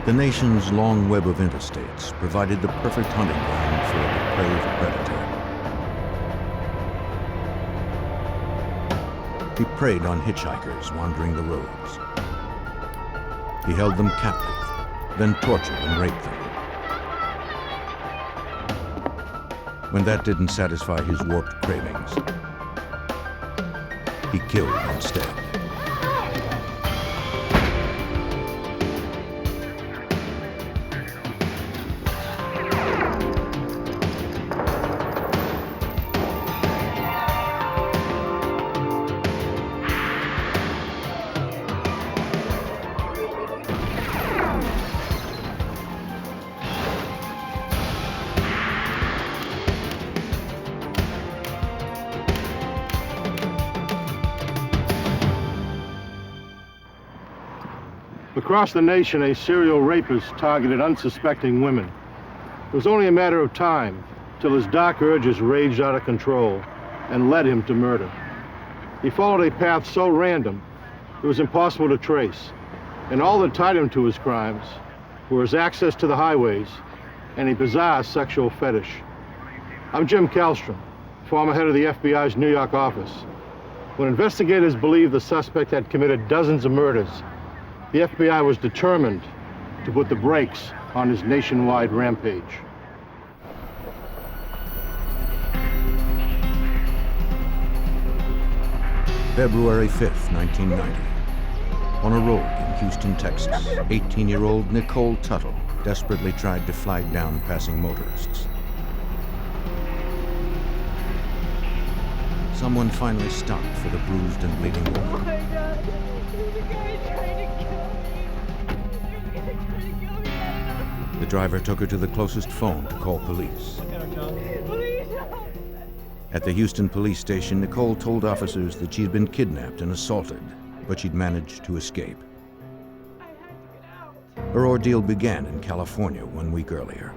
The nation's long web of interstates provided the perfect hunting ground for a depraved predator. He preyed on hitchhikers wandering the roads. He held them captive, then tortured and raped them. When that didn't satisfy his warped cravings, he killed instead. Across the nation, a serial rapist targeted unsuspecting women. It was only a matter of time till his dark urges raged out of control and led him to murder. He followed a path so random, it was impossible to trace, and all that tied him to his crimes were his access to the highways and a bizarre sexual fetish. I'm Jim Kallstrom, former head of the FBI's New York office. When investigators believed the suspect had committed dozens of murders, the FBI was determined to put the brakes on his nationwide rampage. February 5th, 1990. On a road in Houston, Texas, 18-year-old Nicole Tuttle desperately tried to flag down passing motorists. Someone finally stopped for the bruised and bleeding woman. Oh my God. The driver took her to the closest phone to call police. At the Houston police station, Nicole told officers that she'd been kidnapped and assaulted, but she'd managed to escape. Her ordeal began in California 1 week earlier.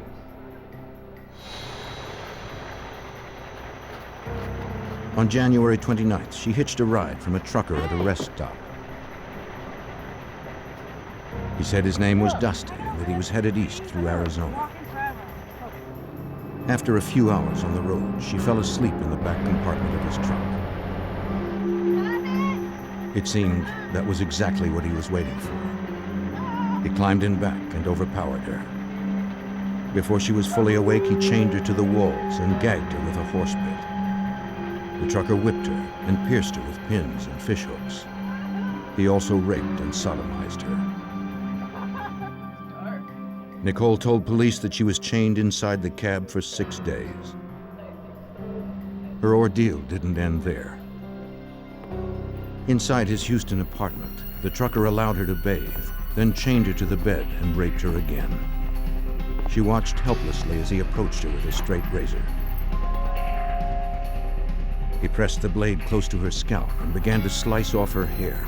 On January 29th, she hitched a ride from a trucker at a rest stop. He said his name was Dusty and that he was headed east through Arizona. After a few hours on the road, she fell asleep in the back compartment of his truck. It seemed that was exactly what he was waiting for. He climbed in back and overpowered her. Before she was fully awake, he chained her to the walls and gagged her with a horse bit. The trucker whipped her and pierced her with pins and fishhooks. He also raped and sodomized her. Nicole told police that she was chained inside the cab for 6 days. Her ordeal didn't end there. Inside his Houston apartment, the trucker allowed her to bathe, then chained her to the bed and raped her again. She watched helplessly as he approached her with a straight razor. He pressed the blade close to her scalp and began to slice off her hair.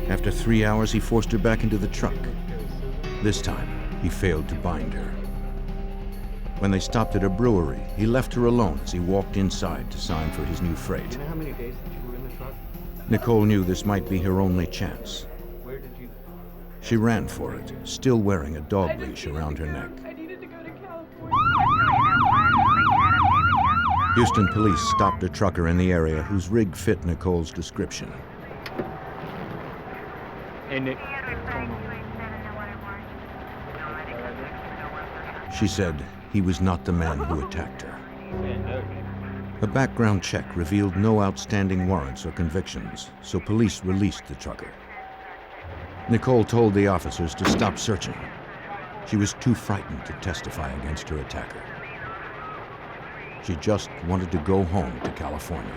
After 3 hours, he forced her back into the truck. This time, he failed to bind her. When they stopped at a brewery, he left her alone as he walked inside to sign for his new freight. Do you know how many days that you were in the truck? Nicole knew this might be her only chance. Where did you... She ran for it, still wearing a dog leash around her neck. I needed to go to California. Houston police stopped a trucker in the area whose rig fit Nicole's description. And it... She said he was not the man who attacked her. A background check revealed no outstanding warrants or convictions, so police released the trucker. Nicole told the officers to stop searching. She was too frightened to testify against her attacker. She just wanted to go home to California.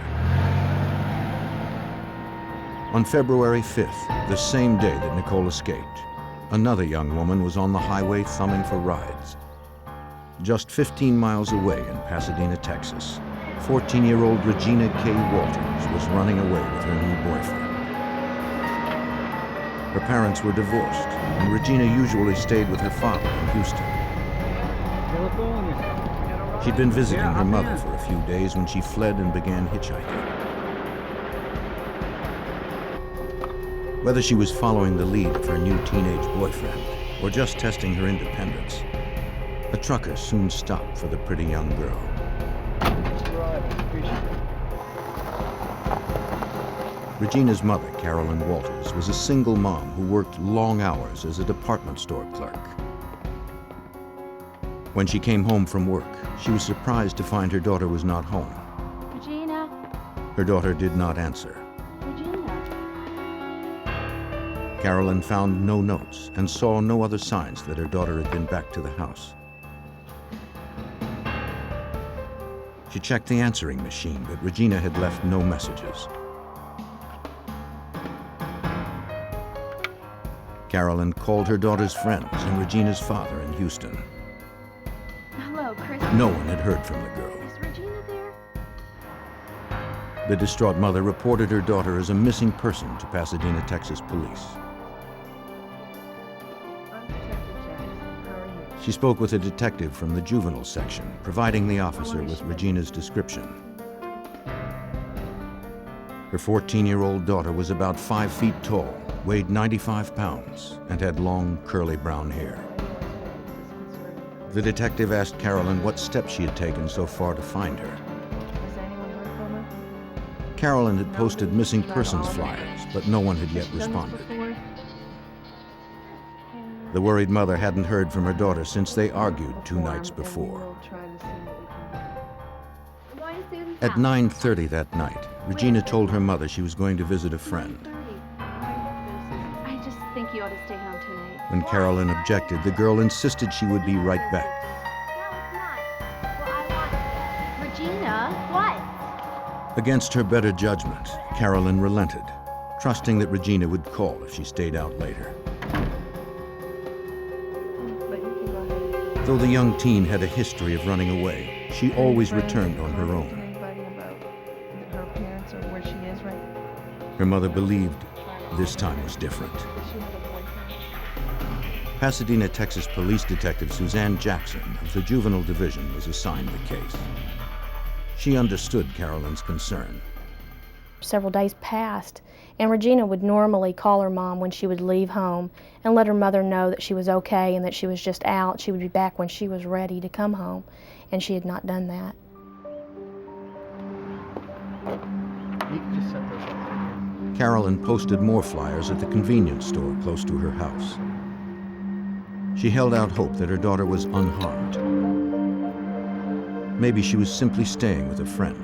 On February 5th, the same day that Nicole escaped, another young woman was on the highway thumbing for rides. Just 15 miles away in Pasadena, Texas, 14-year-old Regina K. Walters was running away with her new boyfriend. Her parents were divorced, and Regina usually stayed with her father in Houston. She'd been visiting her mother for a few days when she fled and began hitchhiking. Whether she was following the lead of her new teenage boyfriend or just testing her independence, a trucker soon stopped for the pretty young girl. Regina's mother, Carolyn Walters, was a single mom who worked long hours as a department store clerk. When she came home from work, she was surprised to find her daughter was not home. Regina? Her daughter did not answer. Regina? Carolyn found no notes and saw no other signs that her daughter had been back to the house. She checked the answering machine, but Regina had left no messages. Carolyn called her daughter's friends and Regina's father in Houston. Hello, Chris. No one had heard from the girl. Is Regina there? The distraught mother reported her daughter as a missing person to Pasadena, Texas police. I'm Detective Jackson. How are you? She spoke with a detective from the juvenile section, providing the officer with Regina's description. Her 14-year-old daughter was about 5 feet tall, weighed 95 pounds, and had long, curly brown hair. The detective asked Carolyn what steps she had taken so far to find her. Has anyone heard from her? Carolyn had posted missing persons flyers, but no one had yet Has she done this responded. before? The worried mother hadn't heard from her daughter since they argued 2 Form, nights and we before. will try to see what we can do. At 9:30 that night, Regina told her mother she was going to visit a friend. I just think you ought to stay home tonight. When Carolyn objected, the girl insisted she would be right back. Regina, what? Against her better judgment, Carolyn relented, trusting that Regina would call if she stayed out later. But you can go ahead. Though the young teen had a history of running away, she always returned on her own. Anybody about her parents or where she is right now? Her mother believed this time was different. Does she have a boyfriend? Pasadena, Texas Police Detective Suzanne Jackson of the Juvenile Division was assigned the case. She understood Carolyn's concern. Several days passed, and Regina would normally call her mom when she would leave home and let her mother know that she was okay and that she was just out. She would be back when she was ready to come home, and she had not done that. You can just set those up right here. Carolyn posted more flyers at the convenience store close to her house. She held out hope that her daughter was unharmed. Maybe she was simply staying with a friend.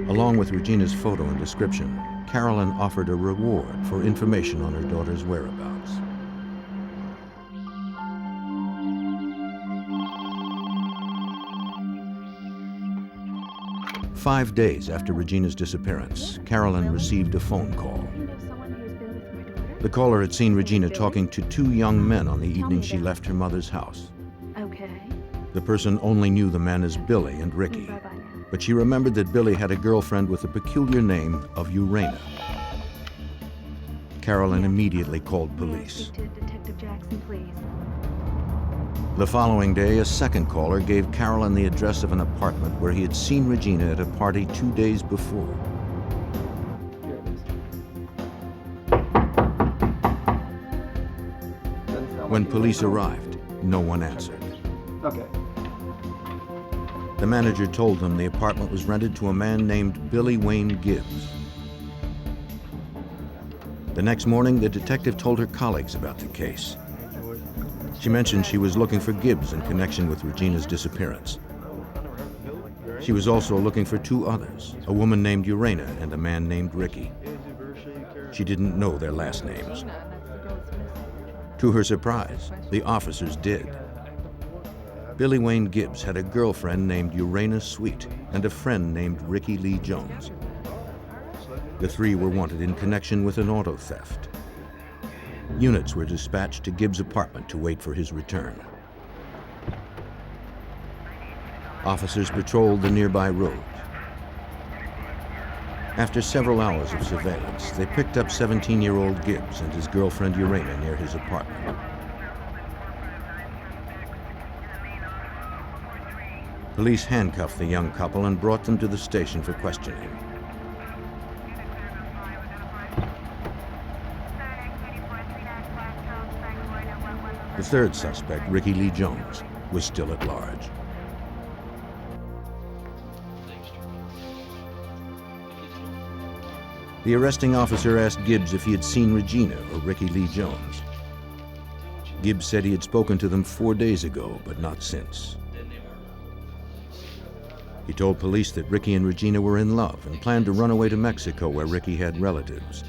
Along with Regina's photo and description, Carolyn offered a reward for information on her daughter's whereabouts. "5 days after Regina's disappearance, Carolyn received a phone call. You know someone who's been with my daughter? The caller had seen Regina talking to 2 young men on the evening she left her mother's house. Okay. The person only knew the men as Billy and Ricky, Bye-bye now. but she remembered that Billy had a girlfriend with the peculiar name of Urena. Carolyn immediately called May I police. speak to Detective Jackson, please? The following day, a second caller gave Carolyn the address of an apartment where he had seen Regina at a party 2 days before. Here it is. Doesn't sound When like police you- arrived, no one answered. Okay. The manager told them the apartment was rented to a man named Billy Wayne Gibbs. The next morning, the detective told her colleagues about the case. She mentioned she was looking for Gibbs in connection with Regina's disappearance. She was also looking for 2 others, a woman named Urena and a man named Ricky. She didn't know their last names. To her surprise, the officers did. Billy Wayne Gibbs had a girlfriend named Urena Sweet and a friend named Ricky Lee Jones. The 3 were wanted in connection with an auto theft. Units were dispatched to Gibbs' apartment to wait for his return. Officers patrolled the nearby road. After several hours of surveillance, they picked up 17-year-old Gibbs and his girlfriend Urena near his apartment. Police handcuffed the young couple and brought them to the station for questioning. The third suspect, Ricky Lee Jones, was still at large. The arresting officer asked Gibbs if he had seen Regina or Ricky Lee Jones. Gibbs said he had spoken to them 4 days ago, but not since. He told police that Ricky and Regina were in love and planned to run away to Mexico, where Ricky had relatives.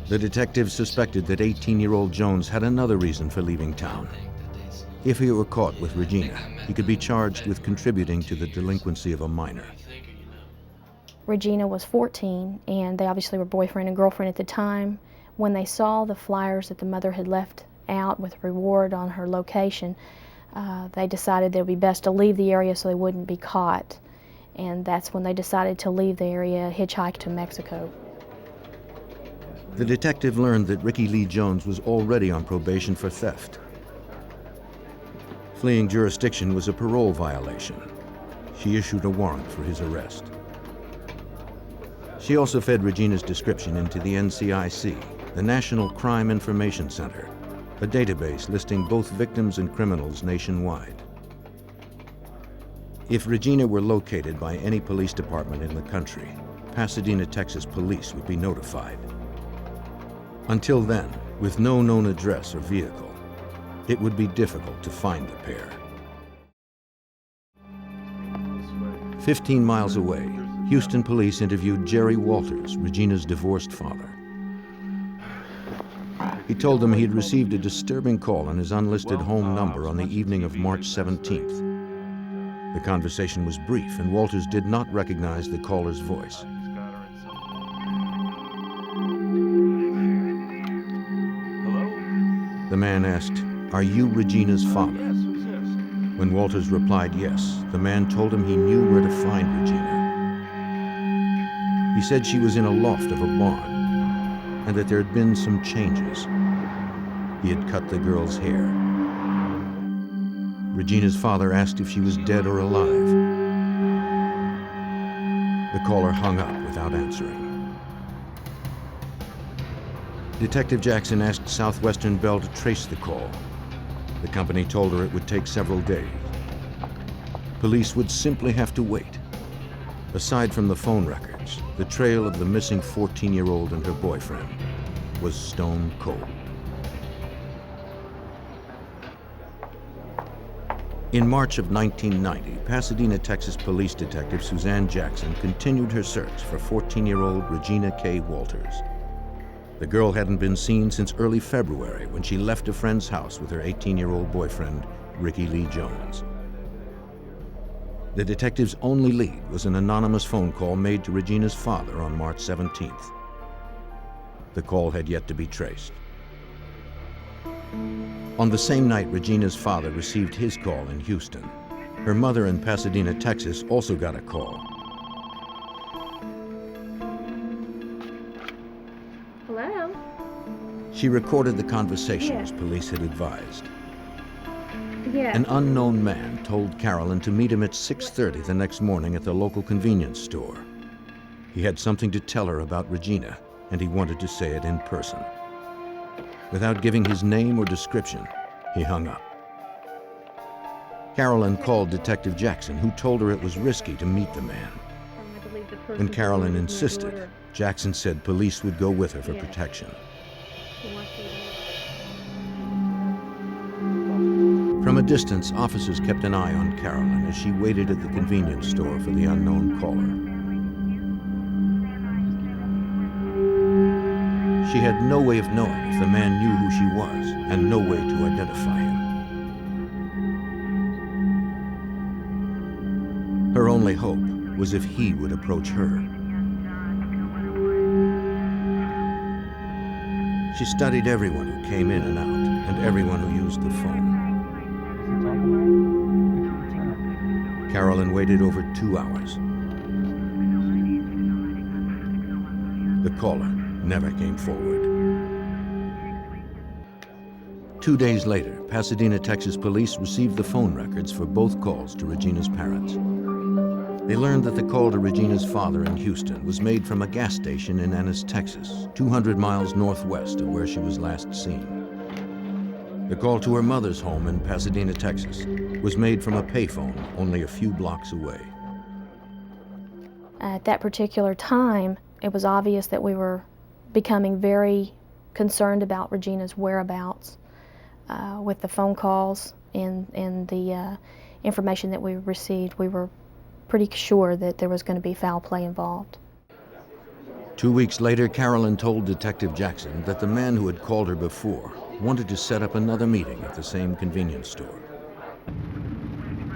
The detectives suspected that 18-year-old Jones had another reason for leaving town. If he were caught with Regina, he could be charged with contributing to the delinquency of a minor. Regina was 14, and they obviously were boyfriend and girlfriend at the time. When they saw the flyers that the mother had left out with reward on her location, they decided it would be best to leave the area so they wouldn't be caught. And that's when they decided to leave the area, hitchhike to Mexico. The detective learned that Ricky Lee Jones was already on probation for theft. Fleeing jurisdiction was a parole violation. She issued a warrant for his arrest. She also fed Regina's description into the NCIC, the National Crime Information Center, a database listing both victims and criminals nationwide. If Regina were located by any police department in the country, Pasadena, Texas police would be notified. Until then, with no known address or vehicle, it would be difficult to find the pair. 15 miles away, Houston police interviewed Jerry Walters, Regina's divorced father. He told them he had received a disturbing call on his unlisted home number on the evening of March 17th. The conversation was brief, and Walters did not recognize the caller's voice. The man asked, "Are you Regina's father?" When Walters replied yes, the man told him he knew where to find Regina. He said she was in a loft of a barn, and that there had been some changes. He had cut the girl's hair. Regina's father asked if she was dead or alive. The caller hung up without answering. Detective Jackson asked Southwestern Bell to trace the call. The company told her it would take several days. Police would simply have to wait. Aside from the phone records, the trail of the missing 14-year-old and her boyfriend was stone cold. In March of 1990, Pasadena, Texas police detective Suzanne Jackson continued her search for 14-year-old Regina K. Walters. The girl hadn't been seen since early February, when she left a friend's house with her 18-year-old boyfriend, Ricky Lee Jones. The detective's only lead was an anonymous phone call made to Regina's father on March 17th. The call had yet to be traced. On the same night Regina's father received his call in Houston, her mother in Pasadena, Texas, also got a call. Hello? She recorded the conversation as police had advised. Yeah. An unknown man told Carolyn to meet him at 6:30 the next morning at the local convenience store. He had something to tell her about Regina, and he wanted to say it in person. Without giving his name or description, he hung up. Carolyn called Detective Jackson, who told her it was risky to meet the man. When Carolyn insisted, Jackson said police would go with her for protection. From a distance, officers kept an eye on Carolyn as she waited at the convenience store for the unknown caller. She had no way of knowing if the man knew who she was, and no way to identify him. Her only hope was if he would approach her. She studied everyone who came in and out, and everyone who used the phone. Carolyn waited over 2 hours. The caller never came forward. 2 days later, Pasadena, Texas police received the phone records for both calls to Regina's parents. They learned that the call to Regina's father in Houston was made from a gas station in Ennis, Texas, 200 miles northwest of where she was last seen. The call to her mother's home in Pasadena, Texas, was made from a payphone only a few blocks away. At that particular time, it was obvious that we were becoming very concerned about Regina's whereabouts. With the phone calls and the information that we received, we were pretty sure that there was going to be foul play involved. 2 weeks later, Carolyn told Detective Jackson that the man who had called her before wanted to set up another meeting at the same convenience store.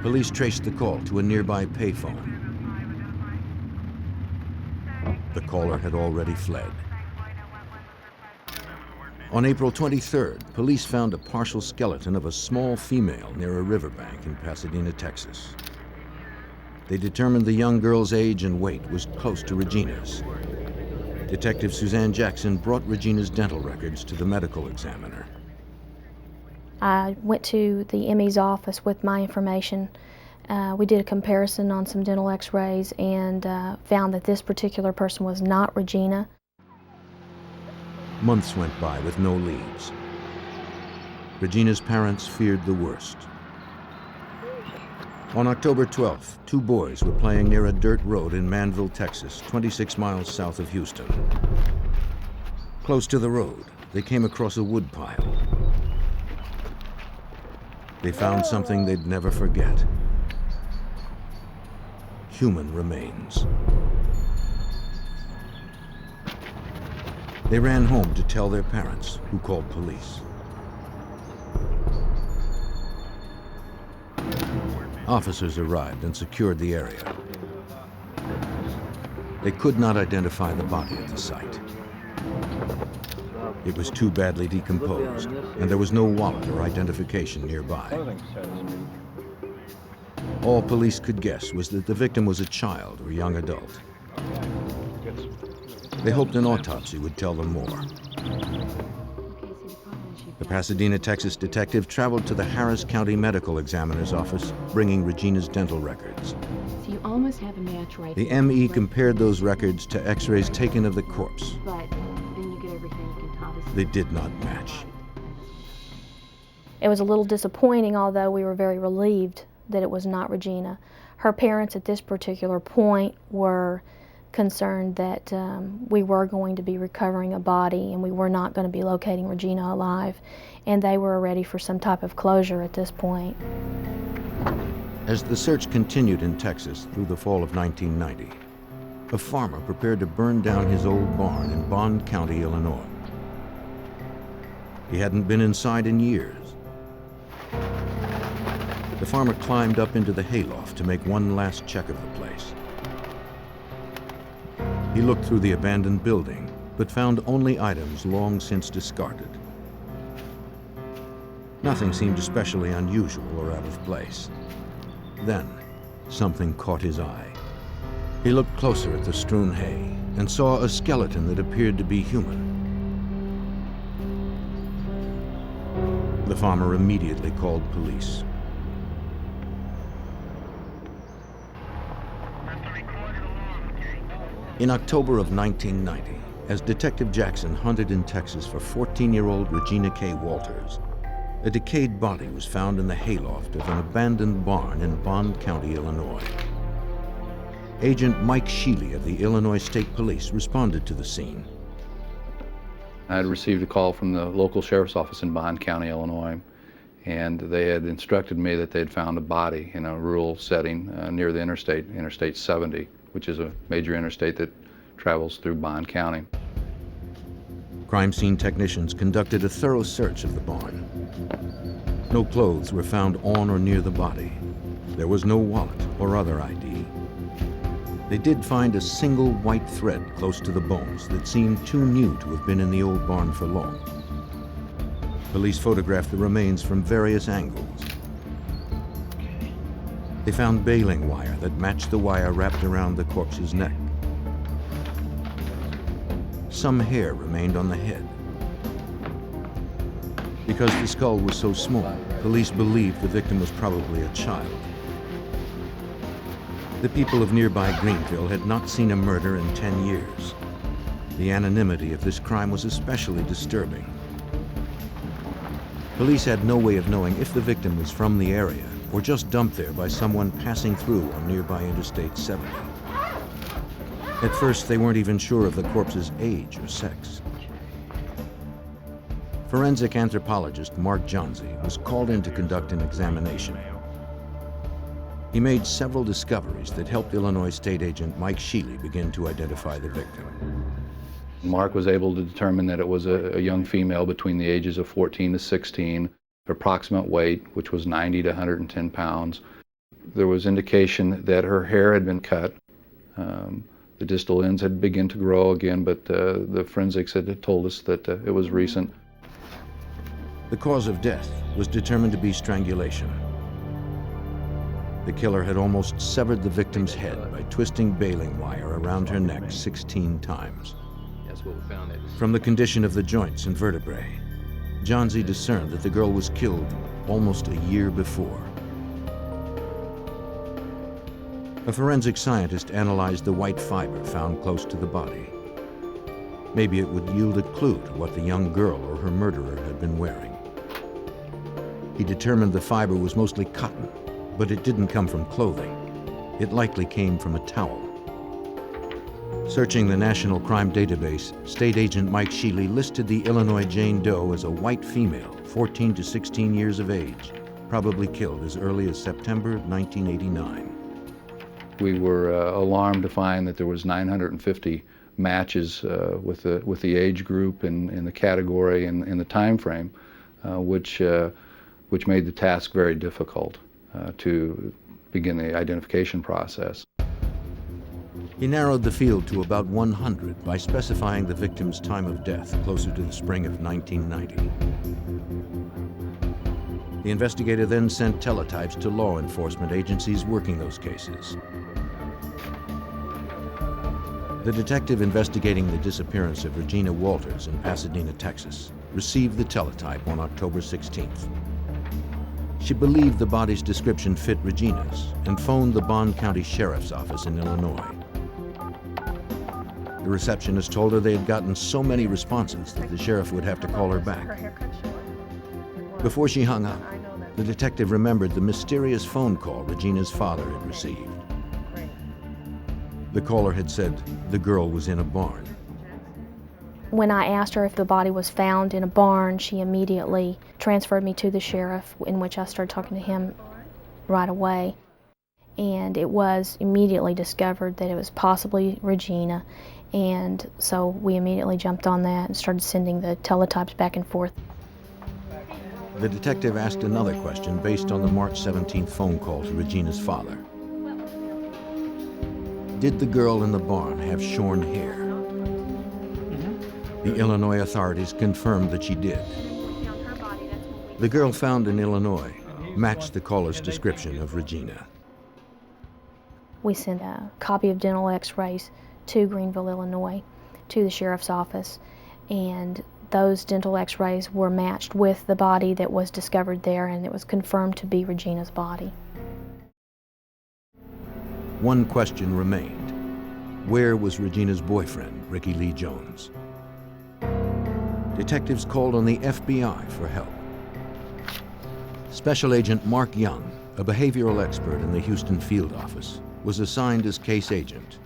Police traced the call to a nearby payphone. The caller had already fled. On April 23rd, police found a partial skeleton of a small female near a riverbank in Pasadena, Texas. They determined the young girl's age and weight was close to Regina's. Detective Suzanne Jackson brought Regina's dental records to the medical examiner. I went to the ME's office with my information. We did a comparison on some dental x-rays and found that this particular person was not Regina. Months went by with no leads. Regina's parents feared the worst. On October 12th, 2 boys were playing near a dirt road in Manville, Texas, 26 miles south of Houston. Close to the road, they came across a wood pile. They found something they'd never forget: human remains. They ran home to tell their parents, who called police. Officers arrived and secured the area. They could not identify the body at the site. It was too badly decomposed, and there was no wallet or identification nearby. All police could guess was that the victim was a child or young adult. They hoped an autopsy would tell them more. The Pasadena, Texas detective traveled to the Harris County Medical Examiner's office, bringing Regina's dental records. So you almost have a match right The there. ME compared those records to x-rays taken of the corpse. But then you get everything you can obviously. They did not match. It was a little disappointing, although we were very relieved that it was not Regina. Her parents at this particular point were concerned that we were going to be recovering a body and we were not going to be locating Regina alive, and they were ready for some type of closure at this point. As the search continued in Texas through the fall of 1990, a farmer prepared to burn down his old barn in Bond County, Illinois. He hadn't been inside in years. The farmer climbed up into the hayloft to make one last check of the place. He looked through the abandoned building, but found only items long since discarded. Nothing seemed especially unusual or out of place. Then, something caught his eye. He looked closer at the strewn hay and saw a skeleton that appeared to be human. The farmer immediately called police. In October of 1990, as Detective Jackson hunted in Texas for 14-year-old Regina K. Walters, a decayed body was found in the hayloft of an abandoned barn in Bond County, Illinois. Agent Mike Sheely of the Illinois State Police responded to the scene. I had received a call from the local sheriff's office in Bond County, Illinois, and they had instructed me that they had found a body in a rural setting near the Interstate 70, which is a major interstate that travels through Bond County. Crime scene technicians conducted a thorough search of the barn. No clothes were found on or near the body. There was no wallet or other ID. They did find a single white thread close to the bones that seemed too new to have been in the old barn for long. Police photographed the remains from various angles. They found baling wire that matched the wire wrapped around the corpse's neck. Some hair remained on the head. Because the skull was so small, police believed the victim was probably a child. The people of nearby Greenville had not seen a murder in 10 years. The anonymity of this crime was especially disturbing. Police had no way of knowing if the victim was from the area or just dumped there by someone passing through on nearby Interstate 70. At first, they weren't even sure of the corpse's age or sex. Forensic anthropologist Mark Johnsey was called in to conduct an examination. He made several discoveries that helped Illinois State Agent Mike Shealy begin to identify the victim. Mark was able to determine that it was a young female between the ages of 14 to 16, her approximate weight, which was 90 to 110 pounds. There was indication that her hair had been cut. The distal ends had begun to grow again, but the forensics had told us that it was recent. The cause of death was determined to be strangulation. The killer had almost severed the victim's head by twisting baling wire around her neck 16 times. That's what we found. From the condition of the joints and vertebrae, Johnsey discerned that the girl was killed almost a year before. A forensic scientist analyzed the white fiber found close to the body. Maybe it would yield a clue to what the young girl or her murderer had been wearing. He determined the fiber was mostly cotton, but it didn't come from clothing. It likely came from a towel. Searching the National Crime Database, State Agent Mike Shealy listed the Illinois Jane Doe as a white female, 14 to 16 years of age, probably killed as early as September 1989. We were alarmed to find that there was 950 matches with the age group and the category and the time frame, which made the task very difficult to begin the identification process. He narrowed the field to about 100 by specifying the victim's time of death closer to the spring of 1990. The investigator then sent teletypes to law enforcement agencies working those cases. The detective investigating the disappearance of Regina Walters in Pasadena, Texas, received the teletype on October 16th. She believed the body's description fit Regina's and phoned the Bond County Sheriff's Office in Illinois. The receptionist told her they had gotten so many responses that the sheriff would have to call her back. Before she hung up, the detective remembered the mysterious phone call Regina's father had received. The caller had said the girl was in a barn. When I asked her if the body was found in a barn, she immediately transferred me to the sheriff, in which I started talking to him right away. And it was immediately discovered that it was possibly Regina, and so we immediately jumped on that and started sending the teletypes back and forth. The detective asked another question based on the March 17th phone call to Regina's father. Did the girl in the barn have shorn hair? The Illinois authorities confirmed that she did. The girl found in Illinois matched the caller's description of Regina. We sent a copy of dental x-rays to Greenville, Illinois, to the sheriff's office, and those dental x-rays were matched with the body that was discovered there, and it was confirmed to be Regina's body. One question remained. Where was Regina's boyfriend, Ricky Lee Jones? Detectives called on the FBI for help. Special Agent Mark Young, a behavioral expert in the Houston field office, was assigned as case agent.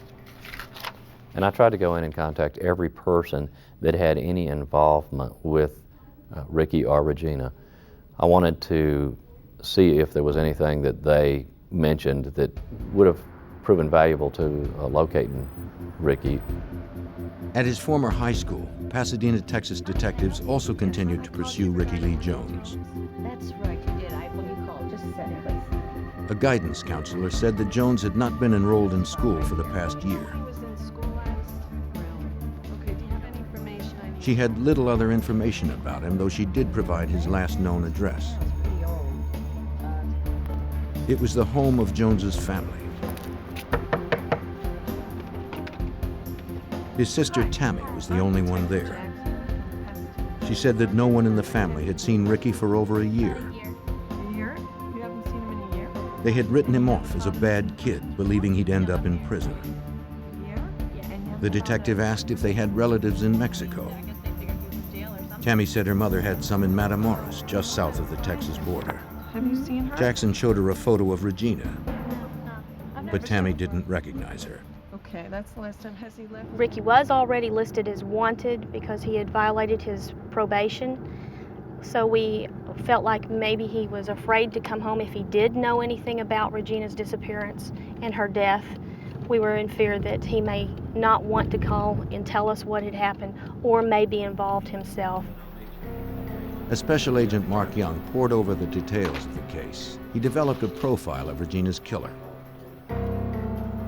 And I tried to go in and contact every person that had any involvement with Ricky or Regina. I wanted to see if there was anything that they mentioned that would have proven valuable to locating Ricky. At his former high school, Pasadena, Texas detectives also continued to pursue Ricky Lee Jones. That's right, you did. When you called, just a second, please. A guidance counselor said that Jones had not been enrolled in school for the past year. He was in school last. Okay, do you have any information I need? She had little other information about him, though she did provide his last known address. Pretty old. It was the home of Jones's family. His sister Tammy was the only one there. She said that no one in the family had seen Ricky for over a year. A year? You haven't seen him in a year? They had written him off as a bad kid, believing he'd end up in prison. A year? Yeah, and The detective asked if they had relatives in Mexico. I guess they figured he was in jail or Tammy said her mother had some in Matamoros, just south of the Texas border. Have you seen her? Jackson showed her a photo of Regina, but Tammy didn't recognize her. Okay, that's the last time. Has he left? Ricky was already listed as wanted because he had violated his probation. So we felt like maybe he was afraid to come home if he did know anything about Regina's disappearance and her death. We were in fear that he may not want to call and tell us what had happened or may be involved himself. As Special Agent Mark Young pored over the details of the case, he developed a profile of Regina's killer.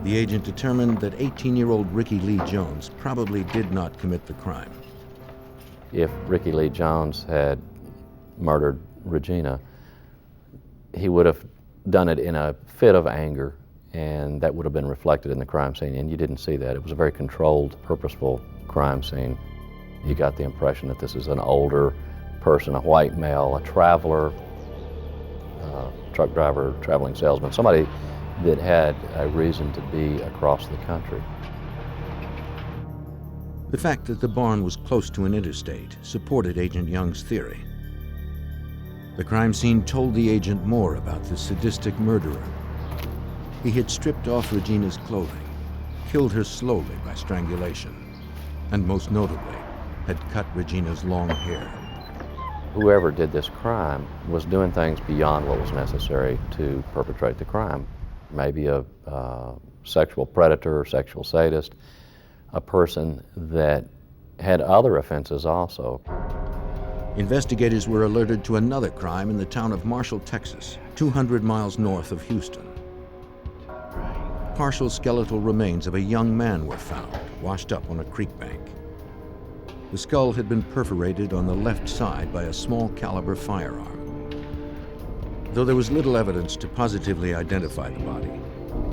The agent determined that 18-year-old Ricky Lee Jones probably did not commit the crime. If Ricky Lee Jones had murdered Regina, he would have done it in a fit of anger, and that would have been reflected in the crime scene, and you didn't see that. It was a very controlled, purposeful crime scene. You got the impression that this is an older person, a white male, a traveler, truck driver, traveling salesman, somebody that had a reason to be across the country. The fact that the barn was close to an interstate supported Agent Young's theory. The crime scene told the agent more about the sadistic murderer. He had stripped off Regina's clothing, killed her slowly by strangulation, and most notably, had cut Regina's long hair. Whoever did this crime was doing things beyond what was necessary to perpetrate the crime. Maybe a sexual predator or sexual sadist, a person that had other offenses also. Investigators were alerted to another crime in the town of Marshall, Texas, 200 miles north of Houston. Partial skeletal remains of a young man were found, washed up on a creek bank. The skull had been perforated on the left side by a small caliber firearm. Though there was little evidence to positively identify the body,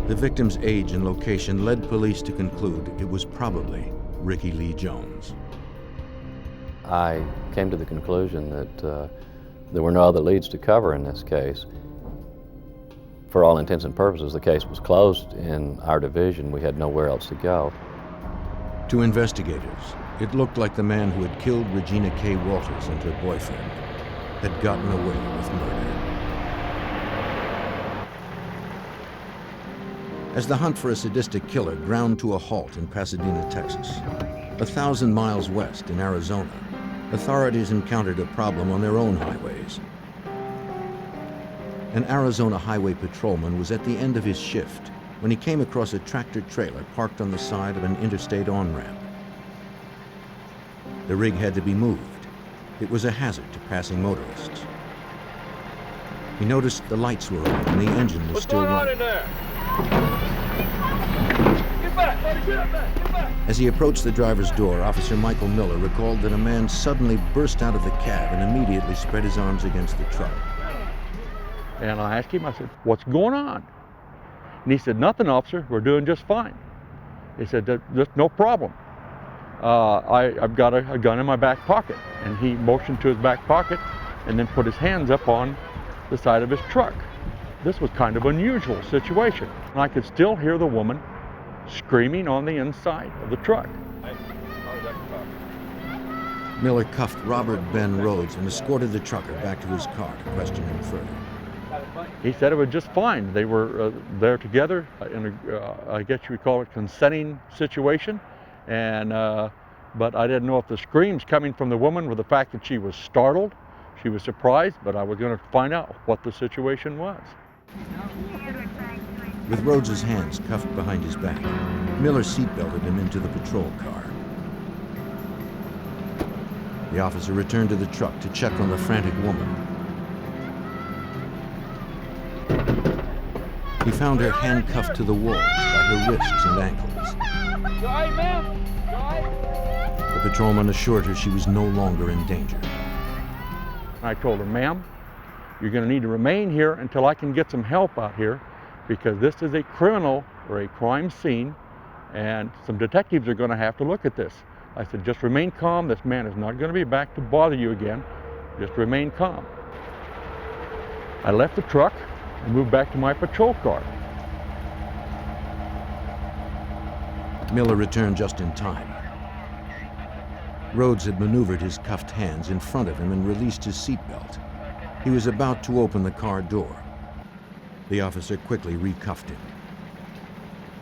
the victim's age and location led police to conclude it was probably Ricky Lee Jones. I came to the conclusion that there were no other leads to cover in this case. For all intents and purposes, the case was closed in our division. We had nowhere else to go. To investigators, it looked like the man who had killed Regina K. Walters and her boyfriend had gotten away with murder. As the hunt for a sadistic killer ground to a halt in Pasadena, Texas, 1,000 miles west in Arizona, authorities encountered a problem on their own highways. An Arizona highway patrolman was at the end of his shift when he came across a tractor-trailer parked on the side of an interstate on-ramp. The rig had to be moved. It was a hazard to passing motorists. He noticed the lights were on and the engine was still running. As he approached the driver's door, Officer Michael Miller recalled that a man suddenly burst out of the cab and immediately spread his arms against the truck. And I asked him, I said, "What's going on?" And he said, "Nothing, officer, we're doing just fine." He said, "There's no problem. I've got a gun in my back pocket." And he motioned to his back pocket and then put his hands up on the side of his truck. This was kind of an unusual situation. And I could still hear the woman screaming on the inside of the truck. Miller cuffed Robert Ben Rhodes and escorted the trucker back to his car to question him further. He said it was just fine. They were there together in a, I guess you would call it, consenting situation. And, but I didn't know if the screams coming from the woman were the fact that she was startled, she was surprised, but I was going to find out what the situation was. With Rhodes's hands cuffed behind his back, Miller seatbelted him into the patrol car. The officer returned to the truck to check on the frantic woman. He found her handcuffed to the walls by her wrists and ankles. The patrolman assured her she was no longer in danger. I told her, "Ma'am, you're going to need to remain here until I can get some help out here, because this is a criminal or a crime scene, and some detectives are going to have to look at this." I said, "Just remain calm. This man is not going to be back to bother you again. Just remain calm." I left the truck and moved back to my patrol car. Miller returned just in time. Rhodes had maneuvered his cuffed hands in front of him and released his seatbelt. He was about to open the car door. The officer quickly recuffed him.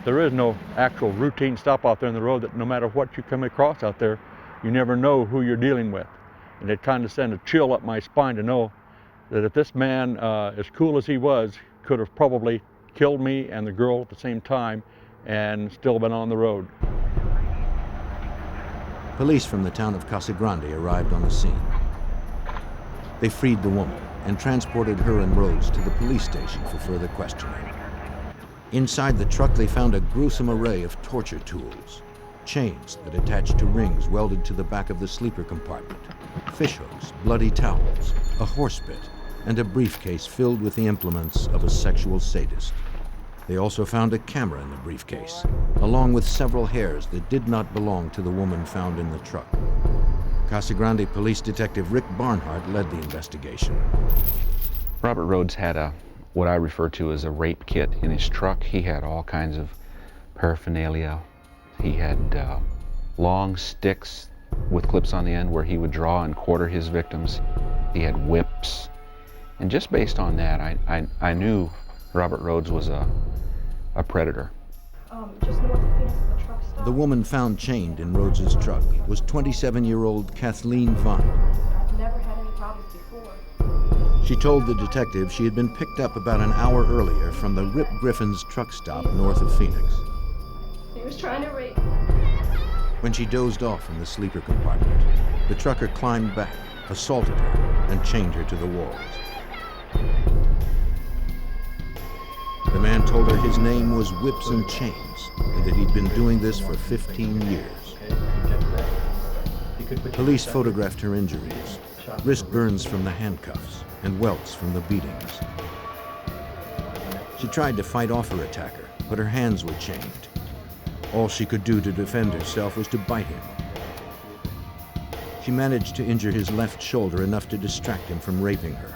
There is no actual routine stop out there in the road that no matter what you come across out there, you never know who you're dealing with. And it kind of sent a chill up my spine to know that if this man, as cool as he was, could have probably killed me and the girl at the same time and still been on the road. Police from the town of Casa Grande arrived on the scene. They freed the woman and transported her and Rhodes to the police station for further questioning. Inside the truck, they found a gruesome array of torture tools. Chains that attached to rings welded to the back of the sleeper compartment, fishhooks, bloody towels, a horse bit, and a briefcase filled with the implements of a sexual sadist. They also found a camera in the briefcase, along with several hairs that did not belong to the woman found in the truck. Casa Grande Police Detective Rick Barnhart led the investigation. Robert Rhodes had what I refer to as a rape kit in his truck. He had all kinds of paraphernalia. He had long sticks with clips on the end where he would draw and quarter his victims. He had whips. And just based on that, I knew Robert Rhodes was a predator. Just north of Phoenix at the truck stop. The woman found chained in Rhodes's truck was 27-year-old Kathleen Vine. I've never had any problems before. She told the detective she had been picked up about an hour earlier from the Rip Griffin's truck stop north of Phoenix. He was trying to rape. When she dozed off in the sleeper compartment, the trucker climbed back, assaulted her, and chained her to the walls. The man told her his name was Whips and Chains, and that he'd been doing this for 15 years. Police photographed her injuries, wrist burns from the handcuffs, and welts from the beatings. She tried to fight off her attacker, but her hands were chained. All she could do to defend herself was to bite him. She managed to injure his left shoulder enough to distract him from raping her.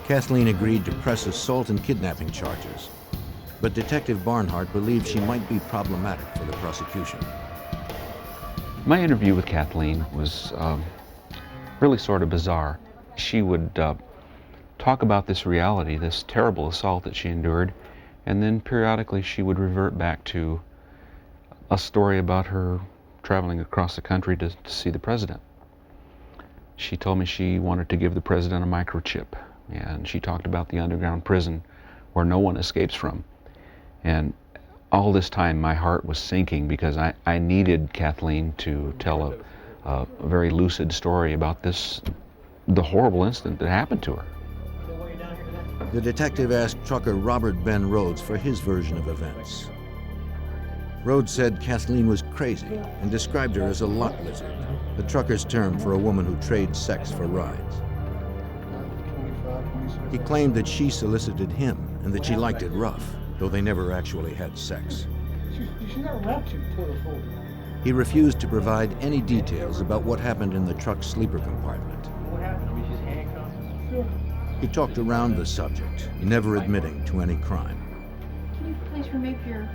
Kathleen agreed to press assault and kidnapping charges, but Detective Barnhart believed she might be problematic for the prosecution. My interview with Kathleen was really sort of bizarre. She would talk about this reality, this terrible assault that she endured, and then periodically she would revert back to a story about her traveling across the country to see the president. She told me she wanted to give the president a microchip, and she talked about the underground prison where no one escapes from. And all this time my heart was sinking because I needed Kathleen to tell a very lucid story about the horrible incident that happened to her. The detective asked trucker Robert Ben Rhodes for his version of events. Rhodes said Kathleen was crazy and described her as a lot lizard, the trucker's term for a woman who trades sex for rides. He claimed that she solicited him and that she liked it rough, though they never actually had sex. He refused to provide any details about what happened in the truck's sleeper compartment. He talked around the subject, never admitting to any crime. Can you please remove your...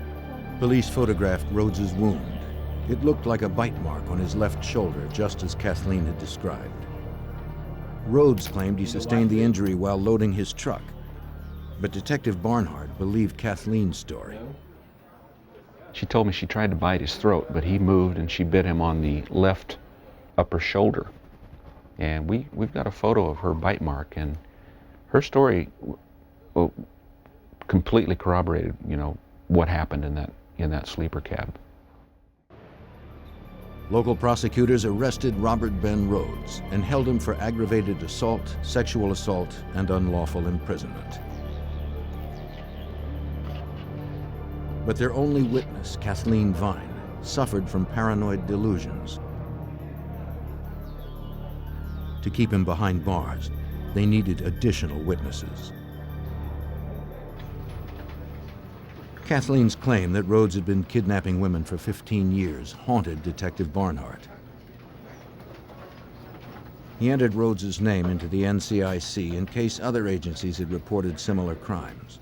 Police photographed Rhodes's wound. It looked like a bite mark on his left shoulder, just as Kathleen had described. Rhodes claimed he sustained the injury while loading his truck, but Detective Barnhart believed Kathleen's story. She told me she tried to bite his throat, but he moved and she bit him on the left upper shoulder. And we've got a photo of her bite mark, and her story completely corroborated, what happened in that sleeper cab. Local prosecutors arrested Robert Ben Rhodes and held him for aggravated assault, sexual assault, and unlawful imprisonment. But their only witness, Kathleen Vine, suffered from paranoid delusions. To keep him behind bars, they needed additional witnesses. Kathleen's claim that Rhodes had been kidnapping women for 15 years haunted Detective Barnhart. He entered Rhodes's name into the NCIC in case other agencies had reported similar crimes.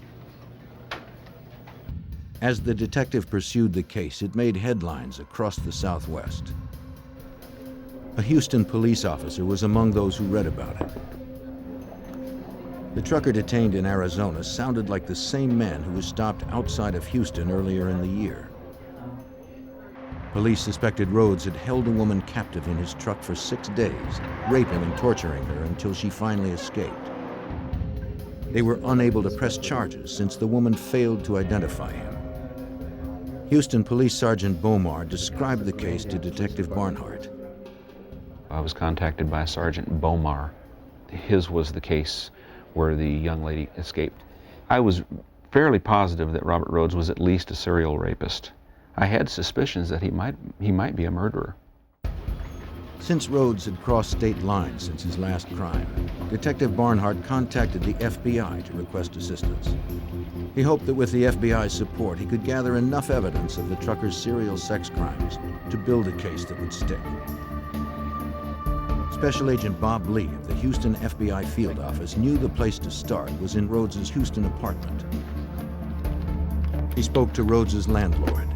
As the detective pursued the case, it made headlines across the Southwest. A Houston police officer was among those who read about it. The trucker detained in Arizona sounded like the same man who was stopped outside of Houston earlier in the year. Police suspected Rhodes had held a woman captive in his truck for 6 days, raping and torturing her until she finally escaped. They were unable to press charges since the woman failed to identify him. Houston Police Sergeant Bomar described the case to Detective Barnhart. I was contacted by Sergeant Bomar. His was the case where the young lady escaped. I was fairly positive that Robert Rhodes was at least a serial rapist. I had suspicions that he might be a murderer. Since Rhodes had crossed state lines since his last crime, Detective Barnhart contacted the FBI to request assistance. He hoped that with the FBI's support, he could gather enough evidence of the trucker's serial sex crimes to build a case that would stick. Special Agent Bob Lee of the Houston FBI field office knew the place to start was in Rhodes's Houston apartment. He spoke to Rhodes's landlord.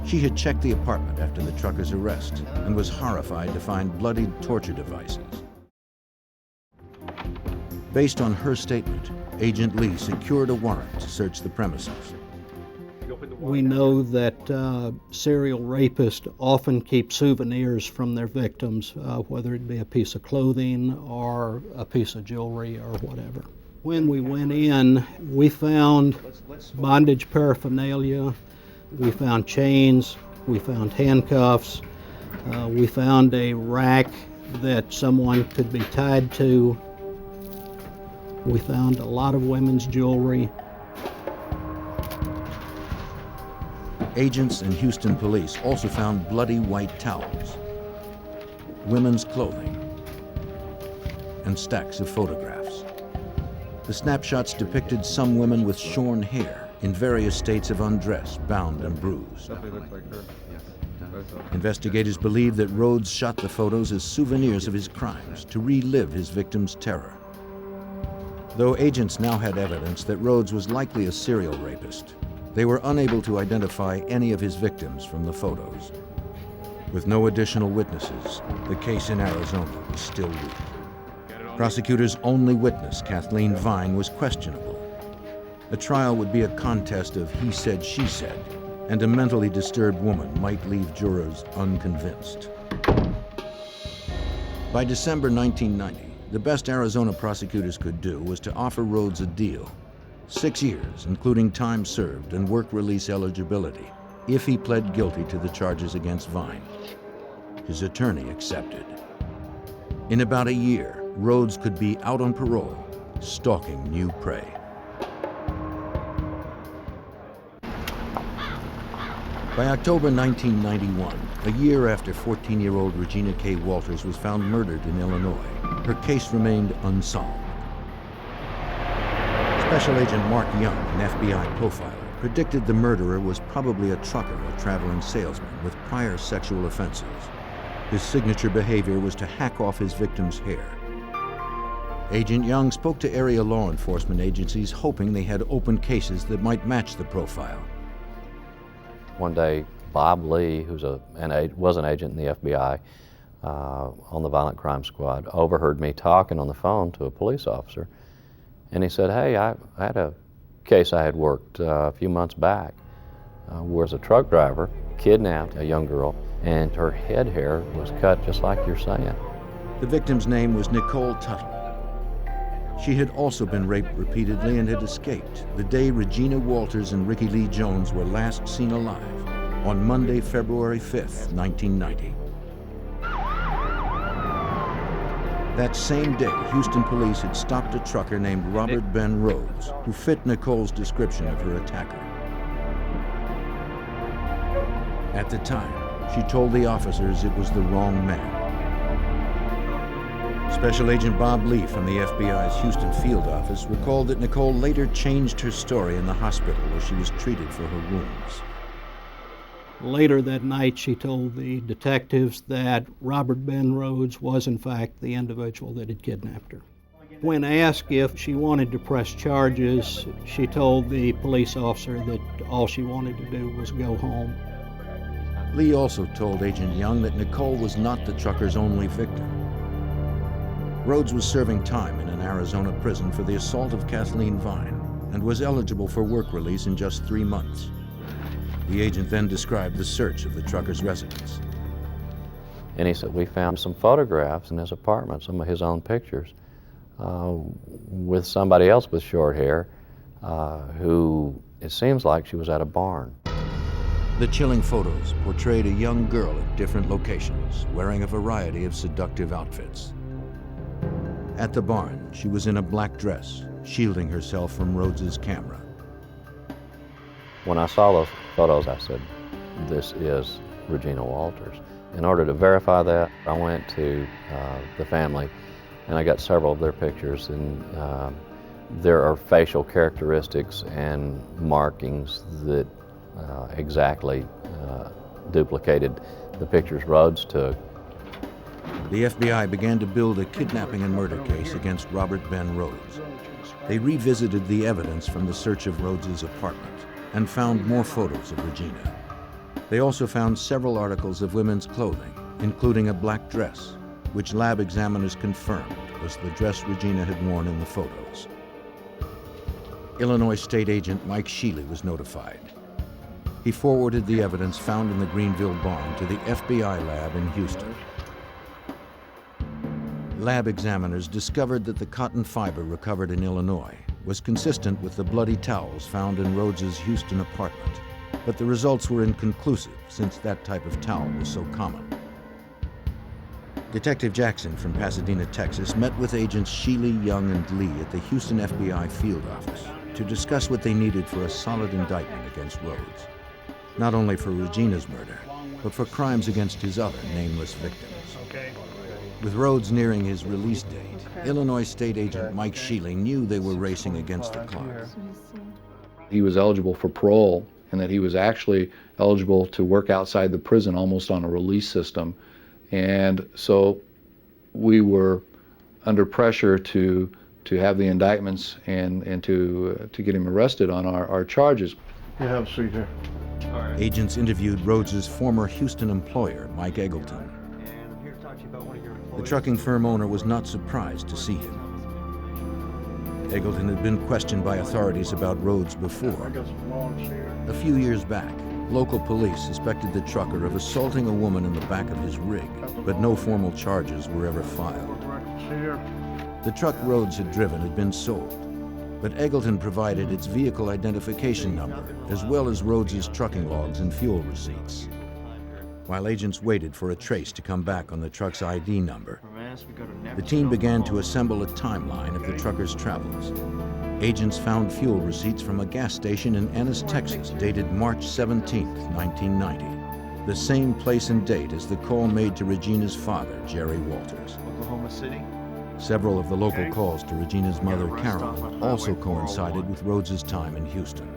She had checked the apartment after the trucker's arrest and was horrified to find bloodied torture devices. Based on her statement, Agent Lee secured a warrant to search the premises. We know that serial rapists often keep souvenirs from their victims, whether it be a piece of clothing or a piece of jewelry or whatever. When we went in, we found bondage paraphernalia, we found chains, we found handcuffs, we found a rack that someone could be tied to. We found a lot of women's jewelry. Agents and Houston police also found bloody white towels, women's clothing, and stacks of photographs. The snapshots depicted some women with shorn hair in various states of undress, bound and bruised. Investigators believe that Rhodes shot the photos as souvenirs of his crimes to relive his victims' terror. Though agents now had evidence that Rhodes was likely a serial rapist, they were unable to identify any of his victims from the photos. With no additional witnesses, the case in Arizona was still weak. Prosecutors' only witness, Kathleen Vine, was questionable. A trial would be a contest of he said, she said, and a mentally disturbed woman might leave jurors unconvinced. By December 1990, the best Arizona prosecutors could do was to offer Rhodes a deal. 6 years, including time served and work release eligibility, if he pled guilty to the charges against Vine. His attorney accepted. In about a year, Rhodes could be out on parole, stalking new prey. By October 1991, a year after 14-year-old Regina K. Walters was found murdered in Illinois, her case remained unsolved. Special Agent Mark Young, an FBI profiler, predicted the murderer was probably a trucker or traveling salesman with prior sexual offenses. His signature behavior was to hack off his victim's hair. Agent Young spoke to area law enforcement agencies hoping they had open cases that might match the profile. One day, Bob Lee, who was an agent in the FBI on the Violent Crime Squad, overheard me talking on the phone to a police officer. And he said, hey, I had a case I had worked a few months back where a truck driver kidnapped a young girl and her head hair was cut just like you're saying. The victim's name was Nicole Tuttle. She had also been raped repeatedly and had escaped the day Regina Walters and Ricky Lee Jones were last seen alive, on Monday, February 5th, 1990. That same day, Houston police had stopped a trucker named Robert Ben Rhodes, who fit Nicole's description of her attacker. At the time, she told the officers it was the wrong man. Special Agent Bob Lee from the FBI's Houston field office recalled that Nicole later changed her story in the hospital where she was treated for her wounds. Later that night, she told the detectives that Robert Ben Rhodes was in fact the individual that had kidnapped her. When asked if she wanted to press charges, she told the police officer that all she wanted to do was go home. Lee also told Agent Young that Nicole was not the trucker's only victim. Rhodes was serving time in an Arizona prison for the assault of Kathleen Vine and was eligible for work release in just 3 months. The agent then described the search of the trucker's residence. And he said, we found some photographs in his apartment, some of his own pictures, with somebody else with short hair, who it seems like she was at a barn. The chilling photos portrayed a young girl at different locations, wearing a variety of seductive outfits. At the barn, she was in a black dress, shielding herself from Rhodes's camera. When I saw those photos, I said, this is Regina Walters. In order to verify that, I went to the family and I got several of their pictures, and there are facial characteristics and markings that exactly duplicated the pictures Rhodes took. The FBI began to build a kidnapping and murder case against Robert Ben Rhodes. They revisited the evidence from the search of Rhodes's apartment and found more photos of Regina. They also found several articles of women's clothing, including a black dress, which lab examiners confirmed was the dress Regina had worn in the photos. Illinois State Agent Mike Sheely was notified. He forwarded the evidence found in the Greenville barn to the FBI lab in Houston. Lab examiners discovered that the cotton fiber recovered in Illinois was consistent with the bloody towels found in Rhodes's Houston apartment, but the results were inconclusive since that type of towel was so common. Detective Jackson from Pasadena, Texas, met with agents Sheely, Young, and Lee at the Houston FBI field office to discuss what they needed for a solid indictment against Rhodes, not only for Regina's murder, but for crimes against his other nameless victims. With Rhodes nearing his release date, Illinois State Agent Mike Sheely knew they were racing against the clock. He was eligible for parole, and that he was actually eligible to work outside the prison almost on a release system. And so we were under pressure to have the indictments and to get him arrested on our charges. You have a seat here. Agents interviewed Rhodes's former Houston employer, Mike Eggleton. The trucking firm owner was not surprised to see him. Eggleton had been questioned by authorities about Rhodes before. A few years back, local police suspected the trucker of assaulting a woman in the back of his rig, but no formal charges were ever filed. The truck Rhodes had driven had been sold, but Eggleton provided its vehicle identification number, as well as Rhodes's trucking logs and fuel receipts. While agents waited for a trace to come back on the truck's ID number, the team began to assemble a timeline of the trucker's travels. Agents found fuel receipts from a gas station in Ennis, Texas, dated March 17, 1990, the same place and date as the call made to Regina's father, Jerry Walters. Oklahoma City. Several of the local calls to Regina's mother, Carolyn, also coincided with Rhodes's time in Houston.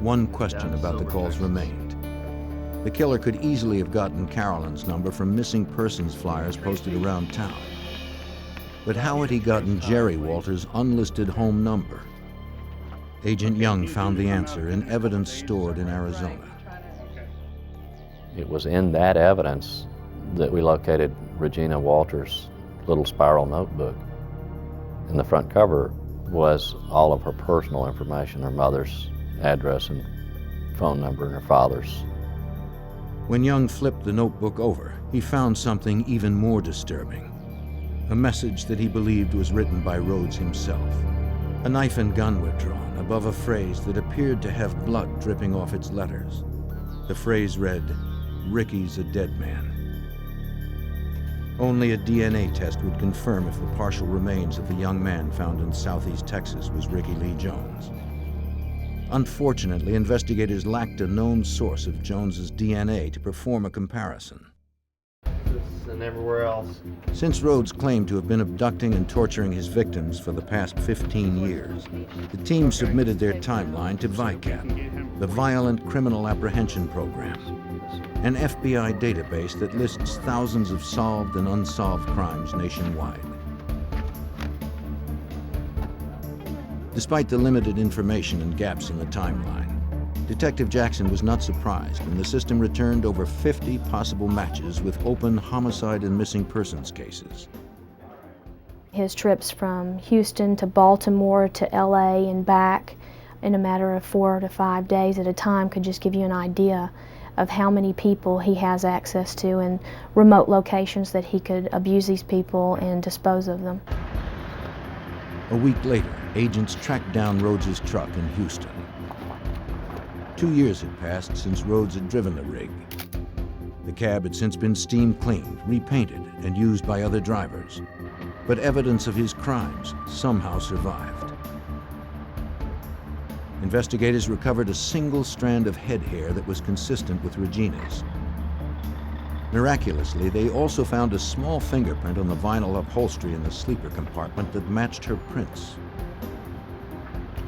One question about the calls remained. The killer could easily have gotten Carolyn's number from missing persons flyers posted around town. But how had he gotten Jerry Walters' unlisted home number? Agent Young found the answer in evidence stored in Arizona. It was in that evidence that we located Regina Walters' little spiral notebook. And the front cover was all of her personal information, her mother's address and phone number, and her father's. When Young flipped the notebook over, he found something even more disturbing. A message that he believed was written by Rhodes himself. A knife and gun were drawn above a phrase that appeared to have blood dripping off its letters. The phrase read, "Ricky's a dead man." Only a DNA test would confirm if the partial remains of the young man found in southeast Texas was Ricky Lee Jones. Unfortunately, investigators lacked a known source of Jones's DNA to perform a comparison. And everywhere else. Since Rhodes claimed to have been abducting and torturing his victims for the past 15 years, the team submitted their timeline to VICAP, the Violent Criminal Apprehension Program, an FBI database that lists thousands of solved and unsolved crimes nationwide. Despite the limited information and gaps in the timeline, Detective Jackson was not surprised when the system returned over 50 possible matches with open homicide and missing persons cases. His trips from Houston to Baltimore to LA and back in a matter of 4 to 5 days at a time could just give you an idea of how many people he has access to and remote locations that he could abuse these people and dispose of them. A week later, agents tracked down Rhodes's truck in Houston. 2 years had passed since Rhodes had driven the rig. The cab had since been steam cleaned, repainted, and used by other drivers. But evidence of his crimes somehow survived. Investigators recovered a single strand of head hair that was consistent with Regina's. Miraculously, they also found a small fingerprint on the vinyl upholstery in the sleeper compartment that matched her prints.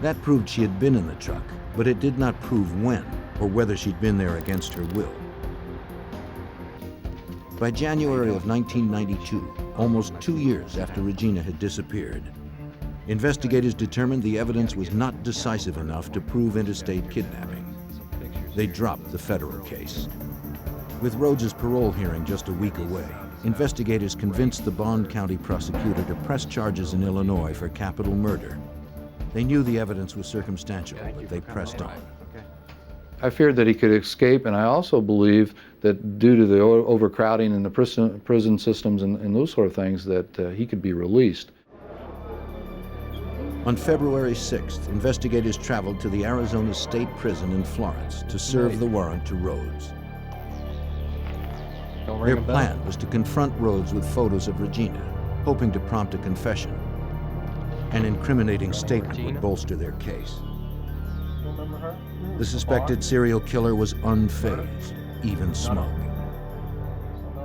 That proved she had been in the truck, but it did not prove when or whether she'd been there against her will. By January of 1992, almost 2 years after Regina had disappeared, investigators determined the evidence was not decisive enough to prove interstate kidnapping. They dropped the federal case. With Rhodes's parole hearing just a week away, investigators convinced the Bond County prosecutor to press charges in Illinois for capital murder. They knew the evidence was circumstantial, but they pressed on. I feared that he could escape, and I also believe that due to the overcrowding in the prison systems and those sort of things, that he could be released. On February 6th, investigators traveled to the Arizona State Prison in Florence to serve the warrant to Rhodes. Their plan was to confront Rhodes with photos of Regina, hoping to prompt a confession. An incriminating statement would bolster their case. The suspected serial killer was unfazed, even smug.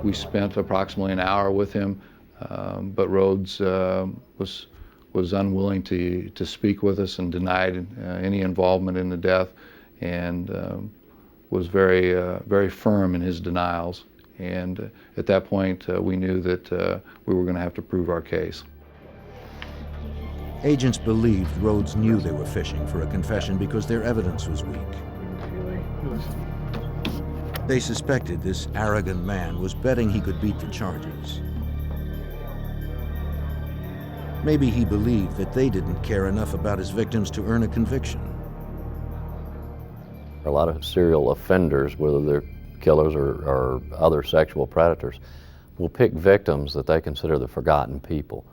We spent approximately an hour with him, but Rhodes was unwilling to speak with us and denied any involvement in the death, and was very firm in his denials. And at that point, we knew that we were going to have to prove our case. Agents believed Rhodes knew they were fishing for a confession because their evidence was weak. They suspected this arrogant man was betting he could beat the charges. Maybe he believed that they didn't care enough about his victims to earn a conviction. A lot of serial offenders, whether they're killers or other sexual predators, will pick victims that they consider the forgotten people.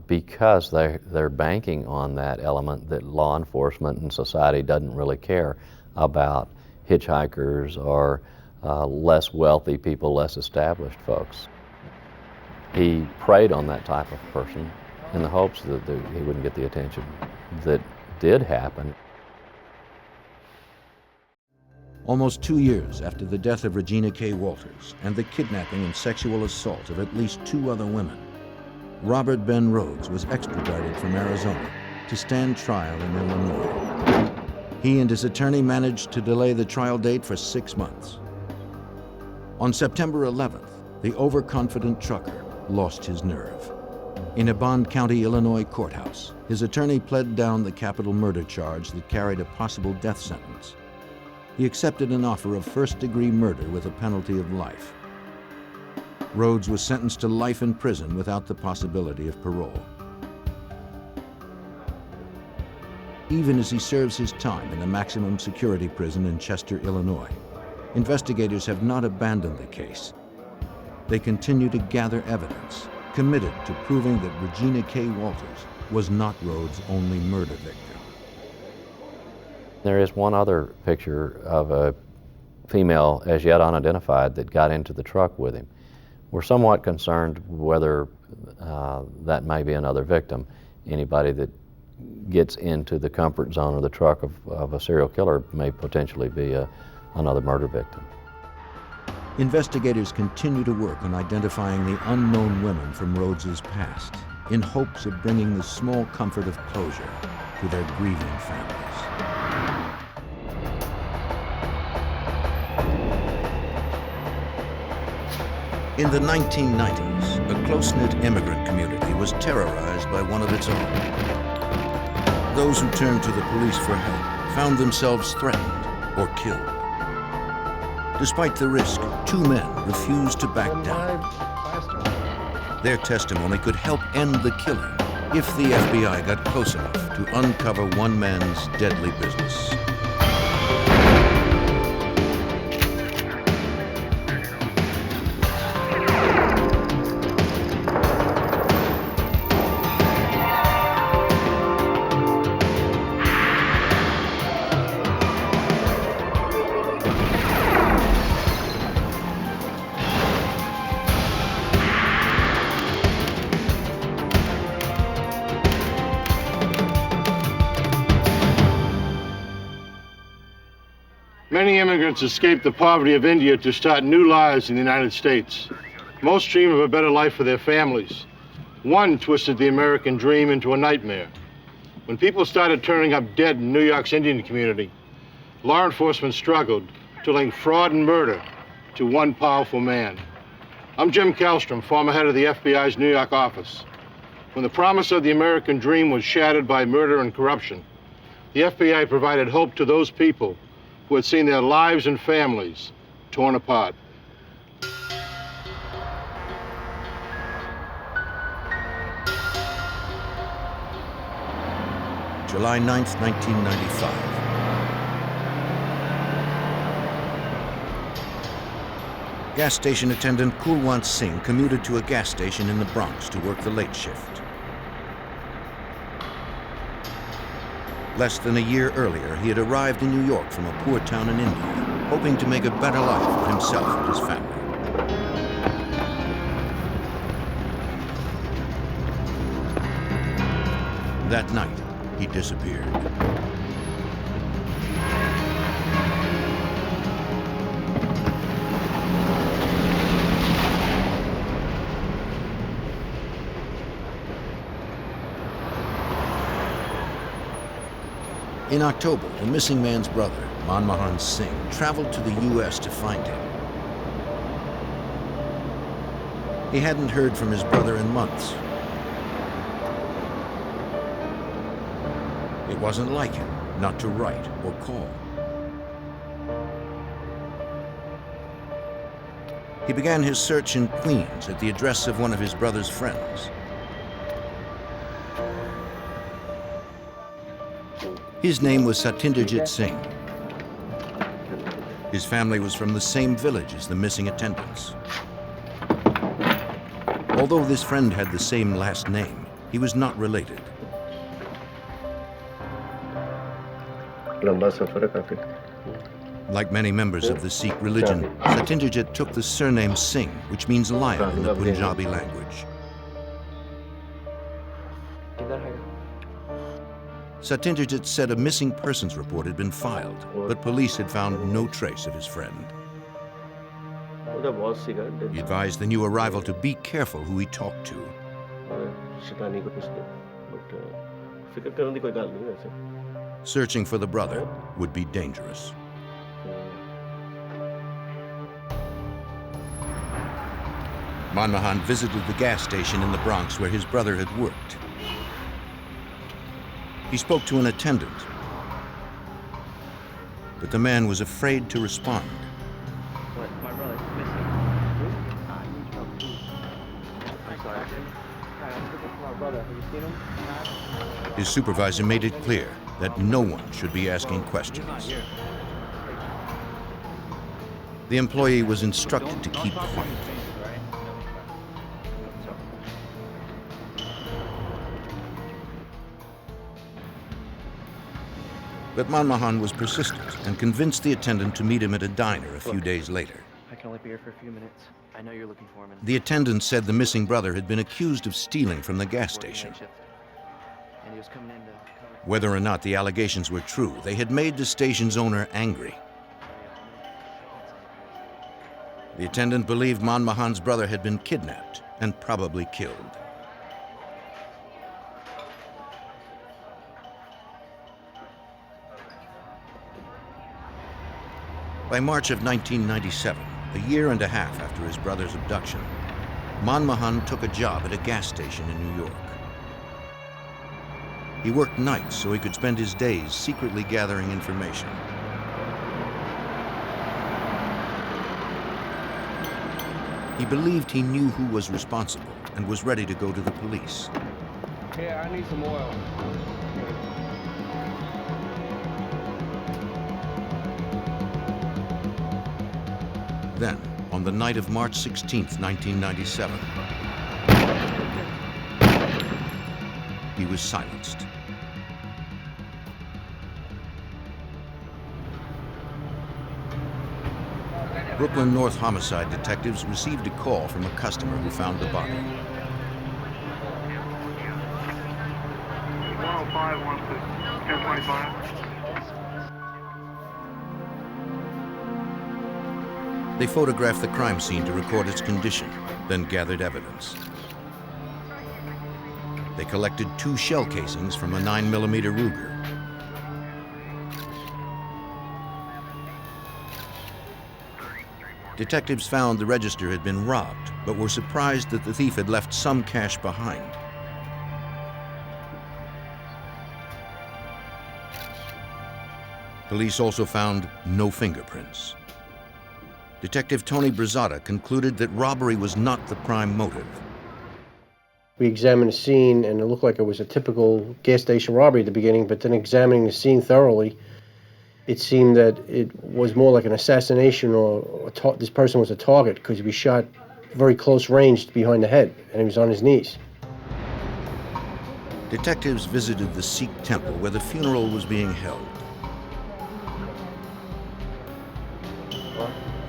Because they're banking on that element that law enforcement and society doesn't really care about hitchhikers or less wealthy people, less established folks. He preyed on that type of person in the hopes that he wouldn't get the attention that did happen. Almost 2 years after the death of Regina K. Walters and the kidnapping and sexual assault of at least 2 other women, Robert Ben Rhodes was extradited from Arizona to stand trial in Illinois. He and his attorney managed to delay the trial date for 6 months. On September 11th, the overconfident trucker lost his nerve. In a Bond County, Illinois courthouse, his attorney pled down the capital murder charge that carried a possible death sentence. He accepted an offer of first-degree murder with a penalty of life. Rhodes was sentenced to life in prison without the possibility of parole. Even as he serves his time in the maximum security prison in Chester, Illinois, investigators have not abandoned the case. They continue to gather evidence, committed to proving that Regina K. Walters was not Rhodes' only murder victim. There is one other picture of a female as yet unidentified that got into the truck with him. We're somewhat concerned whether that may be another victim. Anybody that gets into the comfort zone of the truck of a serial killer may potentially be another murder victim. Investigators continue to work on identifying the unknown women from Rhodes's past in hopes of bringing the small comfort of closure to their grieving families. In the 1990s, a close-knit immigrant community was terrorized by one of its own. Those who turned to the police for help found themselves threatened or killed. Despite the risk, 2 men refused to back down. Their testimony could help end the killing if the FBI got close enough to uncover one man's deadly business. Many immigrants escape the poverty of India to start new lives in the United States. Most dream of a better life for their families. One twisted the American dream into a nightmare. When people started turning up dead in New York's Indian community, law enforcement struggled to link fraud and murder to one powerful man. I'm Jim Kallstrom, former head of the FBI's New York office. When the promise of the American dream was shattered by murder and corruption, the FBI provided hope to those people who had seen their lives and families torn apart. July 9th, 1995. Gas station attendant Kulwant Singh commuted to a gas station in the Bronx to work the late shift. Less than a year earlier, he had arrived in New York from a poor town in India, hoping to make a better life for himself and his family. That night, he disappeared. In October, the missing man's brother, Manmohan Singh, traveled to the U.S. to find him. He hadn't heard from his brother in months. It wasn't like him not to write or call. He began his search in Queens at the address of one of his brother's friends. His name was Satinderjit Singh. His family was from the same village as the missing attendants. Although this friend had the same last name, he was not related. Like many members of the Sikh religion, Satinderjit took the surname Singh, which means lion in the Punjabi language. Satinderjit said a missing persons report had been filed, but police had found no trace of his friend. He advised the new arrival to be careful who he talked to. Searching for the brother would be dangerous. Manmohan visited the gas station in the Bronx where his brother had worked. He spoke to an attendant, but the man was afraid to respond. My brother's missing. I'm sorry. I'm looking for my brother. Have you seen him? His supervisor made it clear that no one should be asking questions. The employee was instructed to keep quiet. But Manmohan was persistent and convinced the attendant to meet him at a diner a few days later. I can only be here for a few minutes. I know you're looking for him. The attendant said the missing brother had been accused of stealing from the gas station. And he was coming in to cover. Whether or not the allegations were true, they had made the station's owner angry. The attendant believed Manmohan's brother had been kidnapped and probably killed. By March of 1997, a year and a half after his brother's abduction, Manmohan took a job at a gas station in New York. He worked nights so he could spend his days secretly gathering information. He believed he knew who was responsible and was ready to go to the police. Yeah, I need some oil. Then, on the night of March 16, 1997, he was silenced. Brooklyn North homicide detectives received a call from a customer who found the body. 105, 1025. They photographed the crime scene to record its condition, then gathered evidence. They collected 2 shell casings from a 9mm Ruger. Detectives found the register had been robbed, but were surprised that the thief had left some cash behind. Police also found no fingerprints. Detective Tony Brazzata concluded that robbery was not the prime motive. We examined the scene, and it looked like it was a typical gas station robbery at the beginning, but then examining the scene thoroughly, it seemed that it was more like an assassination, or this person was a target, because he was shot very close range behind the head, and he was on his knees. Detectives visited the Sikh temple where the funeral was being held.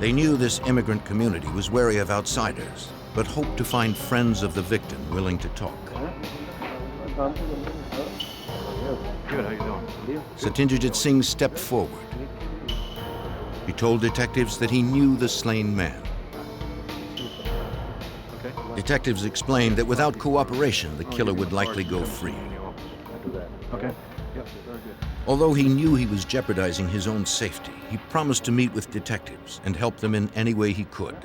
They knew this immigrant community was wary of outsiders, but hoped to find friends of the victim willing to talk. Good, how you doing? Satyendra Singh stepped forward. He told detectives that he knew the slain man. Detectives explained that without cooperation, the killer would likely go free. Okay. Yep, very good. Although he knew he was jeopardizing his own safety, he promised to meet with detectives and help them in any way he could.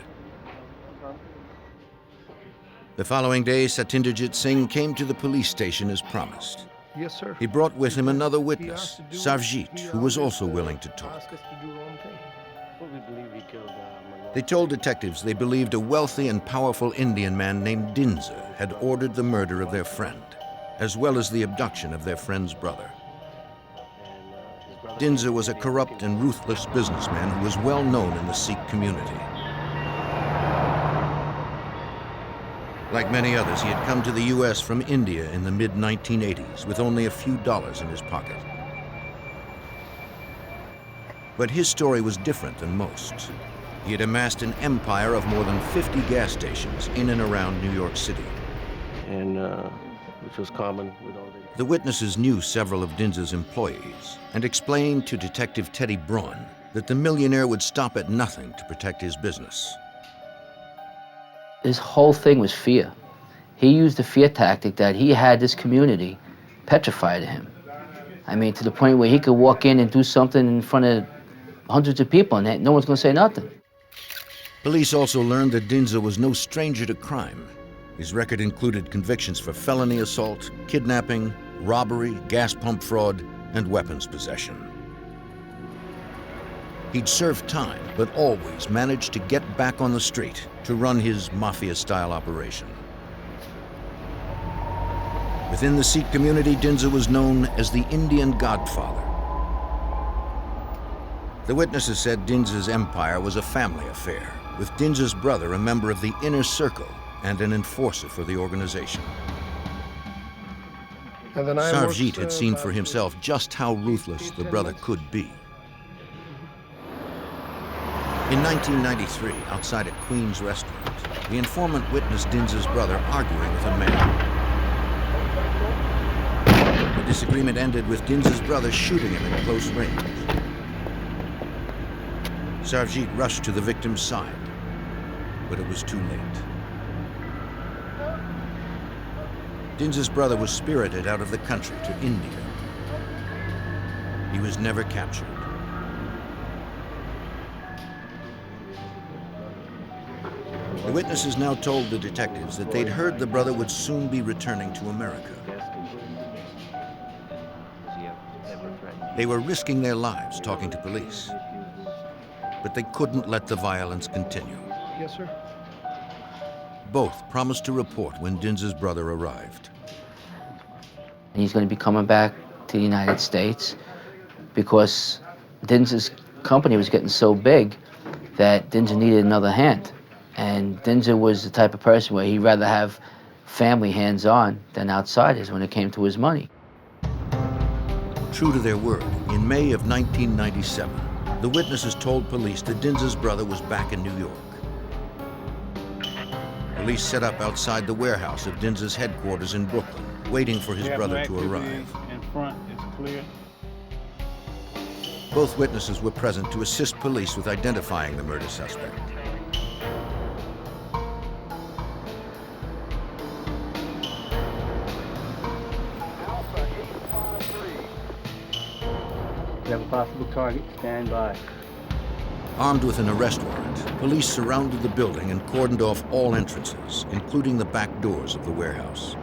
The following day, Satyendra Singh came to the police station as promised. Yes, sir. He brought with him another witness, Sarvjit, who was also willing to talk. They told detectives they believed a wealthy and powerful Indian man named Dinza had ordered the murder of their friend, as well as the abduction of their friend's brother. Dinza was a corrupt and ruthless businessman who was well known in the Sikh community. Like many others, he had come to the U.S. from India in the mid-1980s with only a few dollars in his pocket. But his story was different than most. He had amassed an empire of more than 50 gas stations in and around New York City. And which was common with all The witnesses knew several of Dinza's employees and explained to Detective Teddy Braun that the millionaire would stop at nothing to protect his business. His whole thing was fear. He used the fear tactic that he had this community petrified of him. I mean, to the point where he could walk in and do something in front of hundreds of people and no one's going to say nothing. Police also learned that Dinza was no stranger to crime. His record included convictions for felony assault, kidnapping, robbery, gas pump fraud, and weapons possession. He'd served time, but always managed to get back on the street to run his mafia-style operation. Within the Sikh community, Dinza was known as the Indian Godfather. The witnesses said Dinza's empire was a family affair, with Dinza's brother a member of the inner circle and an enforcer for the organization. Sarvjit had seen for himself just how ruthless the brother could be. In 1993, outside a Queens restaurant, the informant witnessed Dinza's brother arguing with a man. The disagreement ended with Dinza's brother shooting him at close range. Sarvjit rushed to the victim's side, but it was too late. Dinza's brother was spirited out of the country to India. He was never captured. The witnesses now told the detectives that they'd heard the brother would soon be returning to America. They were risking their lives talking to police, but they couldn't let the violence continue. Yes, sir. Both promised to report when Dinza's brother arrived. He's going to be coming back to the United States because Dinza's company was getting so big that Dinza needed another hand. And Dinza was the type of person where he'd rather have family hands-on than outsiders when it came to his money. True to their word, in May of 1997, the witnesses told police that Dinza's brother was back in New York. Police set up outside the warehouse of Dinza's headquarters in Brooklyn, waiting for his brother to arrive. In front, it's clear. Both witnesses were present to assist police with identifying the murder suspect. We have a possible target. Stand by. Armed with an arrest warrant, police surrounded the building and cordoned off all entrances, including the back doors of the warehouse.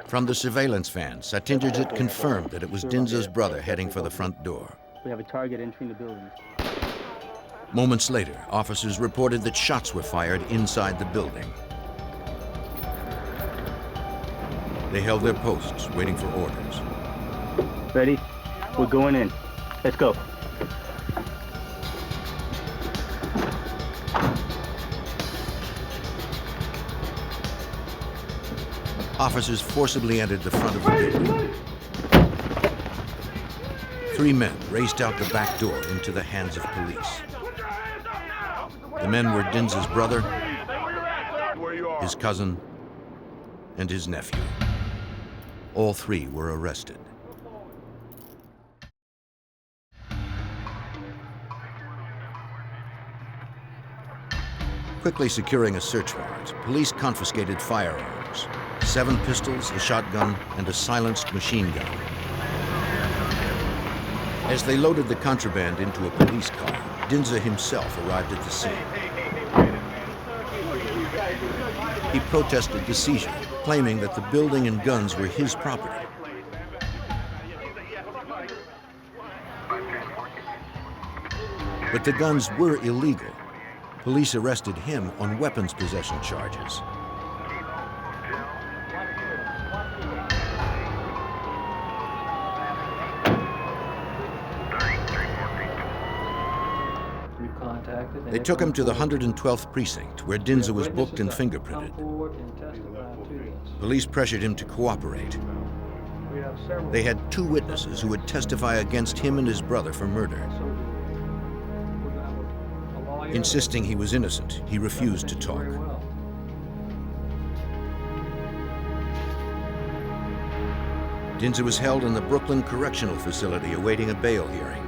From the surveillance van, Satyendra confirmed that it was Dinza's brother heading for the front door. We have a target entering the building. Moments later, officers reported that shots were fired inside the building. They held their posts, waiting for orders. Ready? We're going in. Let's go. Officers forcibly entered the front of the building. 3 men raced out the back door into the hands of police. The men were Dinza's brother, his cousin, and his nephew. All 3 were arrested. Quickly securing a search warrant, police confiscated firearms, 7 pistols, a shotgun, and a silenced machine gun. As they loaded the contraband into a police car, Dinza himself arrived at the scene. He protested the seizure, claiming that the building and guns were his property. But the guns were illegal. Police arrested him on weapons possession charges. They took him to the 112th precinct, where Dinza was booked and fingerprinted. Police pressured him to cooperate. They had 2 witnesses who would testify against him and his brother for murder. Insisting he was innocent, he refused to talk. Dinza was held in the Brooklyn Correctional Facility awaiting a bail hearing.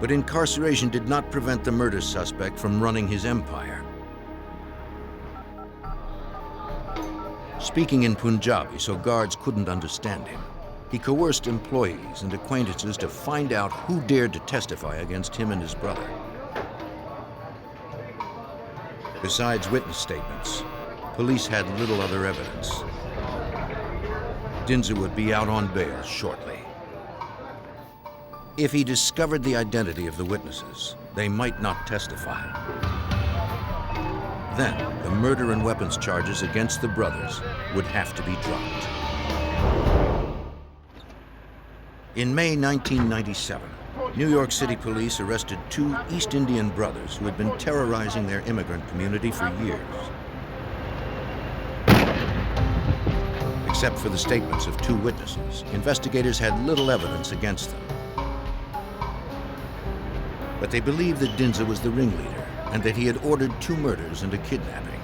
But incarceration did not prevent the murder suspect from running his empire. Speaking in Punjabi so guards couldn't understand him, he coerced employees and acquaintances to find out who dared to testify against him and his brother. Besides witness statements, police had little other evidence. Dinza would be out on bail shortly. If he discovered the identity of the witnesses, they might not testify. Then, the murder and weapons charges against the brothers would have to be dropped. In May 1997, New York City police arrested 2 East Indian brothers who had been terrorizing their immigrant community for years. Except for the statements of 2 witnesses, investigators had little evidence against them. But they believed that Dinza was the ringleader and that he had ordered 2 murders and a kidnapping.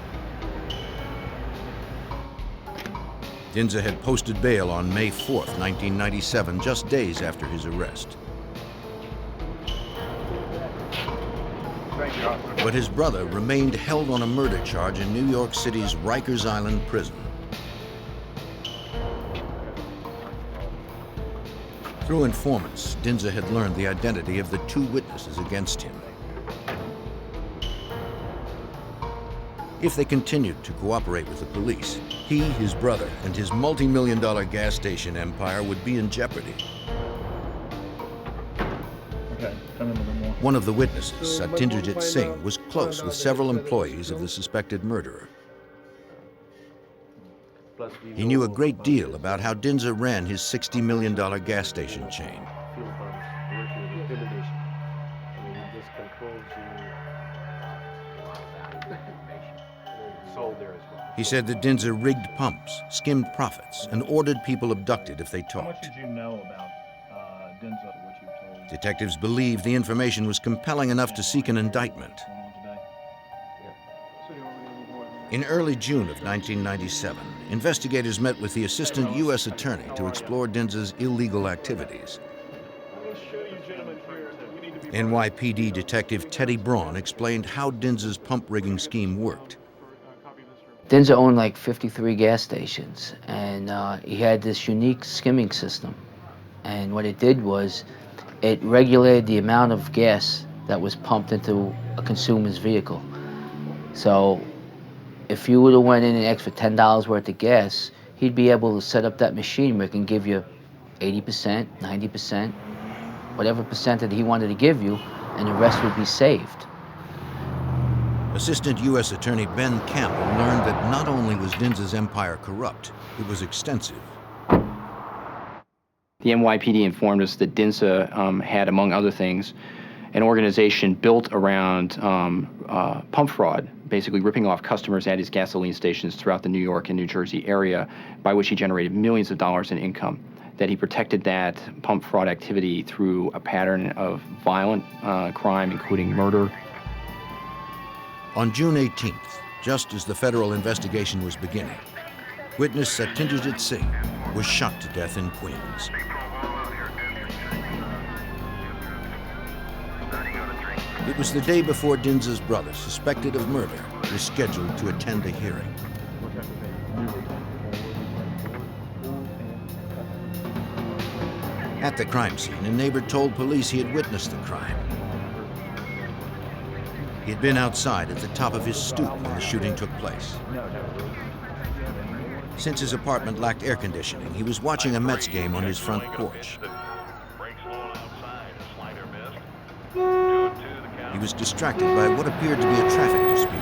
Dinza had posted bail on May 4th, 1997, just days after his arrest. But his brother remained held on a murder charge in New York City's Rikers Island prison. Through informants, Dinza had learned the identity of the 2 witnesses against him. If they continued to cooperate with the police, he, his brother, and his multi-million-dollar gas station empire would be in jeopardy. Okay, come in a little more. One of the witnesses, Satyendra Singh, was close with several employees of the suspected murderer. He knew a great deal about how Dinza ran his $60 million gas station chain. He said that Dinza rigged pumps, skimmed profits, and ordered people abducted if they talked. How much did you know about Dinza, what you told? Detectives believed the information was compelling enough to seek an indictment. In early June of 1997, investigators met with the assistant U.S. attorney to explore Dinza's illegal activities. NYPD detective Teddy Braun explained how Dinza's pump rigging scheme worked. Dinza owned like 53 gas stations, and he had this unique skimming system. And what it did was, it regulated the amount of gas that was pumped into a consumer's vehicle. So if you would have went in and asked for $10 worth of gas, he'd be able to set up that machine where it can give you 80%, 90%, whatever percent that he wanted to give you, and the rest would be saved. Assistant U.S. Attorney Ben Campbell learned that not only was Dinza's empire corrupt, it was extensive. The NYPD informed us that Dinza had, among other things, an organization built around pump fraud, basically ripping off customers at his gasoline stations throughout the New York and New Jersey area, by which he generated millions of dollars in income. That he protected that pump fraud activity through a pattern of violent crime, including murder. On June 18th, just as the federal investigation was beginning, witness Satyendra Singh was shot to death in Queens. It was the day before Dinza's brother, suspected of murder, was scheduled to attend a hearing. At the crime scene, a neighbor told police he had witnessed the crime. He had been outside at the top of his stoop when the shooting took place. Since his apartment lacked air conditioning, he was watching a Mets game on his front porch. He was distracted by what appeared to be a traffic dispute.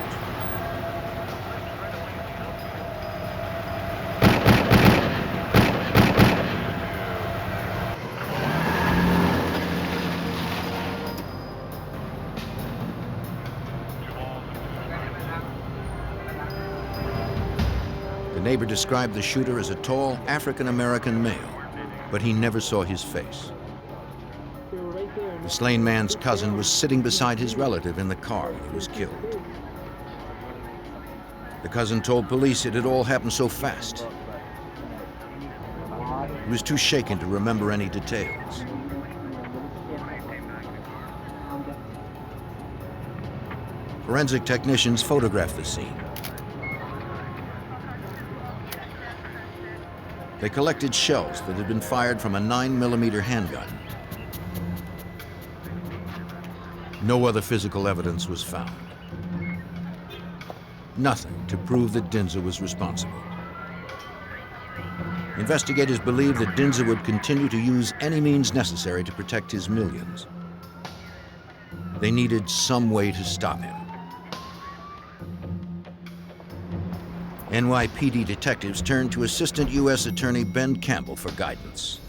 The neighbor described the shooter as a tall African-American male, but he never saw his face. The slain man's cousin was sitting beside his relative in the car when he was killed. The cousin told police it had all happened so fast. He was too shaken to remember any details. Forensic technicians photographed the scene. They collected shells that had been fired from a 9mm handgun. No other physical evidence was found. Nothing to prove that Dinza was responsible. Investigators believed that Dinza would continue to use any means necessary to protect his millions. They needed some way to stop him. NYPD detectives turned to Assistant U.S. Attorney Ben Campbell for guidance.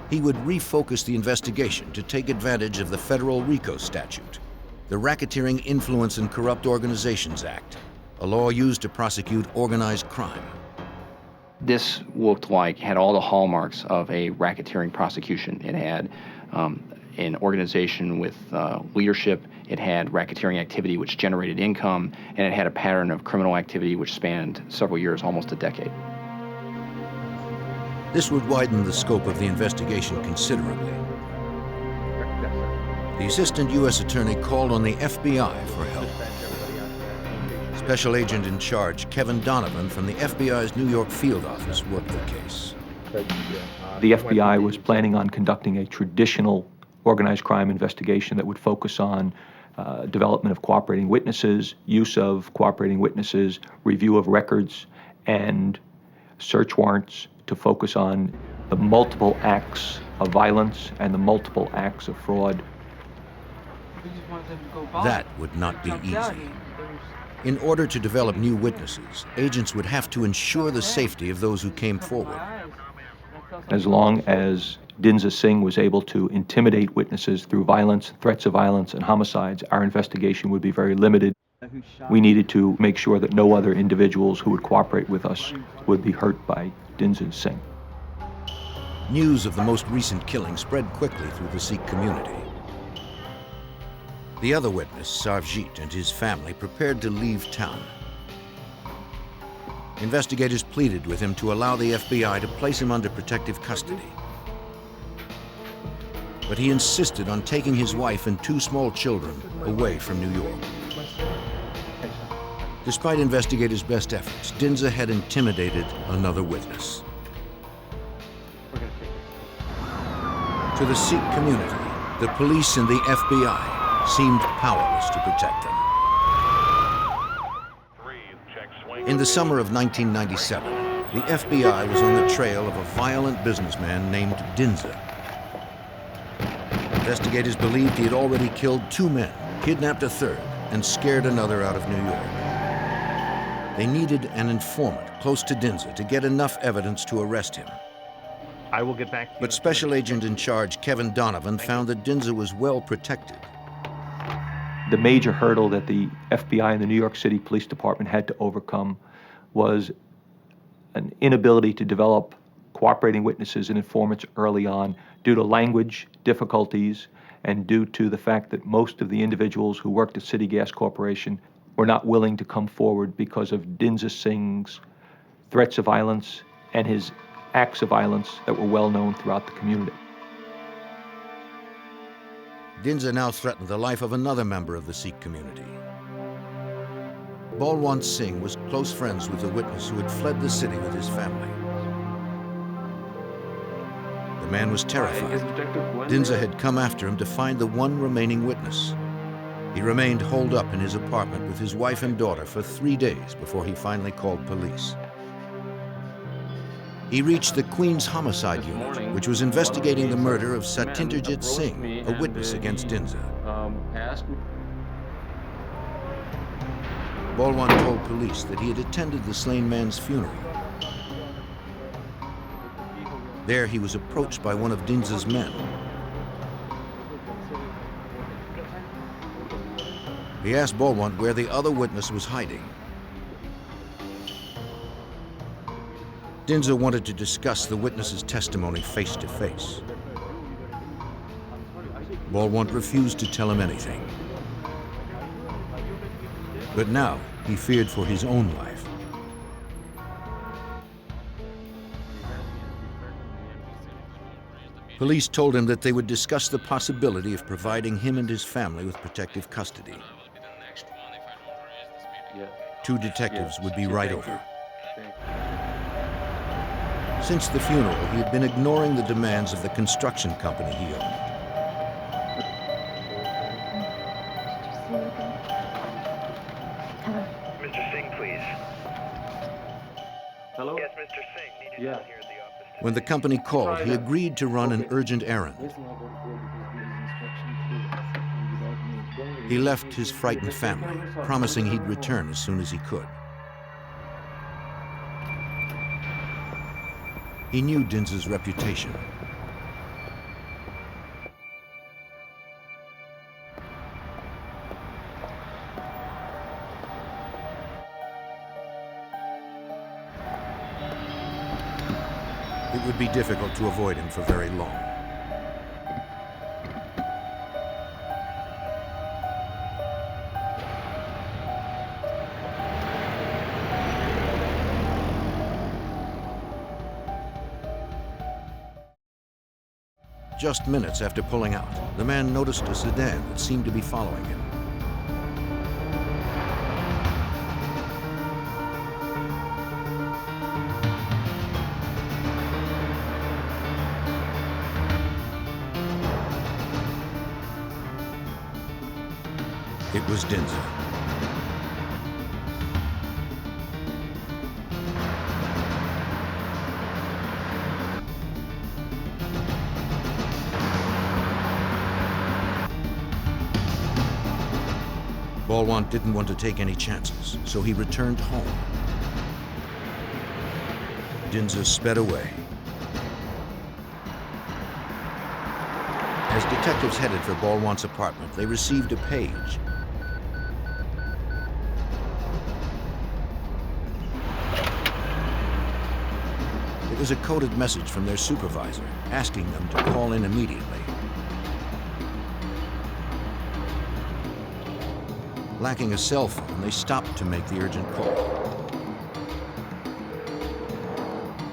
He would refocus the investigation to take advantage of the federal RICO statute, the Racketeering Influence and Corrupt Organizations Act, a law used to prosecute organized crime. This looked like, had all the hallmarks of a racketeering prosecution. It had an organization with leadership, it had racketeering activity which generated income, and it had a pattern of criminal activity which spanned several years, almost a decade. This would widen the scope of the investigation considerably. The Assistant U.S. Attorney called on the FBI for help. Special Agent in charge Kevin Donovan from the FBI's New York field office worked the case. The FBI was planning on conducting a traditional organized crime investigation that would focus on development of cooperating witnesses, use of cooperating witnesses, review of records, and search warrants to focus on the multiple acts of violence and the multiple acts of fraud That would not be easy. In order to develop new witnesses, agents would have to ensure the safety of those who came forward. As long as Dinsa Singh was able to intimidate witnesses through violence, threats of violence, and homicides, our investigation would be very limited. We needed to make sure that no other individuals who would cooperate with us would be hurt by Dinsa Singh. News of the most recent killing spread quickly through the Sikh community. The other witness, Sarvjit, and his family prepared to leave town. Investigators pleaded with him to allow the FBI to place him under protective custody. But he insisted on taking his wife and 2 small children away from New York. Despite investigators' best efforts, Dinsa had intimidated another witness. To the Sikh community, the police and the FBI seemed powerless to protect them. In the summer of 1997, the FBI was on the trail of a violent businessman named Dinsa. Investigators believed he had already killed 2 men, kidnapped a third, and scared another out of New York. They needed an informant close to Dinsa to get enough evidence to arrest him. I will get back to you. But Special Agent in Charge Kevin Donovan found that Dinsa was well protected. The major hurdle that the FBI and the New York City Police Department had to overcome was an inability to develop cooperating witnesses and informants early on due to language difficulties and due to the fact that most of the individuals who worked at City Gas Corporation were not willing to come forward because of Dinsa Singh's threats of violence and his acts of violence that were well known throughout the community. Dinsa now threatened the life of another member of the Sikh community. Balwant Singh was close friends with the witness who had fled the city with his family. The man was terrified. Dinsa had come after him to find the one remaining witness. He remained holed up in his apartment with his wife and daughter for 3 days before he finally called police. He reached the Queens Homicide Unit, which was investigating the murder of Satinderjit Singh, a witness against Dinsa. Balwant told police that he had attended the slain man's funeral. There he was approached by one of Dinsa's men. He asked Balwant where the other witness was hiding. Dinsa wanted to discuss the witness's testimony face to face. Balwant refused to tell him anything. But now he feared for his own life. Police told him that they would discuss the possibility of providing him and his family with protective custody. 2 detectives would be right over. Since the funeral, he had been ignoring the demands of the construction company he owned. Mr. Singh, please. Hello? Yes, Mr. Singh. Need you down here at the office. When the company called, he agreed to run an urgent errand. He left his frightened family, promising he'd return as soon as he could. He knew Dinsa's reputation. It would be difficult to avoid him for very long. Just minutes after pulling out, the man noticed a sedan that seemed to be following him. It was Dinsa. Balwant didn't want to take any chances, so he returned home. Dinza sped away. As detectives headed for Balwant's apartment, they received a page. It was a coded message from their supervisor, asking them to call in immediately. Lacking a cell phone, they stopped to make the urgent call.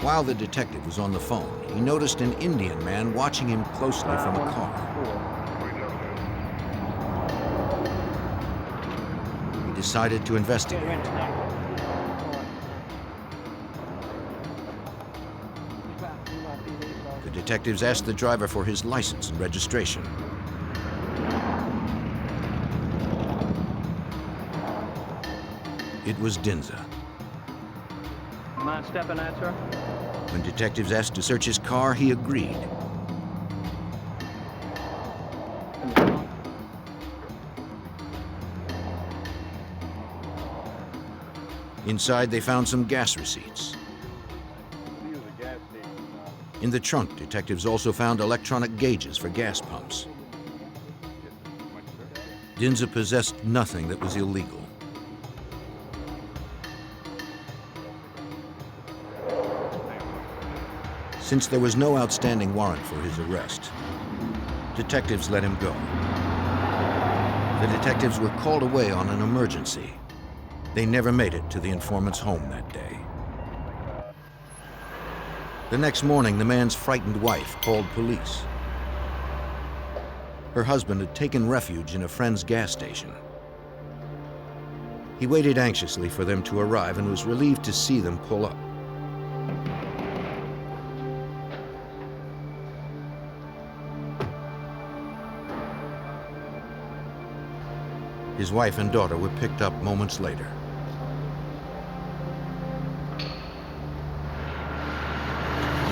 While the detective was on the phone, he noticed an Indian man watching him closely from a car. He decided to investigate. The detectives asked the driver for his license and registration. It was Dinza. Mind stepping out, sir? When detectives asked to search his car, he agreed. Inside, they found some gas receipts. In the trunk, detectives also found electronic gauges for gas pumps. Dinza possessed nothing that was illegal. Since there was no outstanding warrant for his arrest, detectives let him go. The detectives were called away on an emergency. They never made it to the informant's home that day. The next morning, the man's frightened wife called police. Her husband had taken refuge in a friend's gas station. He waited anxiously for them to arrive and was relieved to see them pull up. His wife and daughter were picked up moments later.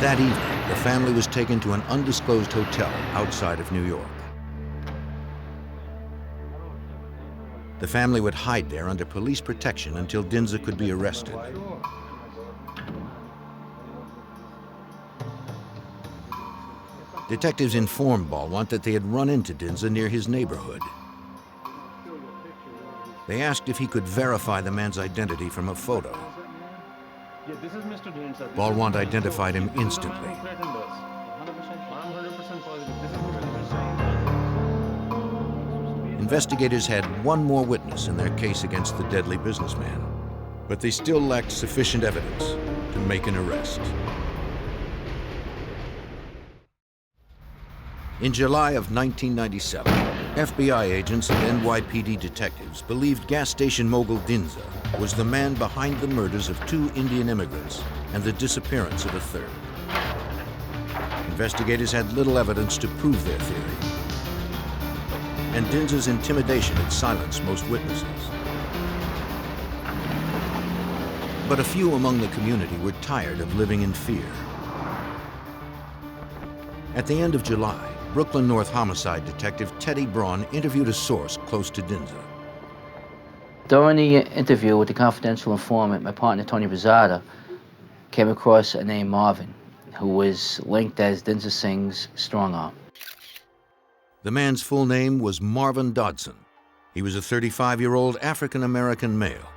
That evening, the family was taken to an undisclosed hotel outside of New York. The family would hide there under police protection until Dinza could be arrested. Detectives informed Balwant that they had run into Dinza near his neighborhood. They asked if he could verify the man's identity from a photo. Balwant identified him instantly. Investigators had one more witness in their case against the deadly businessman, but they still lacked sufficient evidence to make an arrest. In July of 1997, FBI agents and NYPD detectives believed gas station mogul Dinza was the man behind the murders of 2 Indian immigrants and the disappearance of a third. Investigators had little evidence to prove their theory, and Dinza's intimidation had silenced most witnesses. But a few among the community were tired of living in fear. At the end of July, Brooklyn North homicide detective Teddy Braun interviewed a source close to Dinza. During the interview with the confidential informant, my partner Tony Rosada came across a name Marvin, who was linked as Dinza Singh's strong arm. The man's full name was Marvin Dodson. He was a 35-year-old African-American male.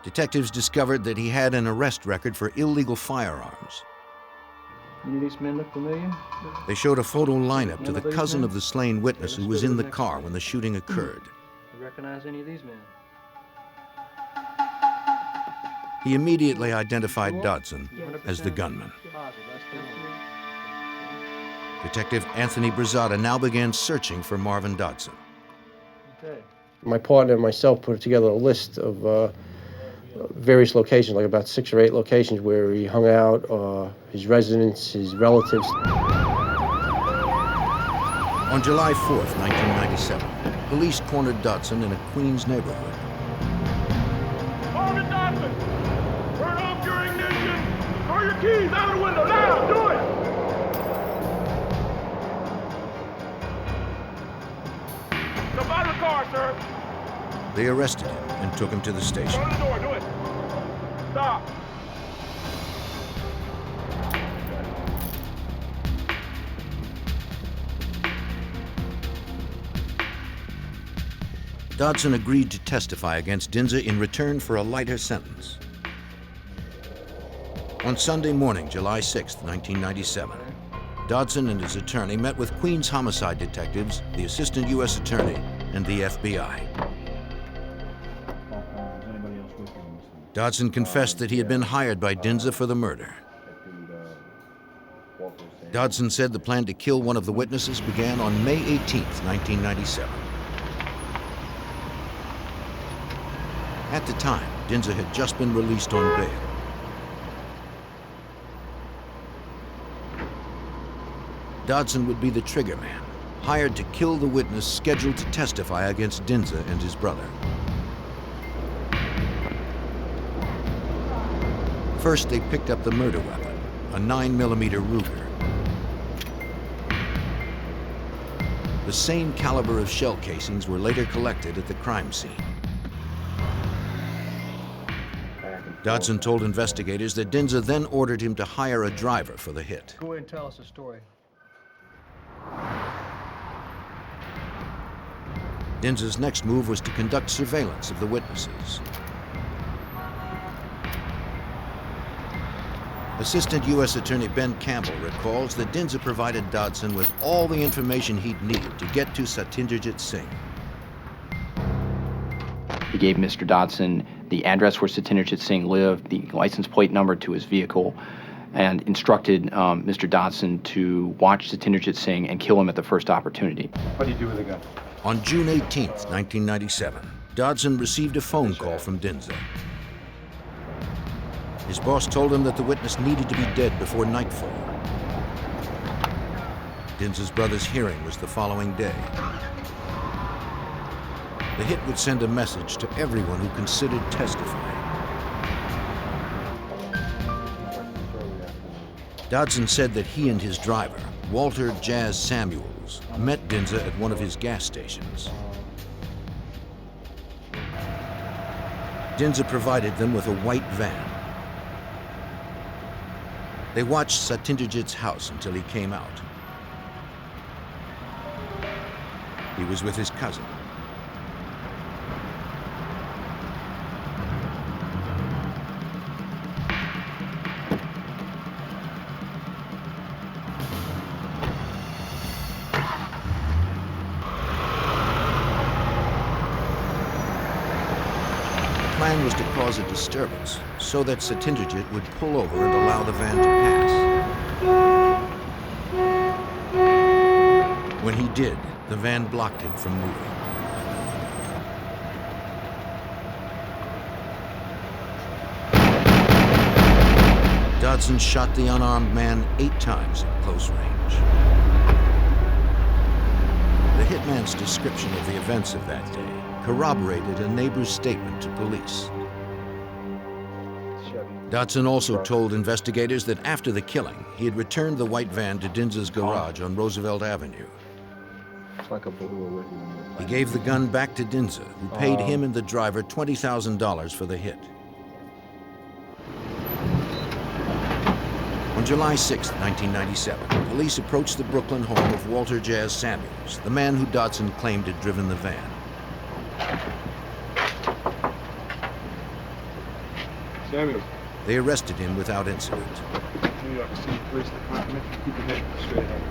Detectives discovered that he had an arrest record for illegal firearms. Any of these men look familiar? They showed a photo lineup to the cousin of the slain witness who was in the car when the shooting occurred. You recognize any of these men? He immediately identified Dodson as the gunman. Detective Anthony Brazada now began searching for Marvin Dodson. My partner and myself put together a list of various locations, like about 6 or 8 locations where he hung out, his residence, his relatives. On July 4th, 1997, police cornered Dodson in a Queens neighborhood. Marvin Dodson! Turn off your ignition! Throw your keys out the window now! Do it! Step out of the car, sir! They arrested him and took him to the station. Go to the door, do it. Stop. Dodson agreed to testify against Dinza in return for a lighter sentence. On Sunday morning, July 6, 1997, Dodson and his attorney met with Queens homicide detectives, the assistant U.S. attorney, and the FBI. Dodson confessed that he had been hired by Dinza for the murder. Dodson said the plan to kill one of the witnesses began on May 18, 1997. At the time, Dinza had just been released on bail. Dodson would be the trigger man, hired to kill the witness scheduled to testify against Dinza and his brother. First, they picked up the murder weapon, a 9mm Ruger. The same caliber of shell casings were later collected at the crime scene. Dodson told investigators that Dinza then ordered him to hire a driver for the hit. Go ahead and tell us a story. Dinza's next move was to conduct surveillance of the witnesses. Assistant U.S. Attorney Ben Campbell recalls that Dinza provided Dodson with all the information he'd need to get to Satyendra Singh. He gave Mr. Dodson the address where Satyendra Singh lived, the license plate number to his vehicle, and instructed Mr. Dodson to watch Satyendra Singh and kill him at the first opportunity. What do you do with the gun? On June 18, 1997, Dodson received a phone call from Dinza. His boss told him that the witness needed to be dead before nightfall. Dinza's brother's hearing was the following day. The hit would send a message to everyone who considered testifying. Dodson said that he and his driver, Walter Jazz Samuels, met Dinza at one of his gas stations. Dinza provided them with a white van. They watched Satyendra house until he came out. He was with his cousin. The plan was to cause a disturbance so that Satyendra would pull over and allow the van to pass. When he did, the van blocked him from moving. Dodson shot the unarmed man 8 times at close range. The hitman's description of the events of that day corroborated a neighbor's statement to police. Dodson also told investigators that after the killing, he had returned the white van to Dinza's garage on Roosevelt Avenue. He gave the gun back to Dinza, who paid him and the driver $20,000 for the hit. On July 6, 1997, police approached the Brooklyn home of Walter Jazz Samuels, the man who Dodson claimed had driven the van. Samuels. They arrested him without incident. New York City Police Department. Keep your head straight ahead.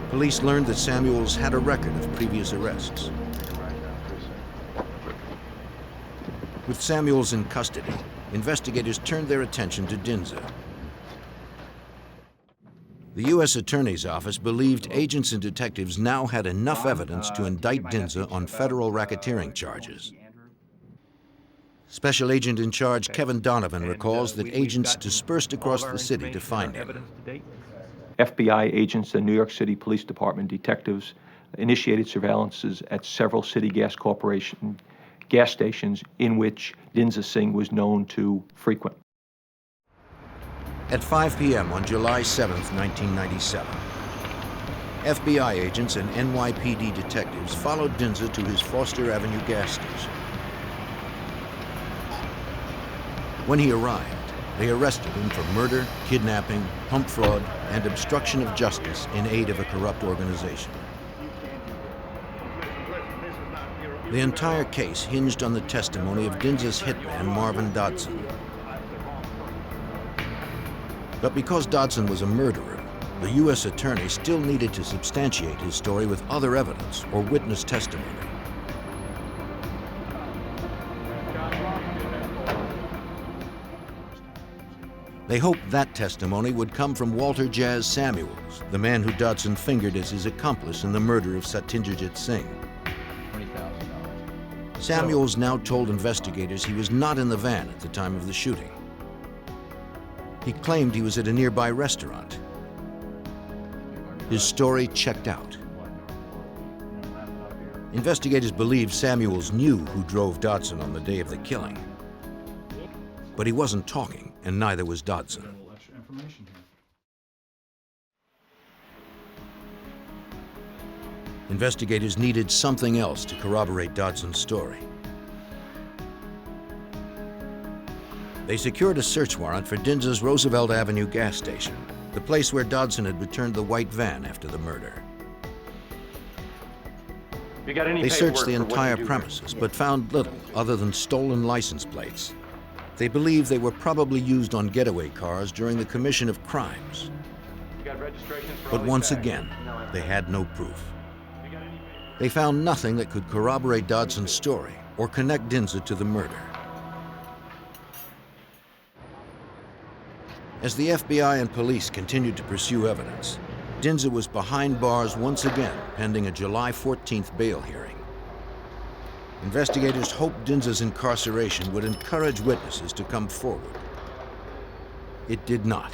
Police learned that Samuels had a record of previous arrests. With Samuels in custody, investigators turned their attention to Dinza. The U.S. Attorney's Office believed agents and detectives now had enough evidence to indict Dinza on federal racketeering charges. Special Agent in charge Kevin Donovan recalls that agents dispersed across the city to find him. FBI agents and New York City Police Department detectives initiated surveillances at several City Gas Corporation gas stations in which Dinza Singh was known to frequent. At 5 p.m. on July 7, 1997, FBI agents and NYPD detectives followed Dinza to his Foster Avenue gas station. When he arrived, they arrested him for murder, kidnapping, pump fraud, and obstruction of justice in aid of a corrupt organization. The entire case hinged on the testimony of Dinza's hitman, Marvin Dodson. But because Dodson was a murderer, the U.S. attorney still needed to substantiate his story with other evidence or witness testimony. They hoped that testimony would come from Walter Jazz Samuels, the man who Dodson fingered as his accomplice in the murder of Satyendra Singh. Samuels now told investigators he was not in the van at the time of the shooting. He claimed he was at a nearby restaurant. His story checked out. Investigators believed Samuels knew who drove Dodson on the day of the killing. But he wasn't talking, and neither was Dodson. Investigators needed something else to corroborate Dodson's story. They secured a search warrant for Dinza's Roosevelt Avenue gas station, the place where Dodson had returned the white van after the murder. They searched the entire premises, but found little other than stolen license plates. They believed they were probably used on getaway cars during the commission of crimes. But once again, they had no proof. They found nothing that could corroborate Dodson's story or connect Dinza to the murder. As the FBI and police continued to pursue evidence, Dinza was behind bars once again, pending a July 14th bail hearing. Investigators hoped Dinza's incarceration would encourage witnesses to come forward. It did not.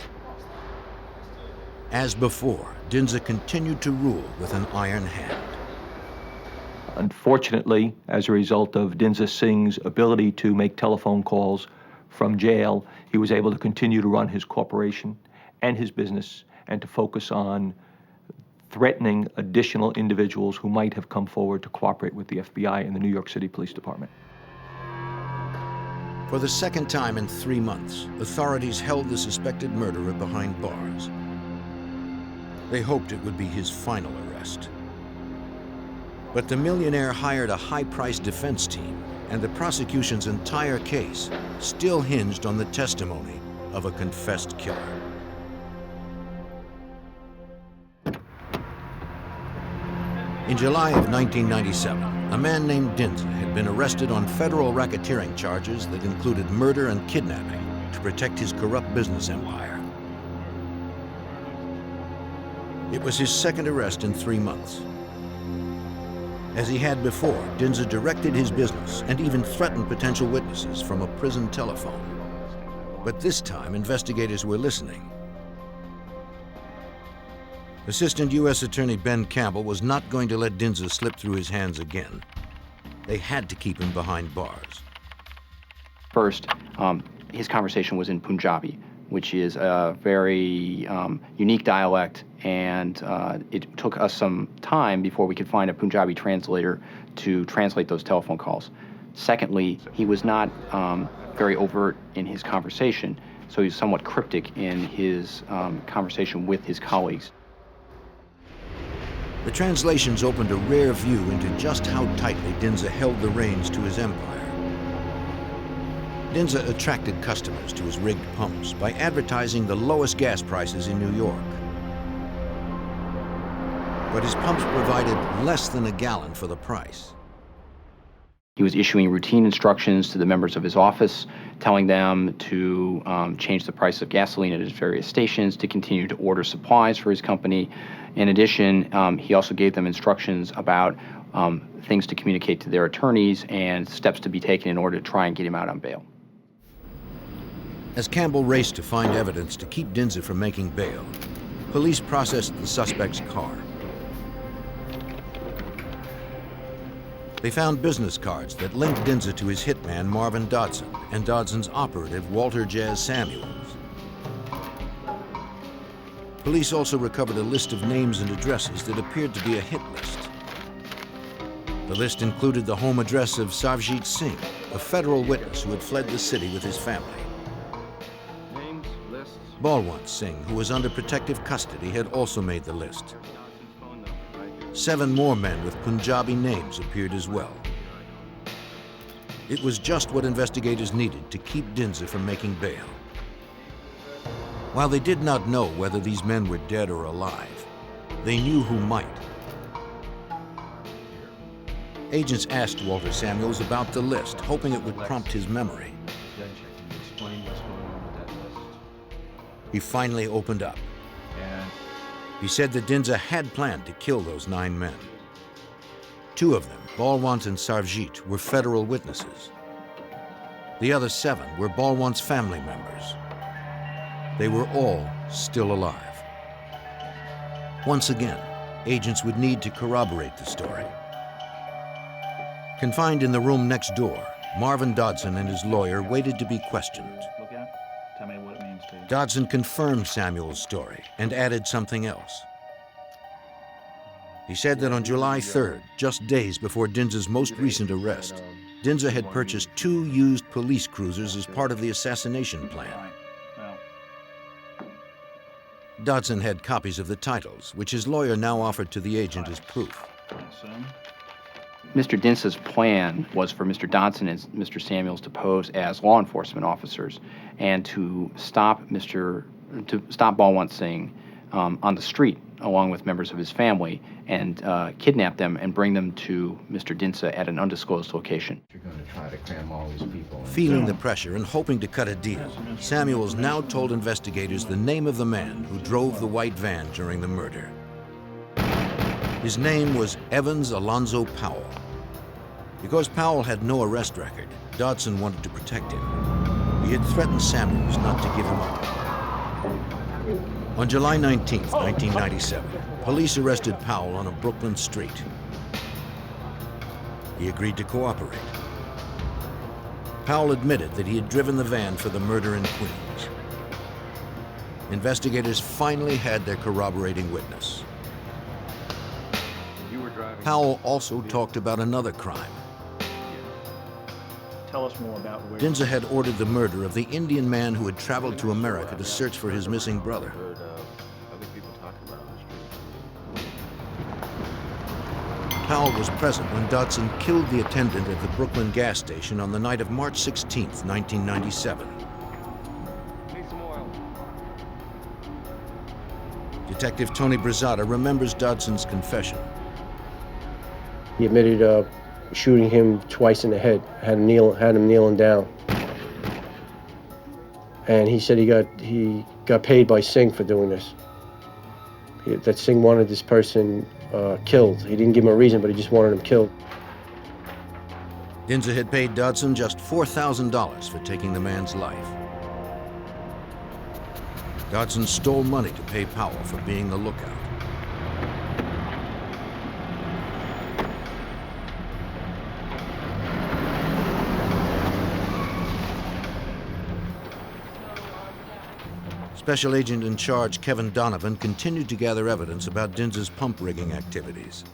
As before, Dinza continued to rule with an iron hand. Unfortunately, as a result of Dinza Singh's ability to make telephone calls from jail, he was able to continue to run his corporation and his business and to focus on threatening additional individuals who might have come forward to cooperate with the FBI and the New York City Police Department. For the second time in 3 months, authorities held the suspected murderer behind bars. They hoped it would be his final arrest. But the millionaire hired a high-priced defense team, and the prosecution's entire case still hinged on the testimony of a confessed killer. In July of 1997, a man named Dinza had been arrested on federal racketeering charges that included murder and kidnapping to protect his corrupt business empire. It was his second arrest in 3 months. As he had before, Dinza directed his business and even threatened potential witnesses from a prison telephone. But this time, investigators were listening. Assistant U.S. Attorney Ben Campbell was not going to let Dinza slip through his hands again. They had to keep him behind bars. First, his conversation was in Punjabi, which is a very unique dialect, and it took us some time before we could find a Punjabi translator to translate those telephone calls. Secondly, he was not very overt in his conversation, so he was somewhat cryptic in his conversation with his colleagues. The translations opened a rare view into just how tightly Dinza held the reins to his empire. Dinza attracted customers to his rigged pumps by advertising the lowest gas prices in New York. But his pumps provided less than a gallon for the price. He was issuing routine instructions to the members of his office, telling them to change the price of gasoline at his various stations, to continue to order supplies for his company. In addition, he also gave them instructions about things to communicate to their attorneys and steps to be taken in order to try and get him out on bail. As Campbell raced to find evidence to keep Dinza from making bail, police processed the suspect's car. They found business cards that linked Dinza to his hitman, Marvin Dodson, and Dodson's operative, Walter Jazz Samuels. Police also recovered a list of names and addresses that appeared to be a hit list. The list included the home address of Sarvjit Singh, a federal witness who had fled the city with his family. Balwant Singh, who was under protective custody, had also made the list. 7 more men with Punjabi names appeared as well. It was just what investigators needed to keep Dinza from making bail. While they did not know whether these men were dead or alive, they knew who might. Agents asked Walter Samuels about the list, hoping it would prompt his memory. He finally opened up. He said that Dinza had planned to kill those 9 men. 2 of them, Balwant and Sarvjit, were federal witnesses. The other 7 were Balwant's family members. They were all still alive. Once again, agents would need to corroborate the story. Confined in the room next door, Marvin Dodson and his lawyer waited to be questioned. Tell me what it means to you. Dodson confirmed Samuel's story and added something else. He said that on July 3rd, just days before Dinza's most recent arrest, Dinza had purchased 2 used police cruisers as part of the assassination plan. Dodson had copies of the titles, which his lawyer now offered to the agent as proof. Mr. Dinsa's plan was for Mr. Dodson and Mr. Samuels to pose as law enforcement officers and to stop Balwant Singh on the street along with members of his family and kidnap them and bring them to Mr. Dinsa at an undisclosed location. You're going to try to cram all these people in. Feeling the pressure and hoping to cut a deal, Samuels now told investigators the name of the man who drove the white van during the murder. His name was Evans Alonzo Powell. Because Powell had no arrest record, Dodson wanted to protect him. He had threatened Samuels not to give him up. On July 19, 1997, police arrested Powell on a Brooklyn street. He agreed to cooperate. Powell admitted that he had driven the van for the murder in Queens. Investigators finally had their corroborating witness. Powell also talked about another crime. Tell us more about where... Dinsa had ordered the murder of the Indian man who had traveled to America to search for his missing brother. Powell was present when Dodson killed the attendant at the Brooklyn gas station on the night of March 16, 1997. Detective Tony Brizada remembers Dodson's confession. He admitted shooting him twice in the head, had him kneeling down. And he said he got paid by Singh for doing this. That Singh wanted this person killed. He didn't give him a reason, but he just wanted him killed. Dinsa had paid Dodson just $4,000 for taking the man's life. Dodson stole money to pay Powell for being the lookout. Special agent in charge Kevin Donovan continued to gather evidence about Dinsa's pump rigging activities.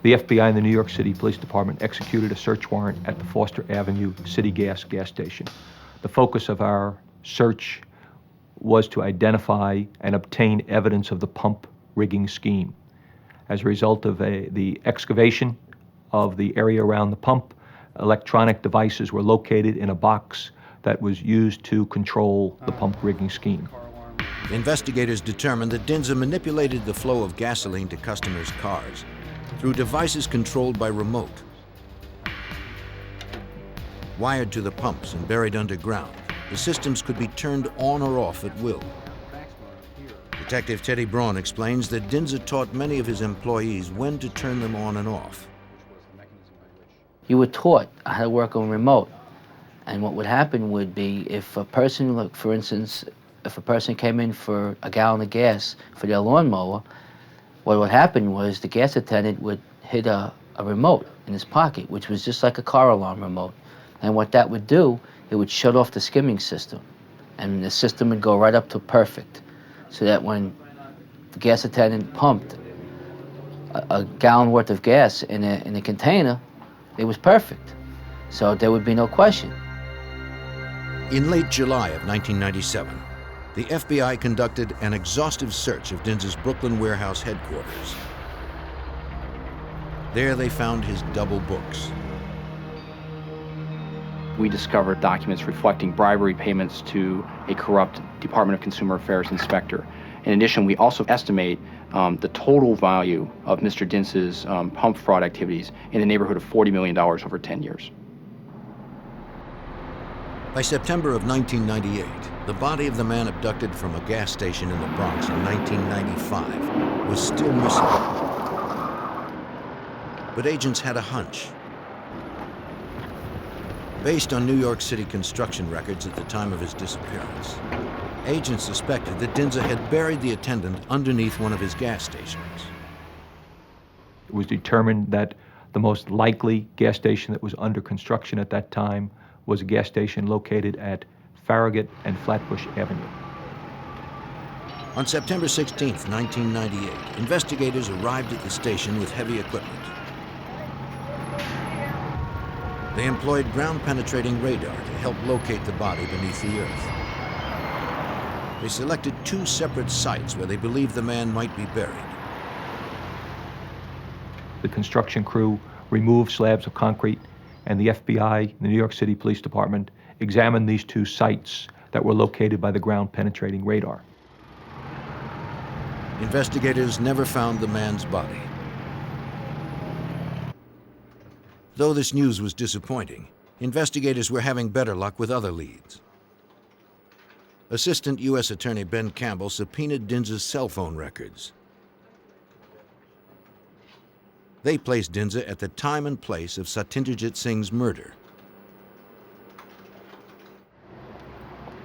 The FBI and the New York City Police Department executed a search warrant at the Foster Avenue City Gas station. The focus of our search was to identify and obtain evidence of the pump rigging scheme. As a result of the excavation of the area around the pump, electronic devices were located in a box that was used to control the pump rigging scheme. Investigators determined that Dinsa manipulated the flow of gasoline to customers' cars through devices controlled by remote. Wired to the pumps and buried underground, the systems could be turned on or off at will. Detective Teddy Braun explains that Dinsa taught many of his employees when to turn them on and off. You were taught how to work on remote. And what would happen would be if a person, like for instance, if a person came in for a gallon of gas for their lawnmower, what would happen was the gas attendant would hit a remote in his pocket, which was just like a car alarm remote. And what that would do, it would shut off the skimming system. And the system would go right up to perfect. so that when the gas attendant pumped a gallon worth of gas in a container, it was perfect. So there would be no question. In late July of 1997, the FBI conducted an exhaustive search of Dinz's Brooklyn warehouse headquarters. There they found his double books. We discovered documents reflecting bribery payments to a corrupt Department of Consumer Affairs inspector. In addition, we also estimate the total value of Mr. Dintz's pump fraud activities in the neighborhood of $40 million over 10 years. By September of 1998, the body of the man abducted from a gas station in the Bronx in 1995 was still missing. But agents had a hunch. Based on New York City construction records at the time of his disappearance, agents suspected that Dinza had buried the attendant underneath one of his gas stations. It was determined that the most likely gas station that was under construction at that time was a gas station located at Farragut and Flatbush Avenue. On September 16, 1998, investigators arrived at the station with heavy equipment. They employed ground-penetrating radar to help locate the body beneath the earth. They selected 2 separate sites where they believed the man might be buried. The construction crew removed slabs of concrete, and the FBI, the New York City Police Department, examined these 2 sites that were located by the ground-penetrating radar. Investigators never found the man's body. Though this news was disappointing, investigators were having better luck with other leads. Assistant U.S. Attorney Ben Campbell subpoenaed Dinza's cell phone records. They placed Dinza at the time and place of Satyendra Singh's murder.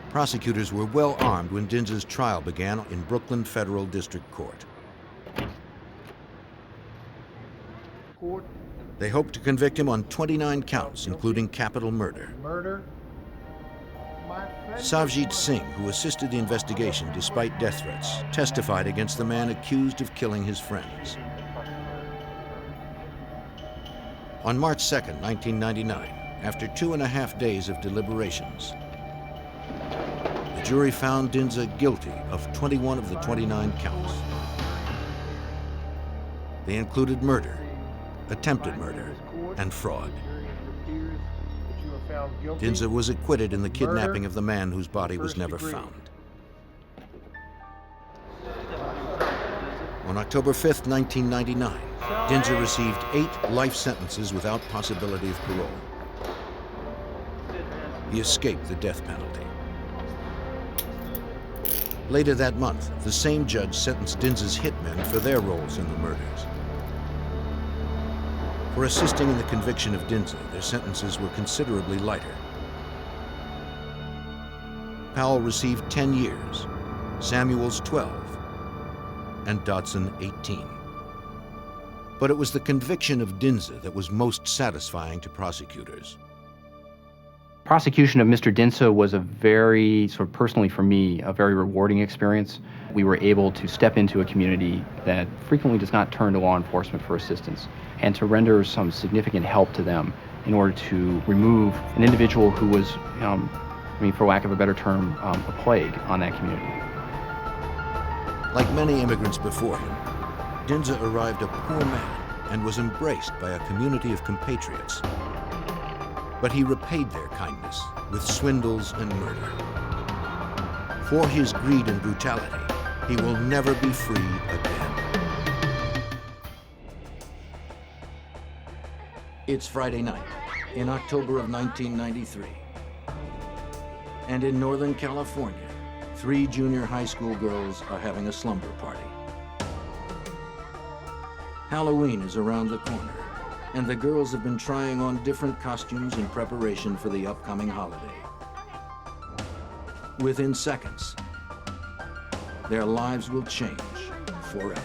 Prosecutors were well armed when Dinza's trial began in Brooklyn Federal District Court. They hoped to convict him on 29 counts, including capital murder. Savjit Singh, who assisted the investigation despite death threats, testified against the man accused of killing his friends. On March 2, 1999, after 2.5 days of deliberations, the jury found Dinza guilty of 21 of the 29 counts. They included murder, attempted murder, and fraud. Dinza was acquitted in the kidnapping of the man whose body was never found. On October 5, 1999, Dinza received 8 life sentences without possibility of parole. He escaped the death penalty. Later that month, the same judge sentenced Dinza's hitmen for their roles in the murders. For assisting in the conviction of Dinza, their sentences were considerably lighter. Powell received 10 years, Samuels 12, and Dodson 18. But it was the conviction of Dinza that was most satisfying to prosecutors. Prosecution of Mr. Dinza was a very, sort of personally for me, a very rewarding experience. We were able to step into a community that frequently does not turn to law enforcement for assistance, and to render some significant help to them in order to remove an individual who was, for lack of a better term, a plague on that community. Like many immigrants before him, Dinza arrived a poor man and was embraced by a community of compatriots. But he repaid their kindness with swindles and murder. For his greed and brutality, he will never be free again. It's Friday night in October of 1993. And in Northern California, 3 junior high school girls are having a slumber party. Halloween is around the corner, and the girls have been trying on different costumes in preparation for the upcoming holiday. Within seconds, their lives will change forever.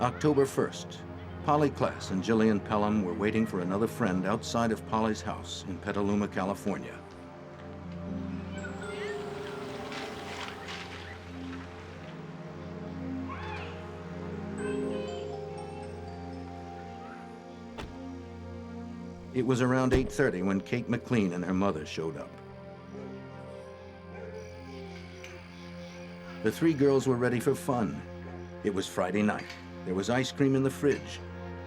October 1st, Polly Klass and Jillian Pelham were waiting for another friend outside of Polly's house in Petaluma, California. It was around 8:30 when Kate McLean and her mother showed up. The three girls were ready for fun. It was Friday night. There was ice cream in the fridge,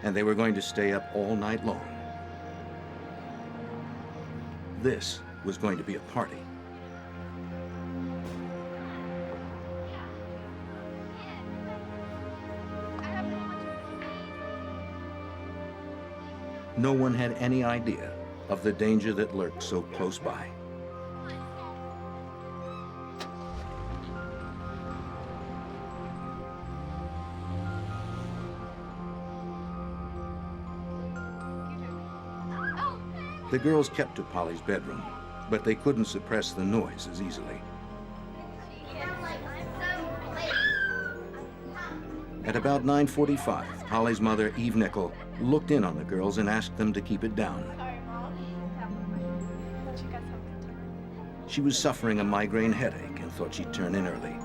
and they were going to stay up all night long. This was going to be a party. No one had any idea of the danger that lurked so close by. The girls kept to Polly's bedroom, but they couldn't suppress the noise as easily. At about 9:45, Polly's mother, Eve Nickel, looked in on the girls and asked them to keep it down. She was suffering a migraine headache and thought she'd turn in early.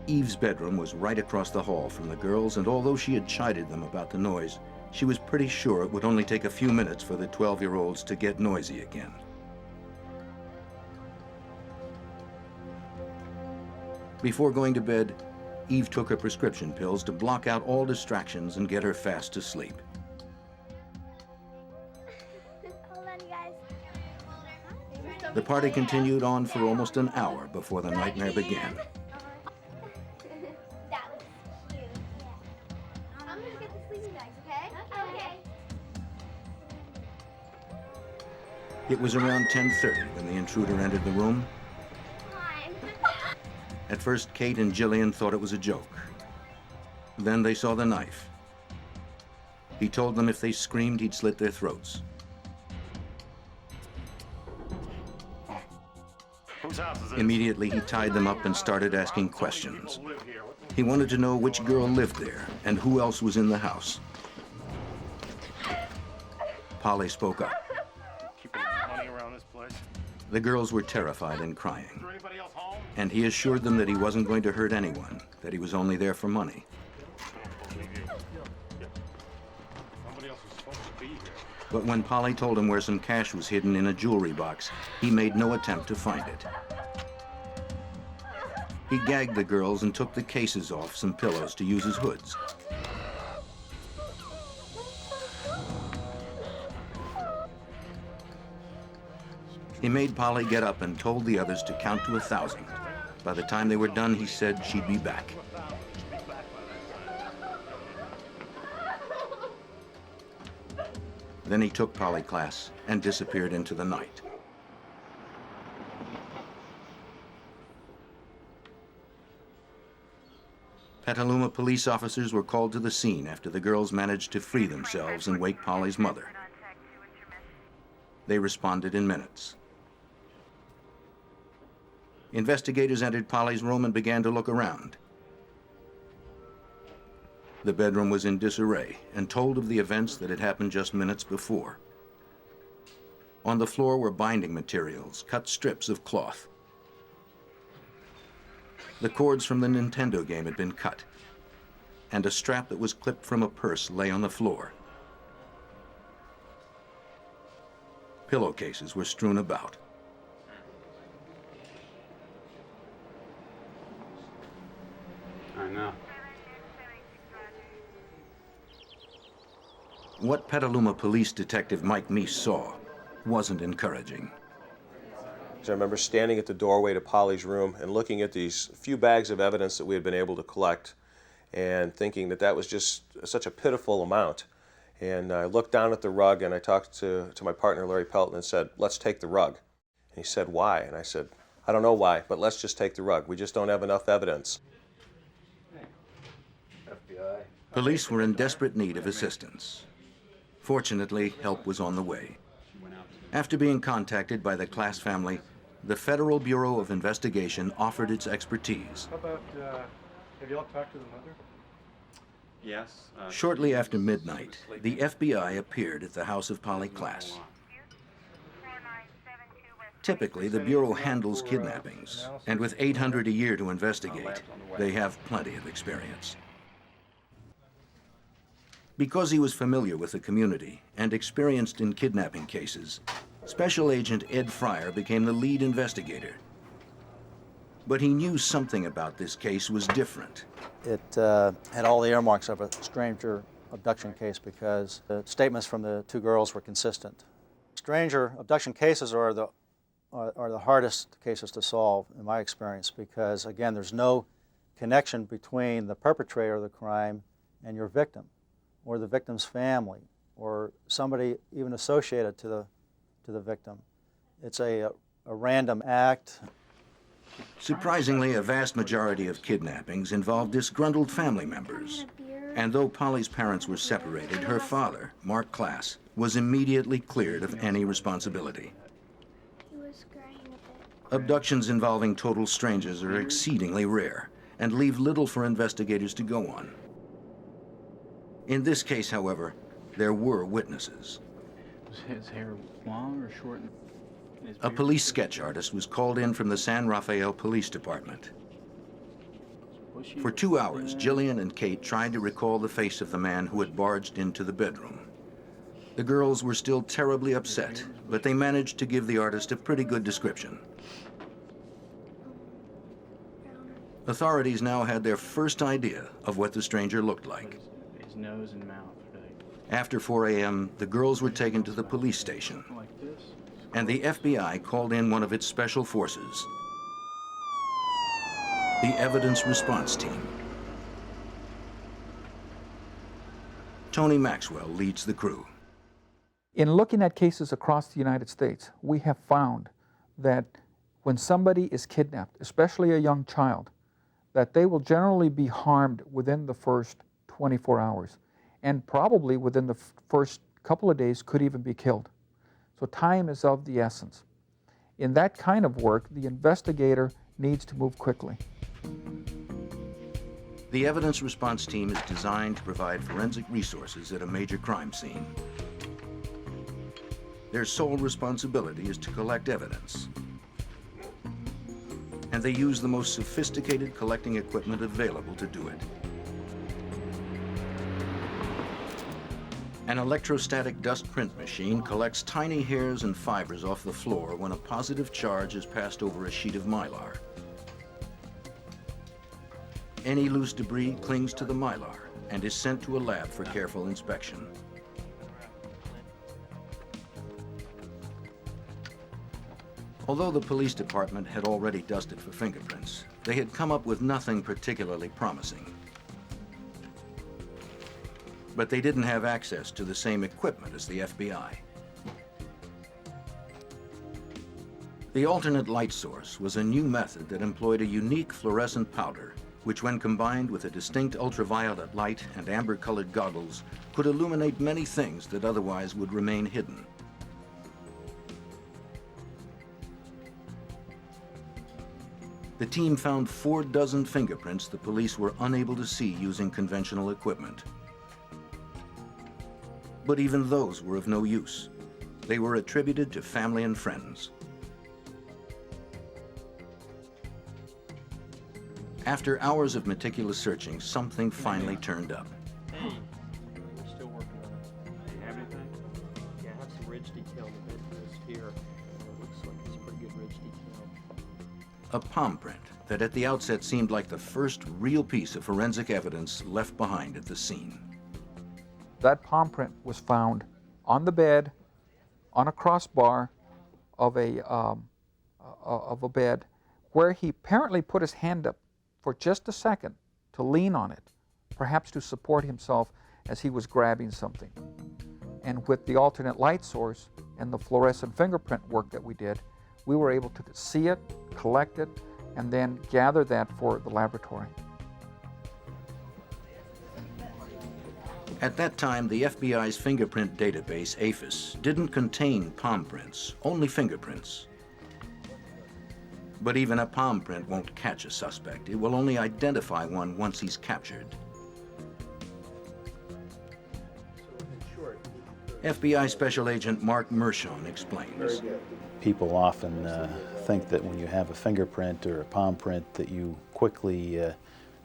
Eve's bedroom was right across the hall from the girls, and although she had chided them about the noise, she was pretty sure it would only take a few minutes for the 12-year-olds to get noisy again. Before going to bed, Eve took her prescription pills to block out all distractions and get her fast to sleep. The party continued on for almost an hour before the nightmare began. It was around 10:30 when the intruder entered the room. At first, Kate and Jillian thought it was a joke. Then they saw the knife. He told them if they screamed, he'd slit their throats. Immediately, he tied them up and started asking questions. He wanted to know which girl lived there and who else was in the house. Polly spoke up. The girls were terrified and crying, and he assured them that he wasn't going to hurt anyone, that he was only there for money. But when Polly told him where some cash was hidden in a jewelry box, he made no attempt to find it. He gagged the girls and took the cases off some pillows to use as hoods. He made Polly get up and told the others to count to 1,000. By the time they were done, he said she'd be back. Then he took Polly Klass and disappeared into the night. Petaluma police officers were called to the scene after the girls managed to free themselves and wake Polly's mother. They responded in minutes. Investigators entered Polly's room and began to look around. The bedroom was in disarray and told of the events that had happened just minutes before. On the floor were binding materials, cut strips of cloth. The cords from the Nintendo game had been cut, and a strap that was clipped from a purse lay on the floor. Pillowcases were strewn about. I know. What Petaluma Police Detective Mike Meese saw wasn't encouraging. I remember standing at the doorway to Polly's room and looking at these few bags of evidence that we had been able to collect and thinking that that was just such a pitiful amount. And I looked down at the rug and I talked to my partner, Larry Pelton, and said, "Let's take the rug." And he said, "Why?" And I said, "I don't know why, but let's just take the rug. We just don't have enough evidence." FBI. Police were in desperate need of assistance. Fortunately, help was on the way. After being contacted by the Klass family, the Federal Bureau of Investigation offered its expertise. How about, have y'all talked to the mother? Yes. Shortly after midnight, the FBI appeared at the house of Polly Klaas. Typically, the Bureau handles kidnappings, and with $800 a year to investigate, they have plenty of experience. Because he was familiar with the community and experienced in kidnapping cases, Special Agent Ed Fryer became the lead investigator. But he knew something about this case was different. It had all the earmarks of a stranger abduction case because the statements from the two girls were consistent. Stranger abduction cases are the hardest cases to solve, in my experience, because, again, there's no connection between the perpetrator of the crime and your victim, or the victim's family, or somebody even associated to the victim. It's a random act. Surprisingly, a vast majority of kidnappings involved disgruntled family members. And though Polly's parents were separated, her father, Mark Klaas, was immediately cleared of any responsibility. Abductions involving total strangers are exceedingly rare and leave little for investigators to go on. In this case, however, there were witnesses. Was his hair long or short? A police sketch artist was called in from the San Rafael Police Department. For 2 hours, Jillian and Kate tried to recall the face of the man who had barged into the bedroom. The girls were still terribly upset, but they managed to give the artist a pretty good description. Authorities now had their first idea of what the stranger looked like. His nose and mouth. After 4 a.m., the girls were taken to the police station, and the FBI called in one of its special forces, the Evidence Response Team. Tony Maxwell leads the crew. In looking at cases across the United States, we have found that when somebody is kidnapped, especially a young child, that they will generally be harmed within the first 24 hours. And probably within the first couple of days could even be killed. So time is of the essence. In that kind of work, the investigator needs to move quickly. The Evidence Response Team is designed to provide forensic resources at a major crime scene. Their sole responsibility is to collect evidence. And they use the most sophisticated collecting equipment available to do it. An electrostatic dust print machine collects tiny hairs and fibers off the floor when a positive charge is passed over a sheet of mylar. Any loose debris clings to the mylar and is sent to a lab for careful inspection. Although the police department had already dusted for fingerprints, they had come up with nothing particularly promising. But they didn't have access to the same equipment as the FBI. The alternate light source was a new method that employed a unique fluorescent powder, which when combined with a distinct ultraviolet light and amber-colored goggles, could illuminate many things that otherwise would remain hidden. The team found 4 dozen fingerprints the police were unable to see using conventional equipment. But even those were of no use. They were attributed to family and friends. After hours of meticulous searching, something finally turned up. Hey, we're still working on it. Do you have anything? Yeah, I have some ridge detail in the bedpost here. It looks like it's pretty good ridge detail. A palm print that at the outset seemed like the first real piece of forensic evidence left behind at the scene. That palm print was found on the bed, on a crossbar of a bed, where he apparently put his hand up for just a second to lean on it, perhaps to support himself as he was grabbing something. And with the alternate light source and the fluorescent fingerprint work that we did, we were able to see it, collect it, and then gather that for the laboratory. At that time, the FBI's fingerprint database, AFIS, didn't contain palm prints, only fingerprints. But even a palm print won't catch a suspect. It will only identify one once he's captured. FBI Special Agent Mark Mershon explains. People often think that when you have a fingerprint or a palm print that you quickly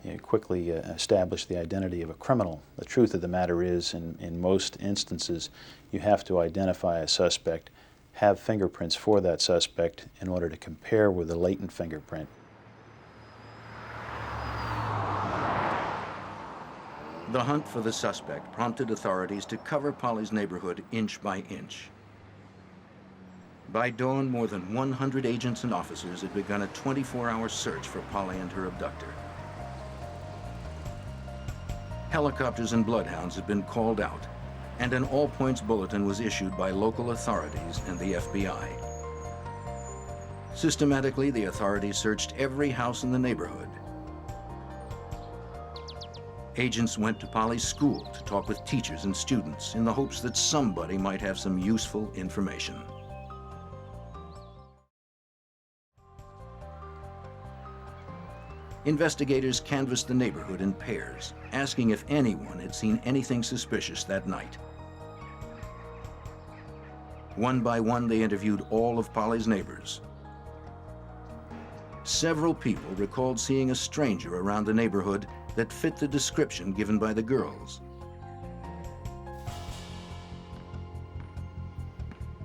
establish the identity of a criminal. The truth of the matter is, in most instances, you have to identify a suspect, have fingerprints for that suspect in order to compare with a latent fingerprint. The hunt for the suspect prompted authorities to cover Polly's neighborhood inch by inch. By dawn, more than 100 agents and officers had begun a 24-hour search for Polly and her abductor. Helicopters and bloodhounds had been called out, and an all-points bulletin was issued by local authorities and the FBI. Systematically, the authorities searched every house in the neighborhood. Agents went to Polly's school to talk with teachers and students in the hopes that somebody might have some useful information. Investigators canvassed the neighborhood in pairs, asking if anyone had seen anything suspicious that night. One by one, they interviewed all of Polly's neighbors. Several people recalled seeing a stranger around the neighborhood that fit the description given by the girls.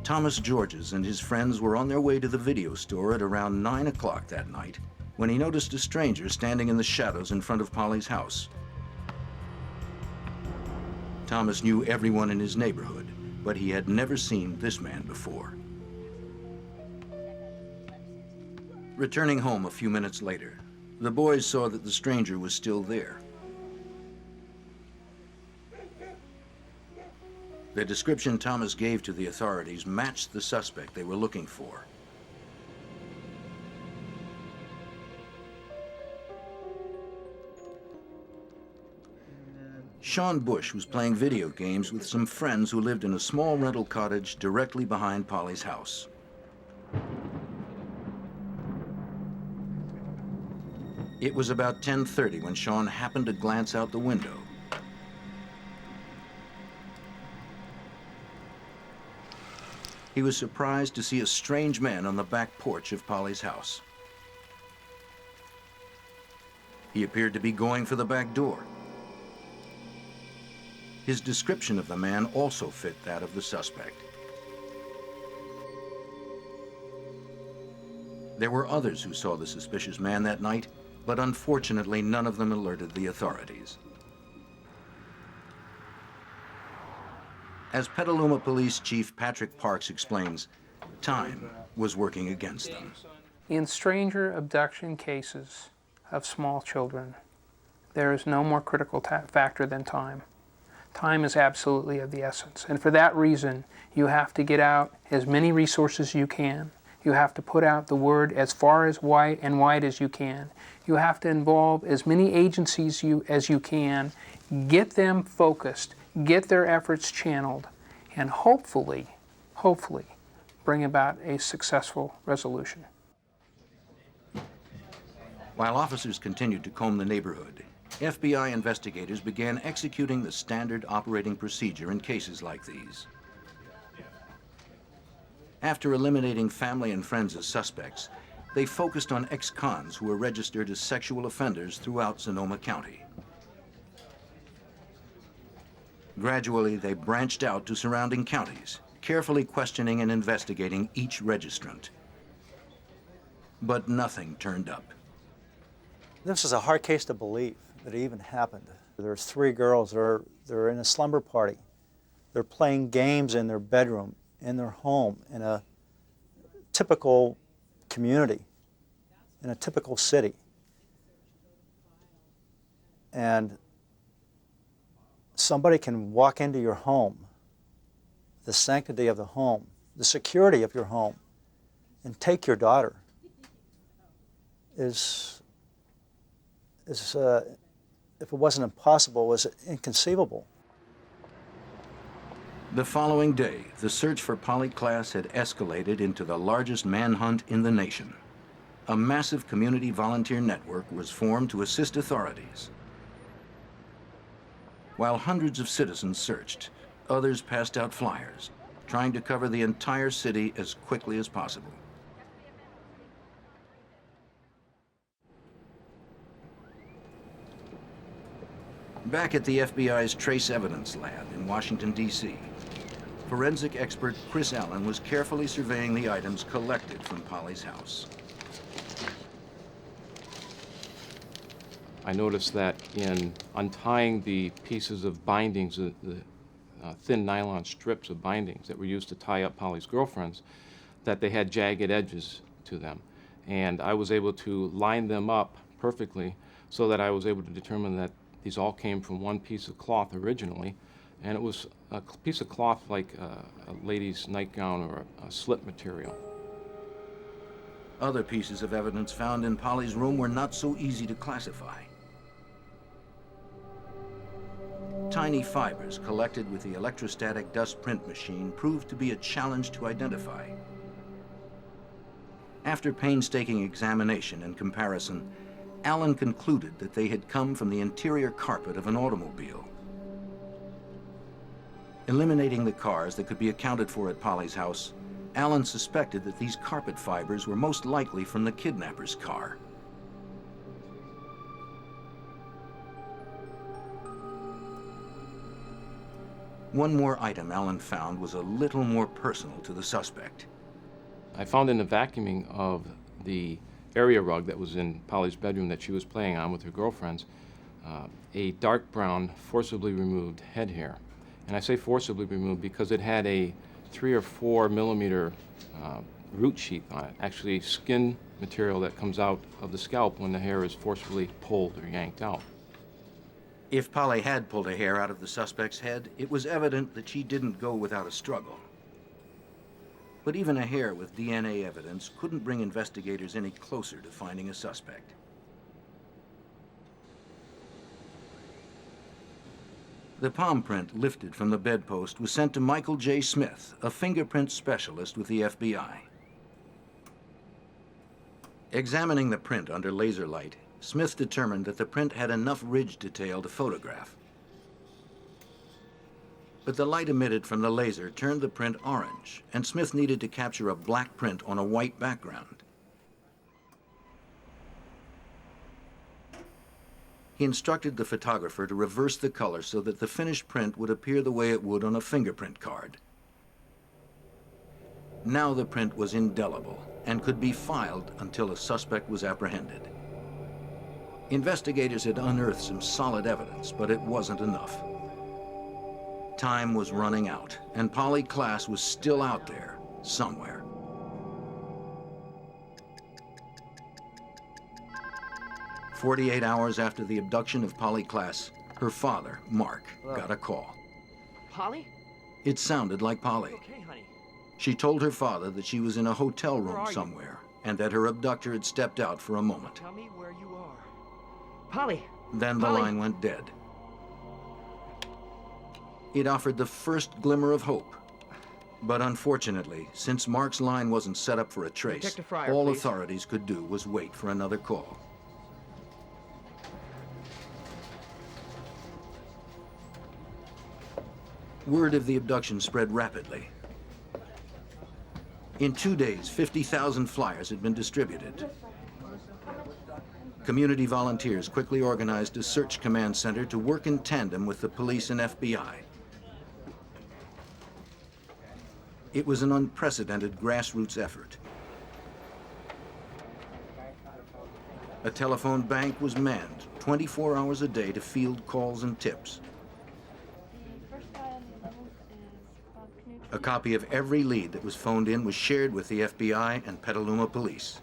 Thomas Georges and his friends were on their way to the video store at around 9 o'clock that night when he noticed a stranger standing in the shadows in front of Polly's house. Thomas knew everyone in his neighborhood, but he had never seen this man before. Returning home a few minutes later, the boys saw that the stranger was still there. The description Thomas gave to the authorities matched the suspect they were looking for. Sean Bush was playing video games with some friends who lived in a small rental cottage directly behind Polly's house. It was about 10:30 when Sean happened to glance out the window. He was surprised to see a strange man on the back porch of Polly's house. He appeared to be going for the back door. His description of the man also fit that of the suspect. There were others who saw the suspicious man that night, but unfortunately none of them alerted the authorities. As Petaluma Police Chief Patrick Parks explains, time was working against them. In stranger abduction cases of small children, there is no more critical factor than time. Time is absolutely of the essence. And for that reason, you have to get out as many resources as you can. You have to put out the word as far as wide as you can. You have to involve as many agencies as you can, get them focused, get their efforts channeled, and hopefully bring about a successful resolution. While officers continued to comb the neighborhood, FBI investigators began executing the standard operating procedure in cases like these. After eliminating family and friends as suspects, they focused on ex-cons who were registered as sexual offenders throughout Sonoma County. Gradually, they branched out to surrounding counties, carefully questioning and investigating each registrant. But nothing turned up. This is a hard case to believe that it even happened. There's 3 girls, they're in a slumber party. They're playing games in their bedroom, in their home, in a typical community, in a typical city. And somebody can walk into your home, the sanctity of the home, the security of your home, and take your daughter if it wasn't impossible, was inconceivable. The following day, the search for Polly Klaas had escalated into the largest manhunt in the nation. a massive community volunteer network was formed to assist authorities. While hundreds of citizens searched, others passed out flyers, trying to cover the entire city as quickly as possible. Back at the FBI's Trace Evidence Lab in Washington, D.C., forensic expert Chris Allen was carefully surveying the items collected from Polly's house. I noticed that in untying the pieces of bindings, the thin nylon strips of bindings that were used to tie up Polly's girlfriends, that they had jagged edges to them. And I was able to line them up perfectly so that I was able to determine that these all came from one piece of cloth originally, and it was a piece of cloth like a lady's nightgown or a slip material. Other pieces of evidence found in Polly's room were not so easy to classify. Tiny fibers collected with the electrostatic dust print machine proved to be a challenge to identify. After painstaking examination and comparison, Allen concluded that they had come from the interior carpet of an automobile. Eliminating the cars that could be accounted for at Polly's house, Allen suspected that these carpet fibers were most likely from the kidnapper's car. One more item Allen found was a little more personal to the suspect. I found in the vacuuming of the area rug that was in Polly's bedroom that she was playing on with her girlfriends, a dark brown, forcibly removed head hair. And I say forcibly removed because it had a 3 or 4 millimeter root sheath on it, actually skin material that comes out of the scalp when the hair is forcibly pulled or yanked out. If Polly had pulled a hair out of the suspect's head, it was evident that she didn't go without a struggle. But even a hair with DNA evidence couldn't bring investigators any closer to finding a suspect. The palm print lifted from the bedpost was sent to Michael J. Smith, a fingerprint specialist with the FBI. Examining the print under laser light, Smith determined that the print had enough ridge detail to photograph. But the light emitted from the laser turned the print orange, and Smith needed to capture a black print on a white background. He instructed the photographer to reverse the color so that the finished print would appear the way it would on a fingerprint card. Now the print was indelible and could be filed until a suspect was apprehended. Investigators had unearthed some solid evidence, but it wasn't enough. Time was running out, and Polly Klaas was still out there, somewhere. "48 hours after the abduction of Polly Klaas, her father, Mark, got a call. Polly? It sounded like Polly. Okay, honey. She told her father that she was in a hotel room somewhere, and that her abductor had stepped out for a moment. Tell me where you are. Polly! Then the Polly! line went dead. It offered the first glimmer of hope. But unfortunately, since Mark's line wasn't set up for a trace, Detective Fryer, all please. authorities could do was wait for another call. Word of the abduction spread rapidly. In 2 days, 50,000 flyers had been distributed. Community volunteers quickly organized a search command center to work in tandem with the police and FBI. It was an unprecedented grassroots effort. A telephone bank was manned 24 hours a day to field calls and tips. A copy of every lead that was phoned in was shared with the FBI and Petaluma police.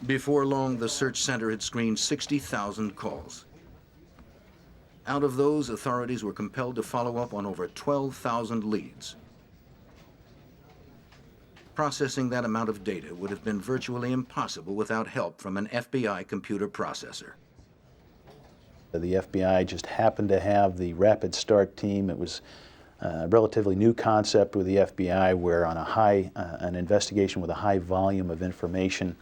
Before long, the search center had screened 60,000 calls. Out of those, authorities were compelled to follow up on over 12,000 leads. Processing that amount of data would have been virtually impossible without help from an FBI computer processor. The FBI just happened to have the rapid start team. It was relatively new concept with the FBI, where on an investigation with a high volume of information,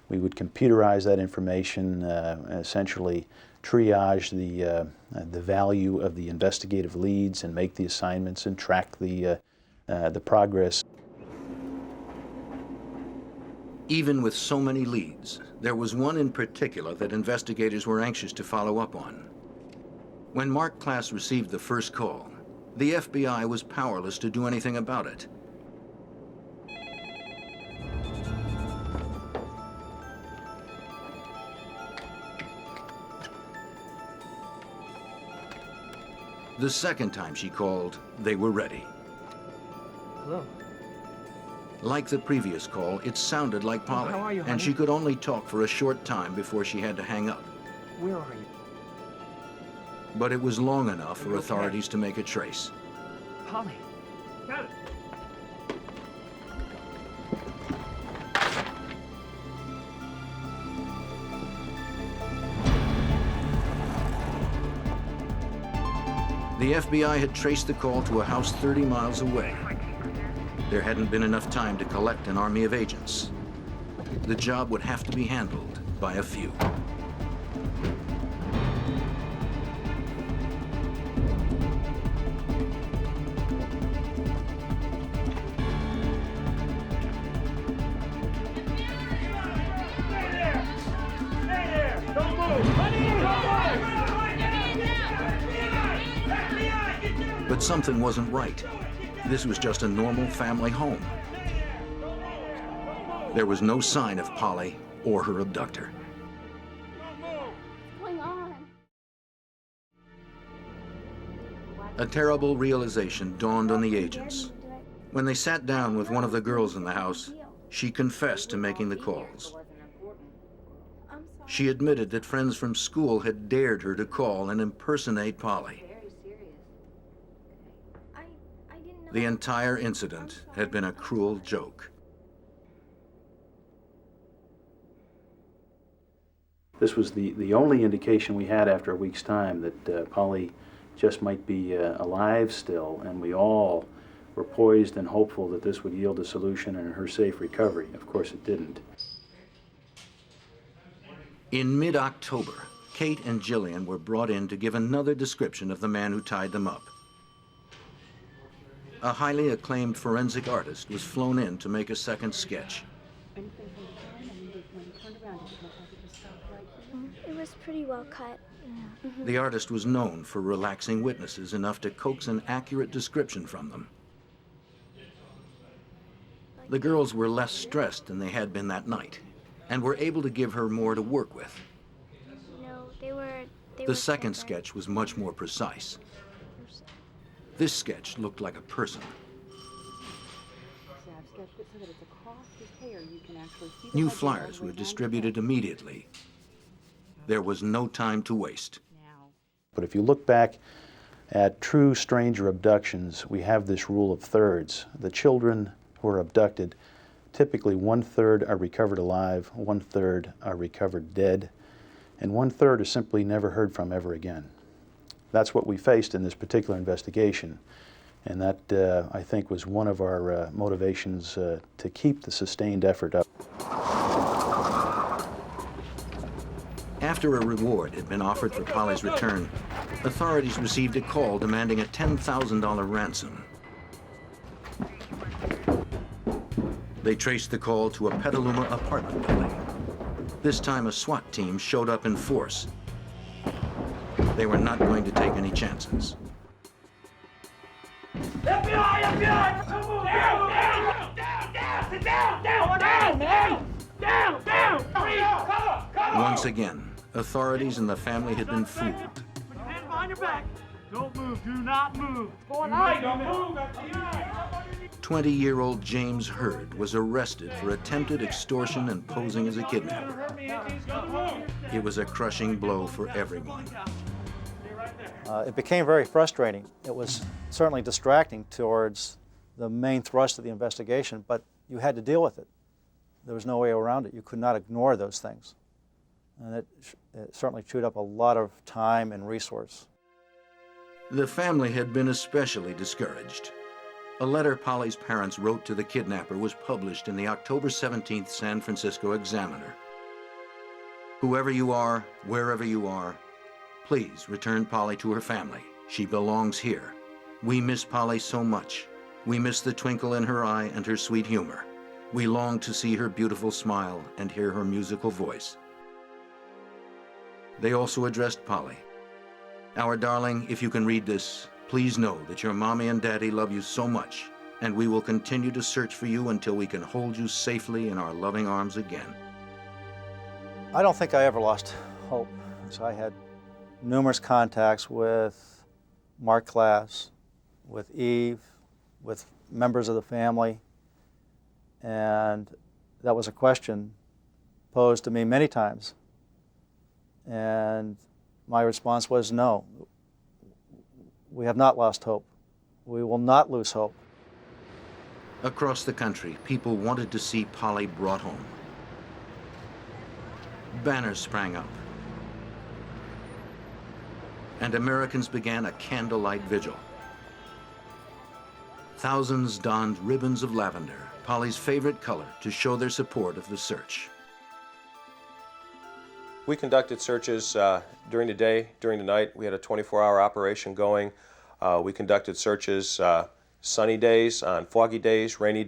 we would computerize that information, essentially triage the value of the investigative leads and make the assignments and track the progress. Even with so many leads, there was one in particular that investigators were anxious to follow up on. When Mark Klass received the first call, the FBI was powerless to do anything about it. The second time she called, they were ready. Hello. Like the previous call, it sounded like Polly, how are you, and honey? she could only talk for a short time before she had to hang up. Where are you? But it was long enough for Okay. authorities to make a trace. Polly. Got it. The FBI had traced the call to a house 30 miles away. There hadn't been enough time to collect an army of agents. The job would have to be handled by a few. But something wasn't right. This was just a normal family home. There was no sign of Polly or her abductor. What's going on? A terrible realization dawned on the agents. When they sat down with one of the girls in the house, she confessed to making the calls. She admitted that friends from school had dared her to call and impersonate Polly. The entire incident had been a cruel joke. This was the only indication we had after a week's time that Polly just might be alive still, and we all were poised and hopeful that this would yield a solution and her safe recovery. Of course it didn't. In mid-October, Kate and Jillian were brought in to give another description of the man who tied them up. A highly acclaimed forensic artist was flown in to make a second sketch. It was pretty well cut. Yeah. The artist was known for relaxing witnesses enough to coax an accurate description from them. The girls were less stressed than they had been that night, and were able to give her more to work with. No, they were The second sketch was much more precise. This sketch looked like a person. New flyers were distributed immediately. There was no time to waste. But if you look back at true stranger abductions, we have this rule of thirds. The children who are abducted, typically 1/3 are recovered alive, 1/3 are recovered dead, and 1/3 are simply never heard from ever again. That's what we faced in this particular investigation, and that, I think, was one of our motivations to keep the sustained effort up. After a reward had been offered for Polly's return, authorities received a call demanding a $10,000 ransom. They traced the call to a Petaluma apartment building. This time a SWAT team showed up in force. They were not going to take any chances. FBI! FBI! Come on! Down! Down! Down! Down! Sit down! Down! Down! Man! Down! Down! Cover! Cover! Once again, authorities and the family had been fooled. Put your hands behind your back. Don't move. Do not move. What's going on? Don't move. 20-year-old James Hurd was arrested for attempted extortion and posing as a kidnapper. It was a crushing blow for everyone. It became very frustrating. It was certainly distracting towards the main thrust of the investigation, but you had to deal with it. There was no way around it. You could not ignore those things. And it certainly chewed up a lot of time and resource. The family had been especially discouraged. A letter Polly's parents wrote to the kidnapper was published in the October 17th San Francisco Examiner. Whoever you are, wherever you are, please return Polly to her family. She belongs here. We miss Polly so much. We miss the twinkle in her eye and her sweet humor. We long to see her beautiful smile and hear her musical voice. They also addressed Polly. Our darling, if you can read this, please know that your mommy and daddy love you so much, and we will continue to search for you until we can hold you safely in our loving arms again. I don't think I ever lost hope. So I had numerous contacts with Mark Class, with Eve, with members of the family, and that was a question posed to me many times. And my response was no. We have not lost hope. We will not lose hope. Across the country, people wanted to see Polly brought home. Banners sprang up, and Americans began a candlelight vigil. Thousands donned ribbons of lavender, Polly's favorite color, to show their support of the search. We conducted searches during the day, during the night. We had a 24-hour operation going. We conducted searches sunny days, on foggy days, rainy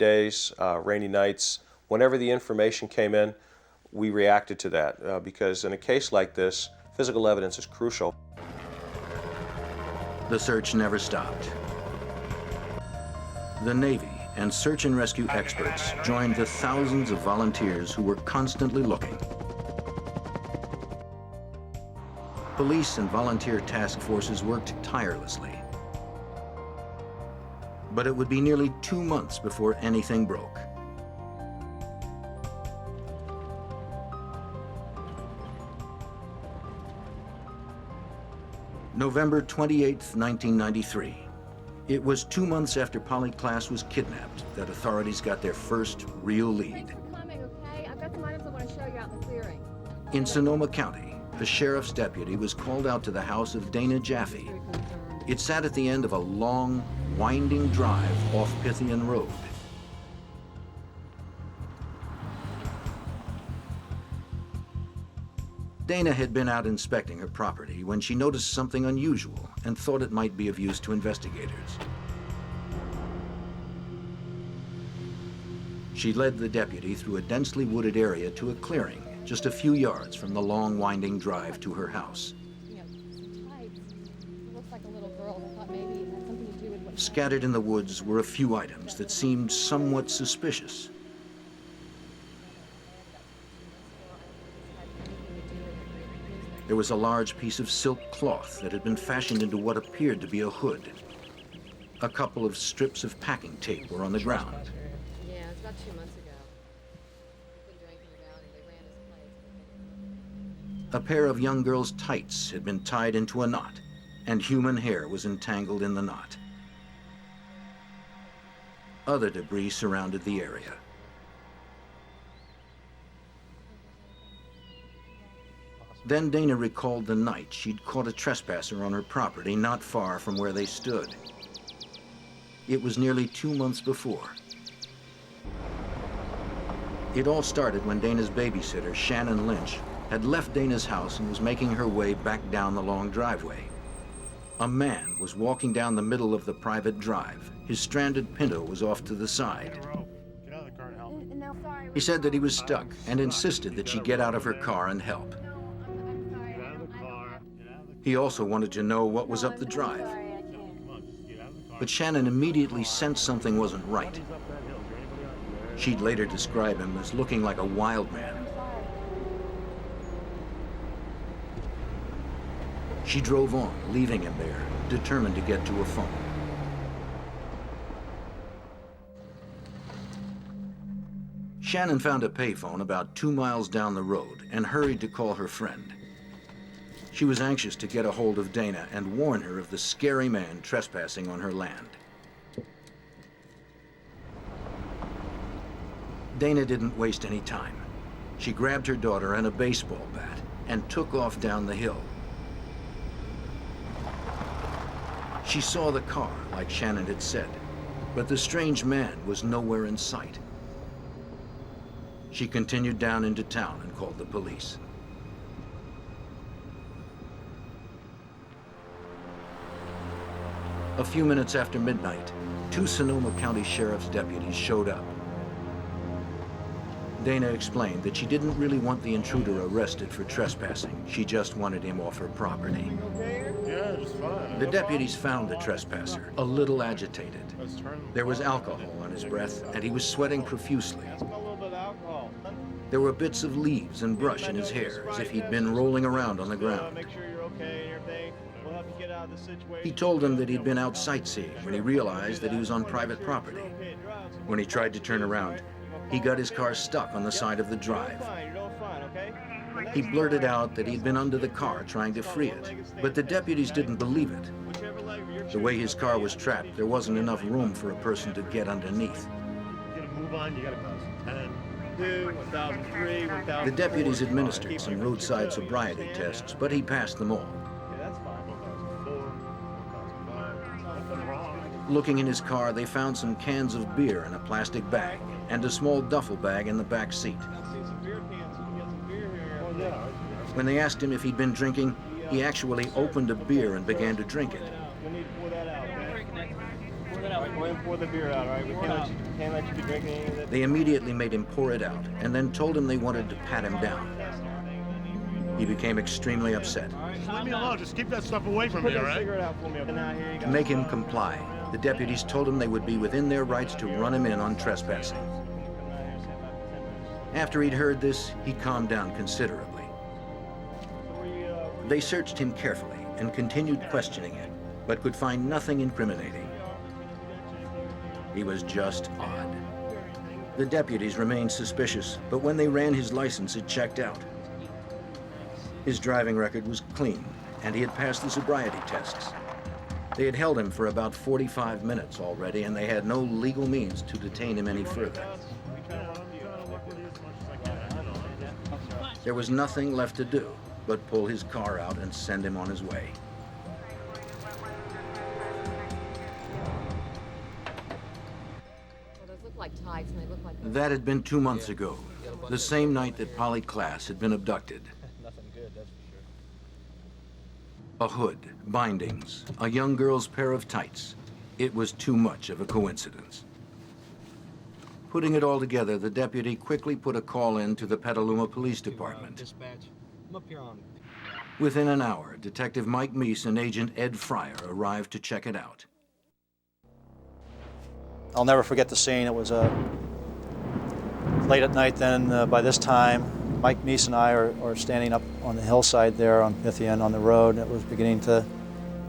nights. Whenever the information came in, we reacted to that because in a case like this, physical evidence is crucial. The search never stopped. The Navy and search and rescue experts joined the thousands of volunteers who were constantly looking. Police and volunteer task forces worked tirelessly. But it would be nearly 2 months before anything broke. November 28th, 1993. It was 2 months after Polly Klaas was kidnapped that authorities got their first real lead. In Sonoma County, a sheriff's deputy was called out to the house of Dana Jaffe. It sat at the end of a long, winding drive off Pythian Road. Dana had been out inspecting her property when she noticed something unusual and thought it might be of use to investigators. She led the deputy through a densely wooded area to a clearing just a few yards from the long, winding drive to her house. Scattered in the woods were a few items that seemed somewhat suspicious. There was a large piece of silk cloth that had been fashioned into what appeared to be a hood. A couple of strips of packing tape were on the ground. Yeah, it was about 2 months ago. A pair of young girl's tights had been tied into a knot, and human hair was entangled in the knot. Other debris surrounded the area. Then Dana recalled the night she'd caught a trespasser on her property not far from where they stood. It was nearly 2 months before. It all started when Dana's babysitter, Shannon Lynch, had left Dana's house and was making her way back down the long driveway. A man was walking down the middle of the private drive. His stranded Pinto was off to the side. He said that he was stuck and insisted that she get out of her car and help. He also wanted to know what was up the drive. But Shannon immediately sensed something wasn't right. She'd later describe him as looking like a wild man. She drove on, leaving him there, determined to get to a phone. Shannon found a payphone about 2 miles down the road and hurried to call her friend. She was anxious to get a hold of Dana and warn her of the scary man trespassing on her land. Dana didn't waste any time. She grabbed her daughter and a baseball bat and took off down the hill. She saw the car, like Shannon had said, but the strange man was nowhere in sight. She continued down into town and called the police. A few minutes after midnight, 2 Sonoma County Sheriff's deputies showed up. Dana explained that she didn't really want the intruder arrested for trespassing. She just wanted him off her property. Yeah, just fine. The deputies found the trespasser, a little agitated. There was alcohol on his breath, and he was sweating profusely. There were bits of leaves and brush in his hair, as if he'd been rolling around on the ground. He told them that he'd been out sightseeing when he realized that he was on private property. When he tried to turn around, he got his car stuck on the side of the drive. He blurted out that he'd been under the car trying to free it, but the deputies didn't believe it. The way his car was trapped, there wasn't enough room for a person to get underneath. You gotta move on, you gotta pass 10, 2, 1003, 1000. The deputies administered some roadside sobriety tests, but he passed them all. Looking in his car, they found some cans of beer in a plastic bag and a small duffel bag in the back seat. When they asked him if he'd been drinking, he actually opened a beer and began to drink it. Pour the beer out, all right? We can't let you be drinking any of that. They immediately made him pour it out and then told him they wanted to pat him down. He became extremely upset. Just leave me alone, just keep that stuff away from me, all right? To make him comply, the deputies told him they would be within their rights to run him in on trespassing. After he'd heard this, he calmed down considerably. They searched him carefully and continued questioning him, but could find nothing incriminating. He was just odd. The deputies remained suspicious, but when they ran his license, it checked out. His driving record was clean, and he had passed the sobriety tests. They had held him for about 45 minutes already, and they had no legal means to detain him any further. There was nothing left to do but pull his car out and send him on his way. Well, those look like tights, and they look like... That had been 2 months ago, the same night that Polly Klaas had been abducted. Nothing good, that's for sure. A hood, bindings, a young girl's pair of tights. It was too much of a coincidence. Putting it all together, the deputy quickly put a call in to the Petaluma Police Department. Dispatch. I'm up here on... Within an hour, Detective Mike Meese and Agent Ed Fryer arrived to check it out. I'll never forget the scene. It was late at night then. By this time, Mike Meese and I are standing up on the hillside there on Pythian on the road. It was beginning to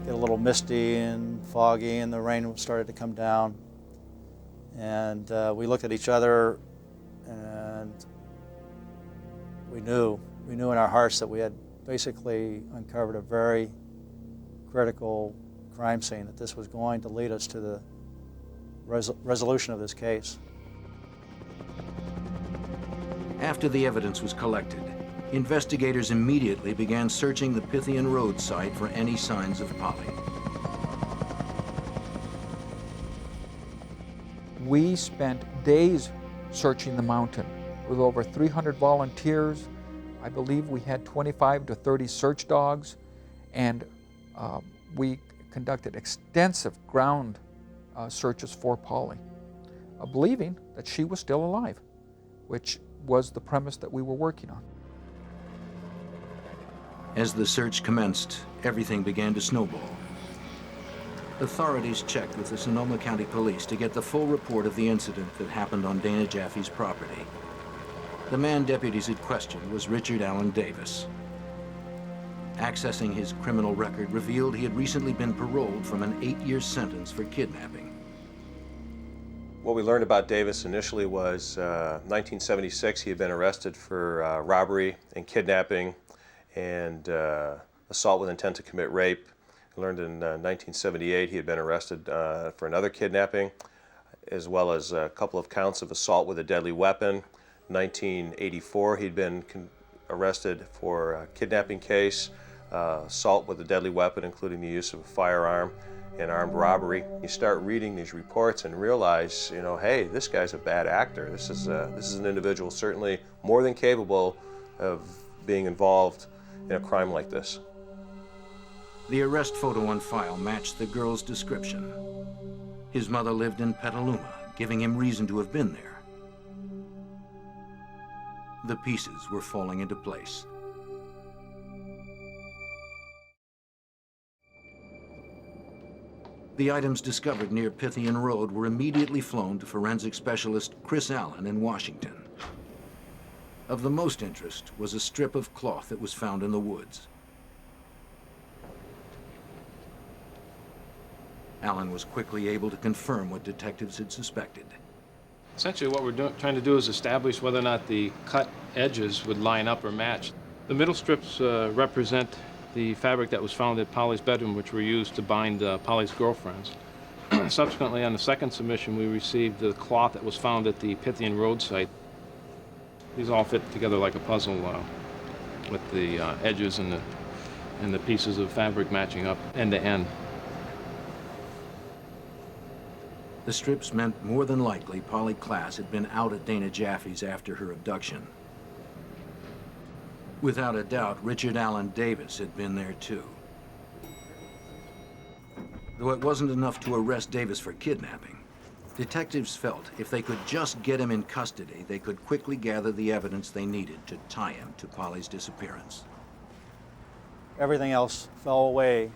get a little misty and foggy, and the rain started to come down. And we looked at each other, and we knew in our hearts that we had basically uncovered a very critical crime scene, that this was going to lead us to the resolution of this case. After the evidence was collected, investigators immediately began searching the Pythian Road site for any signs of Polly. We spent days searching the mountain with over 300 volunteers. I believe we had 25 to 30 search dogs, and we conducted extensive ground searches for Polly, believing that she was still alive, which was the premise that we were working on. As the search commenced, everything began to snowball. Authorities checked with the Sonoma County Police to get the full report of the incident that happened on Dana Jaffe's property. The man deputies had questioned was Richard Allen Davis. Accessing his criminal record revealed he had recently been paroled from an 8-year sentence for kidnapping. What we learned about Davis initially was 1976 he had been arrested for robbery and kidnapping and assault with intent to commit rape. We learned in 1978 he had been arrested for another kidnapping, as well as a couple of counts of assault with a deadly weapon. 1984 he'd been arrested for a kidnapping case, assault with a deadly weapon, including the use of a firearm, and armed robbery. You start reading these reports and realize, you know, hey, this guy's a bad actor. This is an individual certainly more than capable of being involved in a crime like this. The arrest photo on file matched the girl's description. His mother lived in Petaluma, giving him reason to have been there. The pieces were falling into place. The items discovered near Pythian Road were immediately flown to forensic specialist Chris Allen in Washington. Of the most interest was a strip of cloth that was found in the woods. Allen was quickly able to confirm what detectives had suspected. Essentially what we're trying to do is establish whether or not the cut edges would line up or match. The middle strips represent the fabric that was found at Polly's bedroom, which were used to bind Polly's girlfriends. Subsequently, on the second submission, we received the cloth that was found at the Pythian Road site. These all fit together like a puzzle with the edges and the pieces of fabric matching up end to end. The strips meant more than likely Polly Klaas had been out at Dana Jaffe's after her abduction. Without a doubt, Richard Allen Davis had been there too. Though it wasn't enough to arrest Davis for kidnapping, detectives felt if they could just get him in custody, they could quickly gather the evidence they needed to tie him to Polly's disappearance. Everything else fell away,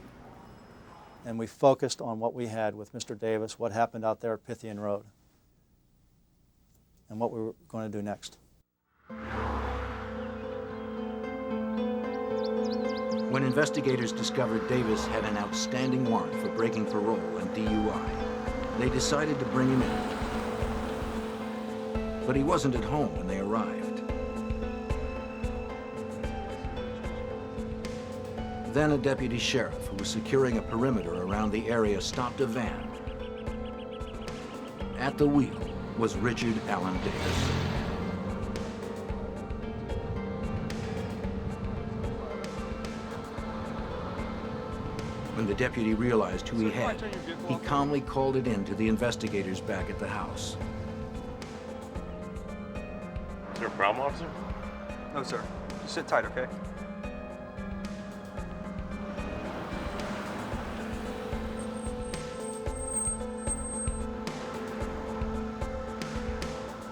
and we focused on what we had with Mr. Davis, what happened out there at Pythian Road, and what we were going to do next. When investigators discovered Davis had an outstanding warrant for breaking parole and DUI, they decided to bring him in. But he wasn't at home when they arrived. Then a deputy sheriff who was securing a perimeter around the area stopped a van. At the wheel was Richard Allen Davis. When the deputy realized who he had, he calmly called it in to the investigators back at the house. Is there a problem, officer? No, sir. Just sit tight, okay?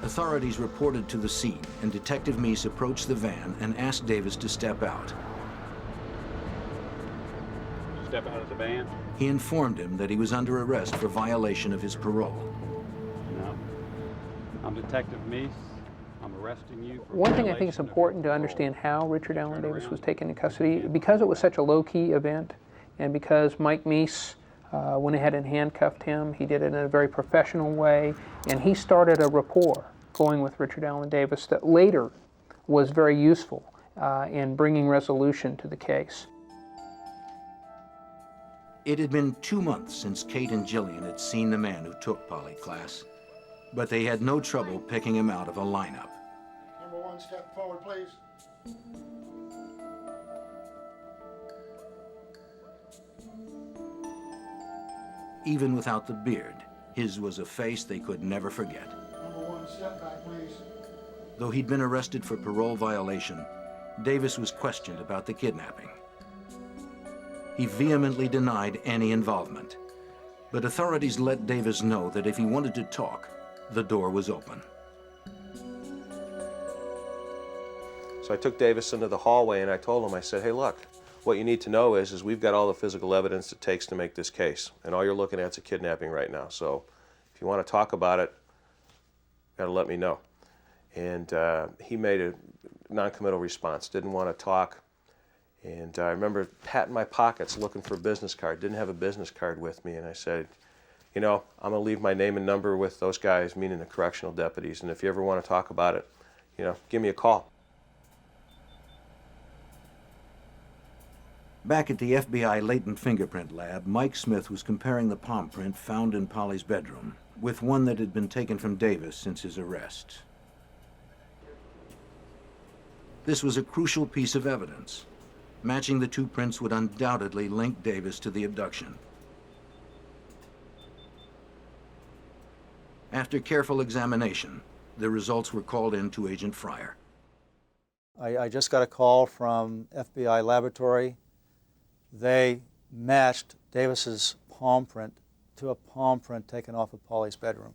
Authorities reported to the scene, and Detective Meese approached the van and asked Davis to step out. Step out of the van? He informed him that he was under arrest for violation of his parole. No. I'm Detective Meese. I'm arresting you for One thing I think it's important to understand how Richard Allen Davis was taken into custody, because it was such a low-key event, and because Mike Meese went ahead and handcuffed him. He did it in a very professional way, and he started a rapport going with Richard Allen Davis that later was very useful in bringing resolution to the case. It had been 2 months since Kate and Jillian had seen the man who took Polly Klaas, but they had no trouble picking him out of a lineup. Number one, step forward, please. Even without the beard, his was a face they could never forget. Number one, step back, please. Though he'd been arrested for parole violation, Davis was questioned about the kidnapping. He vehemently denied any involvement, but authorities let Davis know that if he wanted to talk, the door was open. So I took Davis into the hallway and I told him, I said, hey, look, what you need to know is we've got all the physical evidence it takes to make this case, and all you're looking at is a kidnapping right now. So if you want to talk about it, you got to let me know. And he made a non-committal response, didn't want to talk. And I remember patting my pockets looking for a business card, didn't have a business card with me, and I said, you know, I'm going to leave my name and number with those guys, meaning the correctional deputies, and if you ever want to talk about it, you know, give me a call. Back at the FBI latent fingerprint lab, Mike Smith was comparing the palm print found in Polly's bedroom with one that had been taken from Davis since his arrest. This was a crucial piece of evidence. Matching the two prints would undoubtedly link Davis to the abduction. After careful examination, the results were called in to Agent Fryer. I just got a call from FBI laboratory. They matched Davis's palm print to a palm print taken off of Polly's bedroom,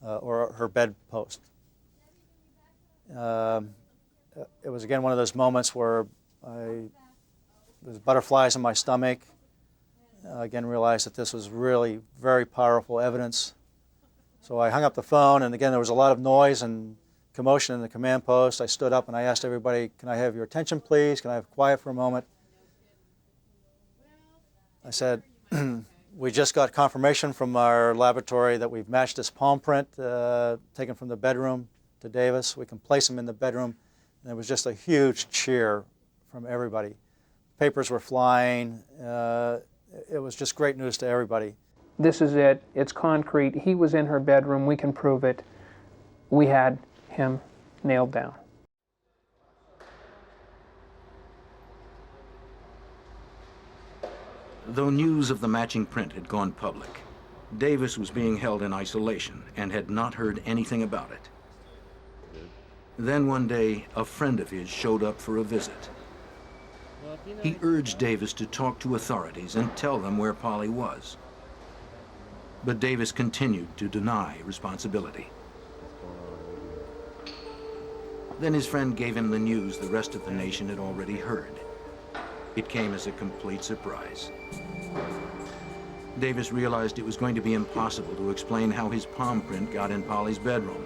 or her bedpost. It was again one of those moments where there's butterflies in my stomach. Again, realized that this was really very powerful evidence. So I hung up the phone, and again, there was a lot of noise and commotion in the command post. I stood up and I asked everybody, "Can I have your attention, please? Can I have quiet for a moment?" I said, "We just got confirmation from our laboratory that we've matched this palm print taken from the bedroom to Davis. We can place him in the bedroom." And there was just a huge cheer from everybody. Papers were flying. It was just great news to everybody. This is it. It's concrete. He was in her bedroom. We can prove it. We had him nailed down. Though news of the matching print had gone public, Davis was being held in isolation and had not heard anything about it. Then one day, a friend of his showed up for a visit. He urged Davis to talk to authorities and tell them where Polly was. But Davis continued to deny responsibility. Then his friend gave him the news the rest of the nation had already heard. It came as a complete surprise. Davis realized it was going to be impossible to explain how his palm print got in Polly's bedroom.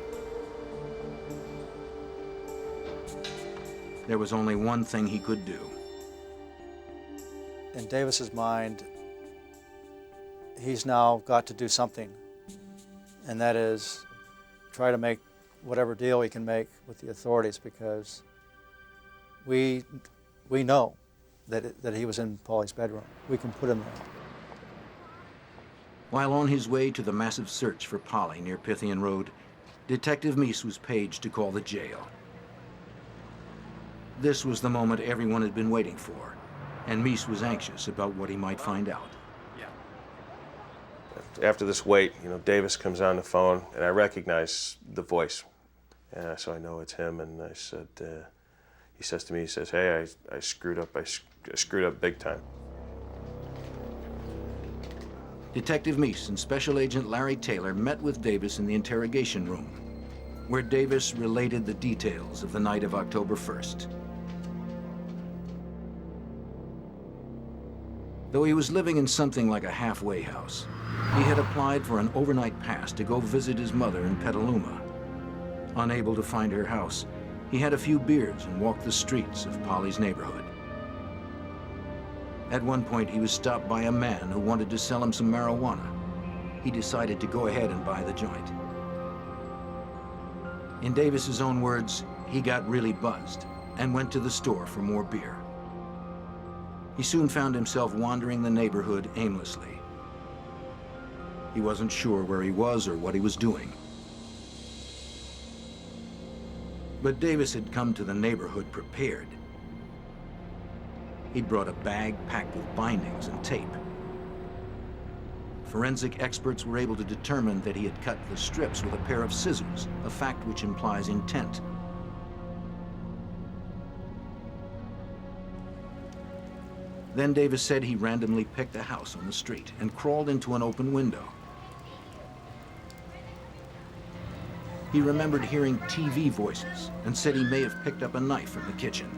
There was only one thing he could do. In Davis's mind, he's now got to do something, and that is try to make whatever deal he can make with the authorities, because we know that he was in Polly's bedroom. We can put him there. While on his way to the massive search for Polly near Pythian Road, Detective Meese was paged to call the jail. This was the moment everyone had been waiting for, and Meese was anxious about what he might find out. After this wait, Davis comes on the phone, and I recognize the voice. So I know it's him, and I said, he says to me, "Hey, I screwed up. I screwed up big time." Detective Meese and Special Agent Larry Taylor met with Davis in the interrogation room, where Davis related the details of the night of October 1st. Though he was living in something like a halfway house, he had applied for an overnight pass to go visit his mother in Petaluma. Unable to find her house, he had a few beers and walked the streets of Polly's neighborhood. At one point, he was stopped by a man who wanted to sell him some marijuana. He decided to go ahead and buy the joint. In Davis's own words, he got really buzzed and went to the store for more beer. He soon found himself wandering the neighborhood aimlessly. He wasn't sure where he was or what he was doing. But Davis had come to the neighborhood prepared. He'd brought a bag packed with bindings and tape. Forensic experts were able to determine that he had cut the strips with a pair of scissors, a fact which implies intent. Then Davis said he randomly picked a house on the street and crawled into an open window. He remembered hearing TV voices and said he may have picked up a knife in the kitchen.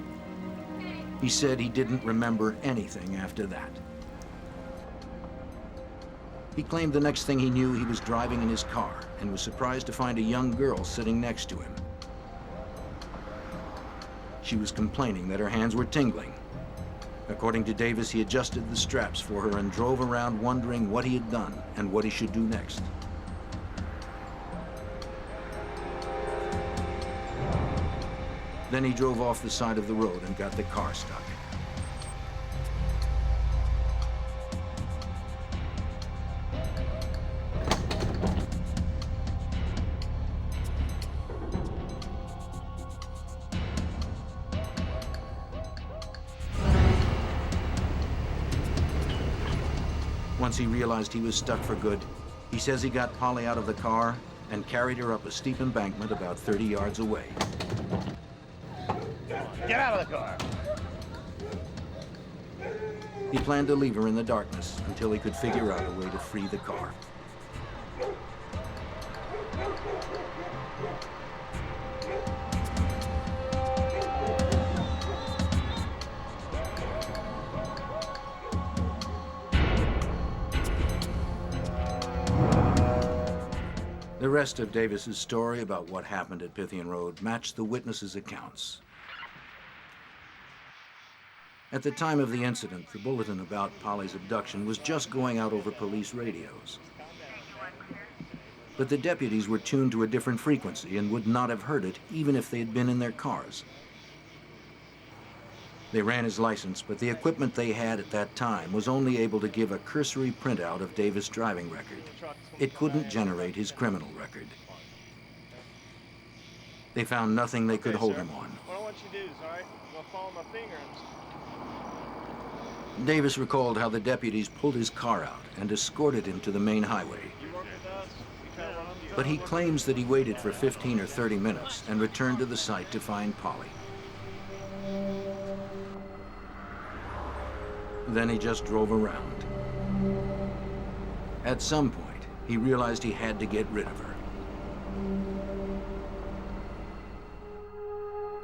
He said he didn't remember anything after that. He claimed the next thing he knew, he was driving in his car and was surprised to find a young girl sitting next to him. She was complaining that her hands were tingling. According to Davis, he adjusted the straps for her and drove around wondering what he had done and what he should do next. Then he drove off the side of the road and got the car stuck. Once he realized he was stuck for good, he says he got Polly out of the car and carried her up a steep embankment about 30 yards away. Get out of the car! He planned to leave her in the darkness until he could figure out a way to free the car. The rest of Davis's story about what happened at Pythian Road matched the witnesses' accounts. At the time of the incident, the bulletin about Polly's abduction was just going out over police radios. But the deputies were tuned to a different frequency and would not have heard it even if they had been in their cars. They ran his license, but the equipment they had at that time was only able to give a cursory printout of Davis' driving record. It couldn't generate his criminal record. They found nothing they could hold him on. What I want you to do is, all right, I'm gonna follow my finger. Davis recalled how the deputies pulled his car out and escorted him to the main highway. But he claims that he waited for 15 or 30 minutes and returned to the site to find Polly. Then he just drove around. At some point, he realized he had to get rid of her.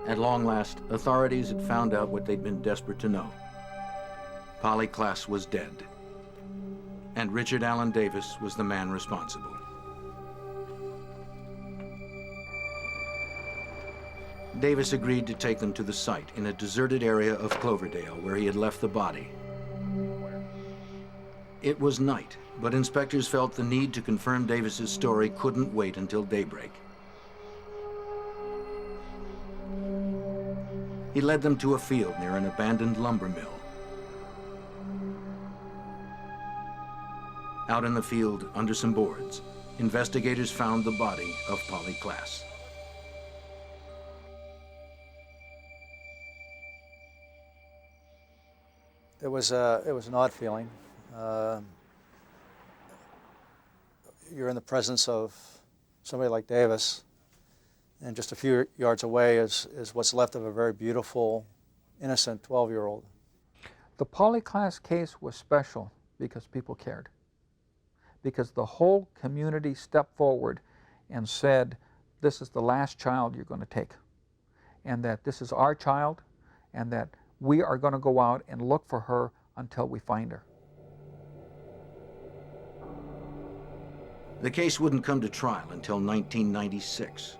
At long last, authorities had found out what they'd been desperate to know. Polly Klaas was dead, and Richard Allen Davis was the man responsible. Davis agreed to take them to the site in a deserted area of Cloverdale where he had left the body. It was night, but inspectors felt the need to confirm Davis's story couldn't wait until daybreak. He led them to a field near an abandoned lumber mill. Out in the field, under some boards, investigators found the body of Polly Klaas. It was an odd feeling. You're in the presence of somebody like Davis, and just a few yards away is what's left of a very beautiful, innocent 12-year-old. The Polly Klaas case was special because people cared. Because the whole community stepped forward and said, this is the last child you're going to take, and that this is our child, and that we are going to go out and look for her until we find her. The case wouldn't come to trial until 1996.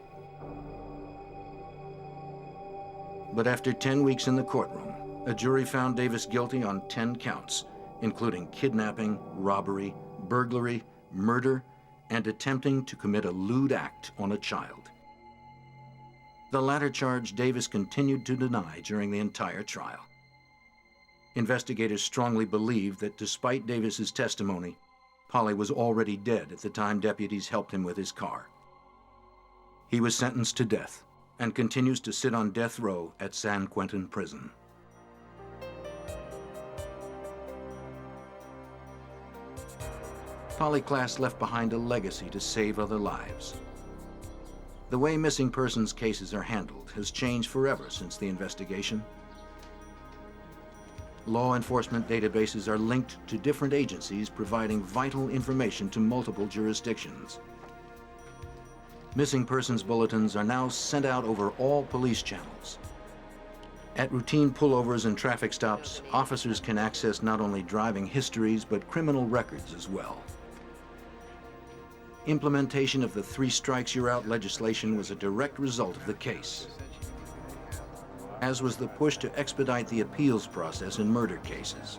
But after 10 weeks in the courtroom, a jury found Davis guilty on 10 counts, including kidnapping, robbery, burglary, murder, and attempting to commit a lewd act on a child. The latter charge Davis continued to deny during the entire trial. Investigators strongly believe that despite Davis's testimony, Polly was already dead at the time deputies helped him with his car. He was sentenced to death and continues to sit on death row at San Quentin Prison. Polly Klaas left behind a legacy to save other lives. The way missing persons cases are handled has changed forever since the investigation. Law enforcement databases are linked to different agencies providing vital information to multiple jurisdictions. Missing persons bulletins are now sent out over all police channels. At routine pullovers and traffic stops, officers can access not only driving histories but criminal records as well. Implementation of the 3 strikes you're out legislation was a direct result of the case, as was the push to expedite the appeals process in murder cases.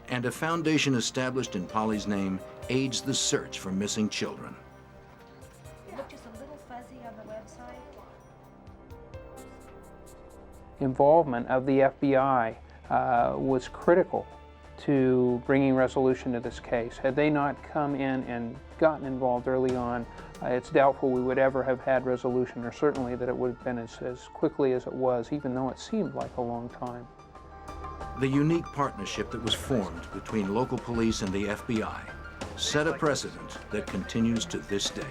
And a foundation established in Polly's name aids the search for missing children. It looked just a little fuzzy on the website. Involvement of the FBI was critical to bringing resolution to this case. Had they not come in and gotten involved early on, it's doubtful we would ever have had resolution, or certainly that it would have been as quickly as it was, even though it seemed like a long time. The unique partnership that was formed between local police and the FBI set a precedent that continues to this day.